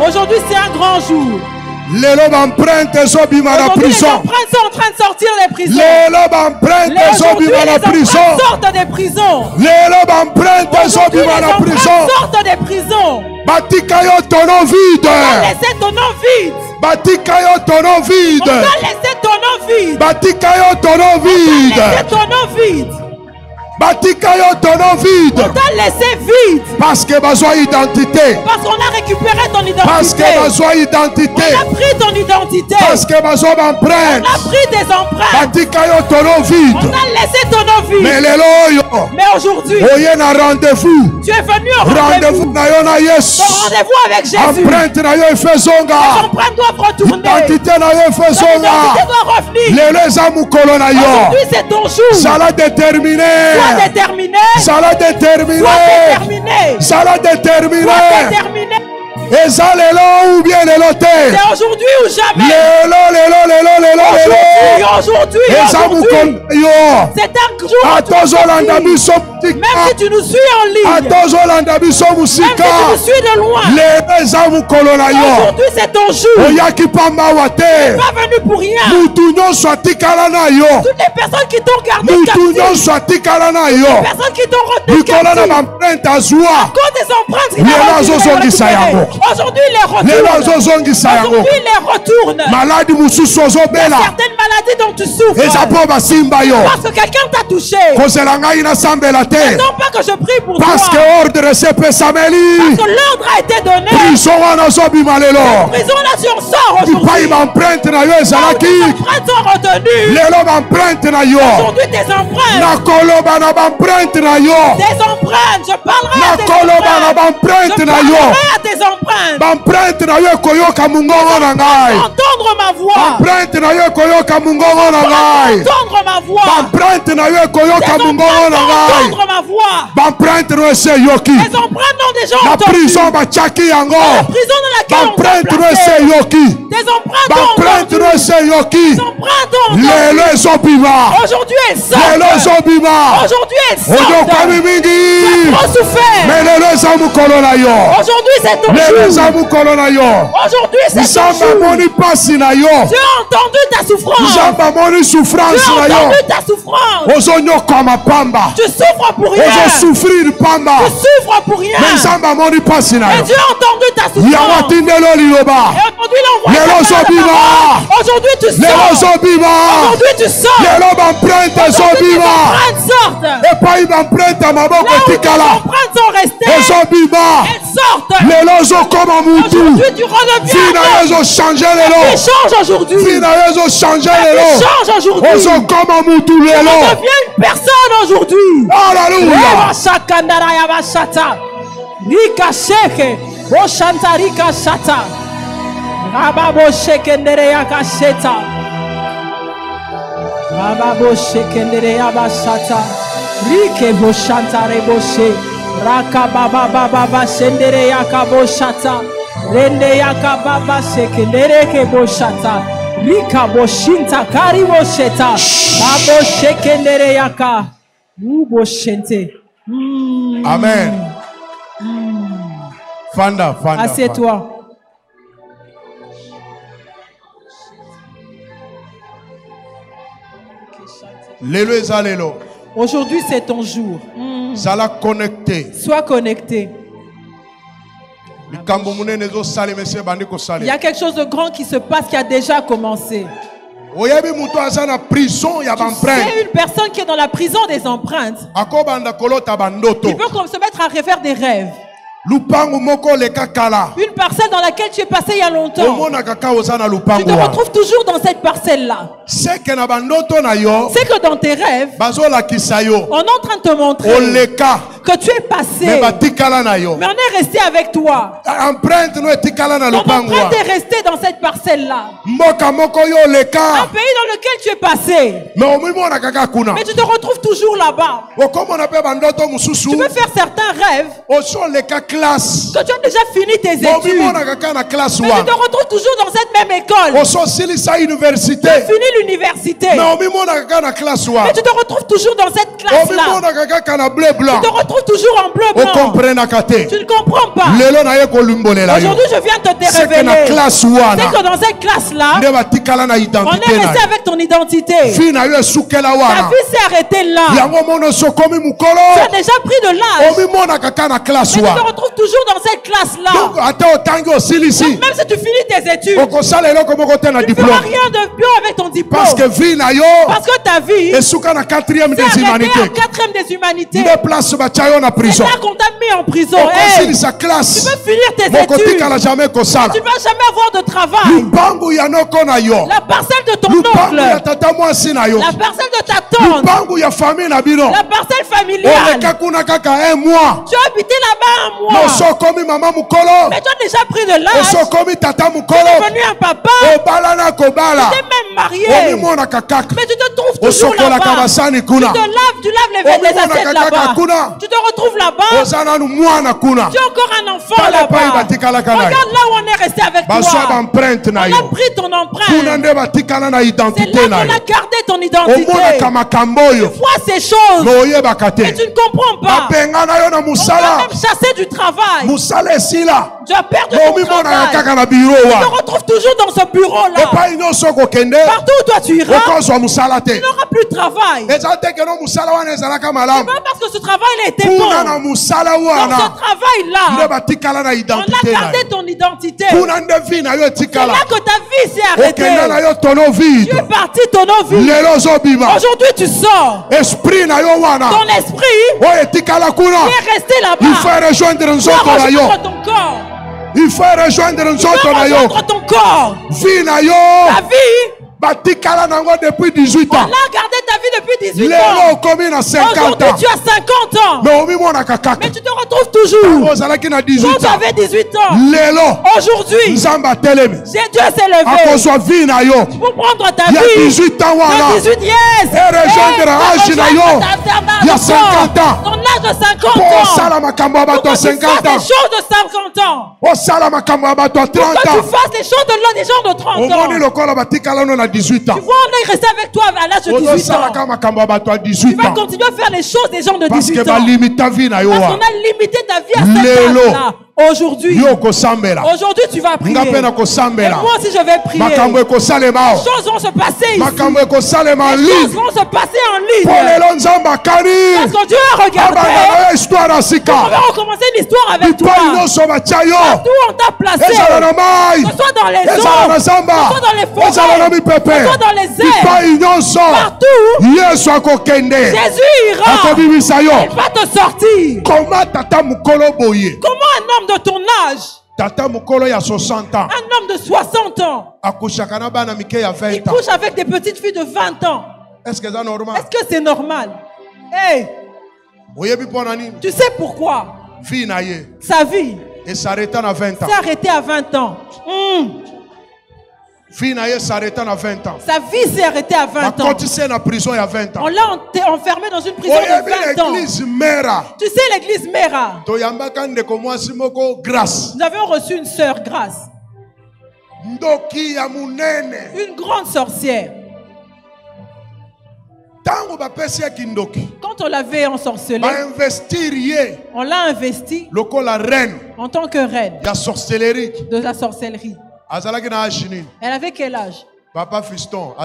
Speaker 8: Aujourd'hui c'est un grand jour.
Speaker 6: Les empreintes sont en train
Speaker 8: de sortir des prisons. Les empreintes sortent des prisons.
Speaker 6: Les empreintes sortent
Speaker 8: des prisons.
Speaker 6: Batikayo ton nom vide.
Speaker 8: On va laisser ton nom vide.
Speaker 6: Batikayo ton nom vide.
Speaker 8: On va laisser ton nom vide.
Speaker 6: Batikayo ton nom vide.
Speaker 8: On va laisser ton nom vide.
Speaker 6: Batikayo ton nom vide.
Speaker 8: On t'a laissé vide.
Speaker 6: Parce que besoin identité.
Speaker 8: Parce qu'on a récupéré ton identité.
Speaker 6: Parce que besoin identité.
Speaker 8: On a pris ton identité.
Speaker 6: Parce que besoin d'empreinte.
Speaker 8: On a pris des empreintes.
Speaker 6: Batikayo ton nom vide.
Speaker 8: On a laissé ton nom vide.
Speaker 6: Mais
Speaker 8: mais aujourd'hui,
Speaker 6: tu es
Speaker 8: rendez-vous. Tu es venu au rendez-vous. Ton rendez-vous avec Jésus.
Speaker 6: Empreinte na yo efezonga.
Speaker 8: Les empreintes doivent retourner.
Speaker 6: Identité na yo efezonga.
Speaker 8: L'identité doit revenir. Aujourd'hui c'est ton jour.
Speaker 6: Ça l'a déterminé.
Speaker 8: Sois déterminé.
Speaker 6: Ça l'a déterminé.
Speaker 8: Sois déterminé.
Speaker 6: Ça l'a déterminé.
Speaker 8: Sois déterminé.
Speaker 6: Et ça l'élo ou bien l'élo té.
Speaker 8: C'est aujourd'hui ou jamais. Aujourd'hui.
Speaker 6: Et ça vous compte yo.
Speaker 8: C'est un jour. Même si tu nous suis en ligne. Même si tu nous suis de loin. Aujourd'hui c'est ton jour. Tu n'es pas venu pour rien. Toutes les personnes qui t'ont gardé captif. Les personnes qui t'ont retenu captif. À cause des empreintes qui t'ont récupérées. Aujourd'hui, il les retourne. Aujourd'hui, il les retourne. Certaines maladies dont tu souffres. Parce que quelqu'un t'a touché. Non pas que je prie pour toi. Parce que l'ordre a été donné. La prison là, tu en sors aujourd'hui. Les empreintes sont retenues. Aujourd'hui, tes empreintes. Tes empreintes. Je parlerai à tes empreintes.
Speaker 6: Empreinte na yo koyoka mungongo na ngai.
Speaker 8: Entendre ma voix.
Speaker 6: Empreinte na yo koyoka mungongo na ngai.
Speaker 8: Entendre ma voix.
Speaker 6: Empreinte na yo koyoka mungongo na ngai.
Speaker 8: Entendre ma voix.
Speaker 6: Empreinte no se yoki.
Speaker 8: Les empreintes ont déjà entendu.
Speaker 6: La prison ba chaki yango.
Speaker 8: La prison dans laquelle on t'a
Speaker 6: placé. Empreinte no se yoki.
Speaker 8: Des empreintes ont entendu.
Speaker 6: Empreinte no se yoki.
Speaker 8: Des empreintes ont entendu.
Speaker 6: Lelo ezobima.
Speaker 8: Aujourd'hui elles sortent.
Speaker 6: Lelo ezobima.
Speaker 8: Aujourd'hui elles sortent.
Speaker 6: Oyo kami mingi.
Speaker 8: Trop souffert.
Speaker 6: Mais lelo ezamukolo na yo.
Speaker 8: Aujourd'hui c'est ton jour. Aujourd'hui c'est ton jour. Tu as entendu ta souffrance. Tu as entendu ta souffrance. Tu souffres pour rien. Tu souffres pour rien. Mais Dieu a entendu ta souffrance. Et aujourd'hui il envoie ta parole. Aujourd'hui tu sors. Aujourd'hui tu sors.
Speaker 6: Empreinte sortent.
Speaker 8: Là où les empreintes sont restées. Elles sortent. Aujourd'hui tu redeviens. Tu changes aujourd'hui. Tu changes aujourd'hui. Tu redeviens une personne aujourd'hui.
Speaker 6: Alléluia.
Speaker 8: Rababo shekendere yakasheta. Rababo shekendere yabashata. Rike boshanta reboshe. Raka baba baba shendere yakaboshata. Rende yakababa shekendere keboshata. Rika boshinta kari bosheta. Babo shekendere yaka. Boshente.
Speaker 6: Amen. Fanda.
Speaker 8: Assieds-toi. Aujourd'hui, c'est ton jour. Sois connecté. Il y a quelque chose de grand qui se passe, qui a déjà commencé. Tu sais, une personne qui est dans la prison des empreintes, il peut se mettre à refaire des rêves. Une parcelle dans laquelle tu es passé il y a longtemps. Tu te retrouves toujours dans cette parcelle-là. C'est que dans tes rêves, on est en train de te montrer que tu es passé, mais on est resté avec toi. Ton empreinte est restée dans cette parcelle-là. Un pays dans lequel tu es passé, mais tu te retrouves toujours là-bas. Tu peux faire certains rêves que tu as déjà fini tes études, mais tu te retrouves toujours dans cette même école. Tu as fini l'université, mais tu te retrouves toujours dans cette classe-là. Tu te retrouves toujours en bleu blanc. Tu ne comprends pas. Aujourd'hui, je viens te révéler. C'est que dans cette classe-là, on est resté avec ton identité. Ta vie s'est arrêtée là. Tu as déjà pris de l'âge, mais tu te retrouves toujours dans cette classe-là. Donc, même si tu finis tes études, tu ne feras rien de bien avec ton diplôme. Parce que ta vie s'est arrêtée en 4e des humanités. C'est là qu'on t'a mis en prison. Hey, tu veux finir tes études, mais tu ne vas jamais avoir de travail. La parcelle de ton oncle, la parcelle de ta tante, la parcelle familiale. Tu as habité là-bas un mois, mais tu as déjà pris de l'âge. Tu es devenu un papa. Tu t'es même marié, mais tu te trouves toujours là-bas. Tu laves les assiettes là-bas. Tu te retrouves là-bas. Tu as encore un enfant là-bas. Regarde là où on est resté avec toi. On a pris ton empreinte. C'est là qu'on a gardé ton identité. Tu vois ces choses, mais tu ne comprends pas. On t'a même chassé du travail. Tu as perdu ton travail. Tu te retrouves toujours dans ce bureau-là. Partout où toi tu iras, tu n'auras plus de travail. C'est pas parce que ce travail était bon. Dans ce travail-là, on a gardé ton identité. C'est là que ta vie s'est arrêtée. Tu es parti, ton vie. Aujourd'hui tu sors. Ton esprit est resté là-bas.
Speaker 6: Il faut rejoindre
Speaker 8: ton corps.
Speaker 6: Il faut rejoindre
Speaker 8: ton corps. Ta vie,
Speaker 6: depuis 18 ans.
Speaker 8: On a gardé ta vie depuis 18 ans. Aujourd'hui, tu as 50 ans. Mais tu te retrouves toujours. Quand tu avais 18 ans. Aujourd'hui, Dieu s'est levé pour prendre ta vie. Il y a 18 ans. Yes.
Speaker 6: Et rejoindre l'âge
Speaker 8: il y a 50 ans. Ton âge de 50 ans. Pour que tu fasses des choses de 50 ans. Pour que tu fasses des choses de des gens de 30 ans.
Speaker 6: 18 ans.
Speaker 8: Tu vois, on est resté avec toi à l'âge de 18 ans. Tu vas continuer à faire les choses des gens de 18 ans. Parce qu'on a limité ta vie à cet âge-là. Aujourd'hui, tu vas prier. Et moi aussi, je vais prier. Les choses vont se passer ici. Les choses vont se passer en ligne. Parce que Dieu a regardé. On va recommencer une histoire avec toi. Partout où on t'a placé, que ce soit dans les eaux, que ce soit dans les forêts, que ce soit dans les airs, partout, Jésus ira. Il va te sortir. Comment un homme de ton âge, un homme de 60 ans, il couche avec des petites filles de 20 ans? Est-ce que c'est normal? Hey, tu sais pourquoi? Sa vie s'est arrêtée à 20 ans.
Speaker 6: à 20 ans.
Speaker 8: Sa vie s'est arrêtée à 20 ans.
Speaker 6: Prison à 20 ans.
Speaker 8: On l'a enfermé dans une prison de 20 ans. Tu sais l'église Mera. Nous avions reçu une sœur Grâce. Une grande sorcière. Quand on l'avait ensorcelée, on l'a investi en tant que reine de la sorcellerie. Elle avait quel âge?
Speaker 6: Papa Fiston.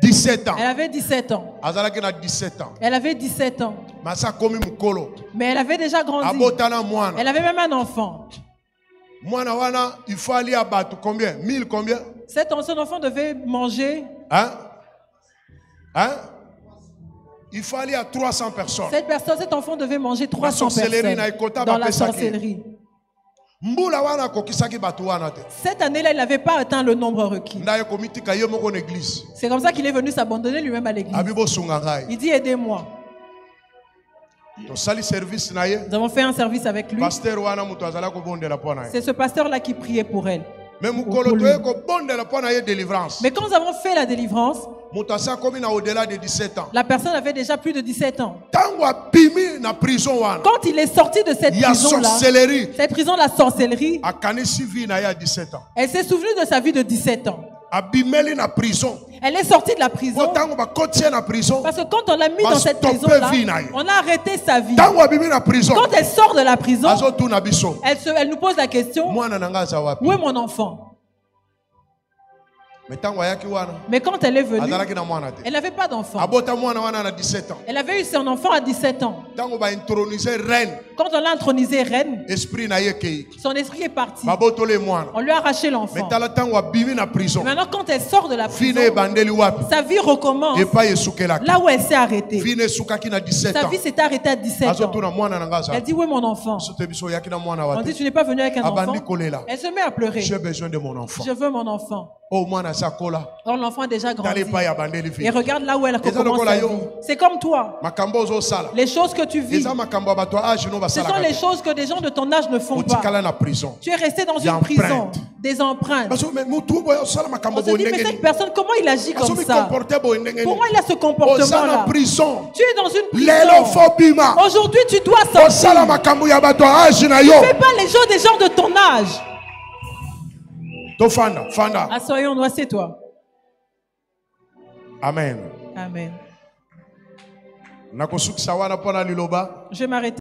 Speaker 6: 17 ans.
Speaker 8: Elle avait 17 ans.
Speaker 6: 17 ans.
Speaker 8: Elle avait 17 ans. Mais elle avait déjà grandi. Elle avait même un enfant.
Speaker 6: Il faut aller à Batou. Combien? 1000 combien?
Speaker 8: Cet enfant devait manger.
Speaker 6: Il faut aller à 300 personnes.
Speaker 8: Cet enfant devait manger 300 personnes dans la sorcellerie. Cette année-là, il n'avait pas atteint le nombre requis. C'est comme ça qu'il est venu s'abandonner lui-même à l'église. Il dit, aidez-moi. Nous avons fait un service avec lui. C'est ce pasteur-là qui priait pour elle. Mais quand nous avons fait la délivrance, la personne avait déjà plus de 17 ans. Quand il est sorti de cette prison, la sorcellerie, elle s'est souvenue de sa vie de 17 ans. Elle est sortie de la prison parce que quand on l'a mis dans cette prison-là, on a arrêté sa vie. Quand elle sort de la prison, elle nous pose la question, où est mon enfant? Mais quand elle est venue, elle n'avait pas d'enfant. Elle avait eu son enfant à 17 ans. Quand on l'a intronisée reine, son esprit est parti. On lui a arraché l'enfant. Maintenant, quand elle sort de la prison, sa vie recommence là où elle s'est arrêtée. Sa vie s'est arrêtée à 17 ans. Elle dit, où est mon enfant? On dit, tu n'es pas venu avec un enfant. Elle se met à pleurer.
Speaker 6: J'ai besoin de mon enfant.
Speaker 8: Je veux mon enfant.
Speaker 6: Or,
Speaker 8: l'enfant a déjà grandi. Et regarde là où elle recommence sa vie. C'est comme toi. Les choses que tu vis, ce sont les choses que des gens de ton âge ne font pas. Tu es resté dans une prison. Des empreintes. On se dit, mais cette personne, comment il agit comme ça? Pourquoi il a ce comportement-là? Tu es dans une prison. Aujourd'hui, tu dois sortir. Ne fais pas les choses des gens de ton âge. Assoyons-nous, assieds-toi.
Speaker 6: Amen.
Speaker 8: Amen.
Speaker 6: Je vais
Speaker 8: m'arrêter.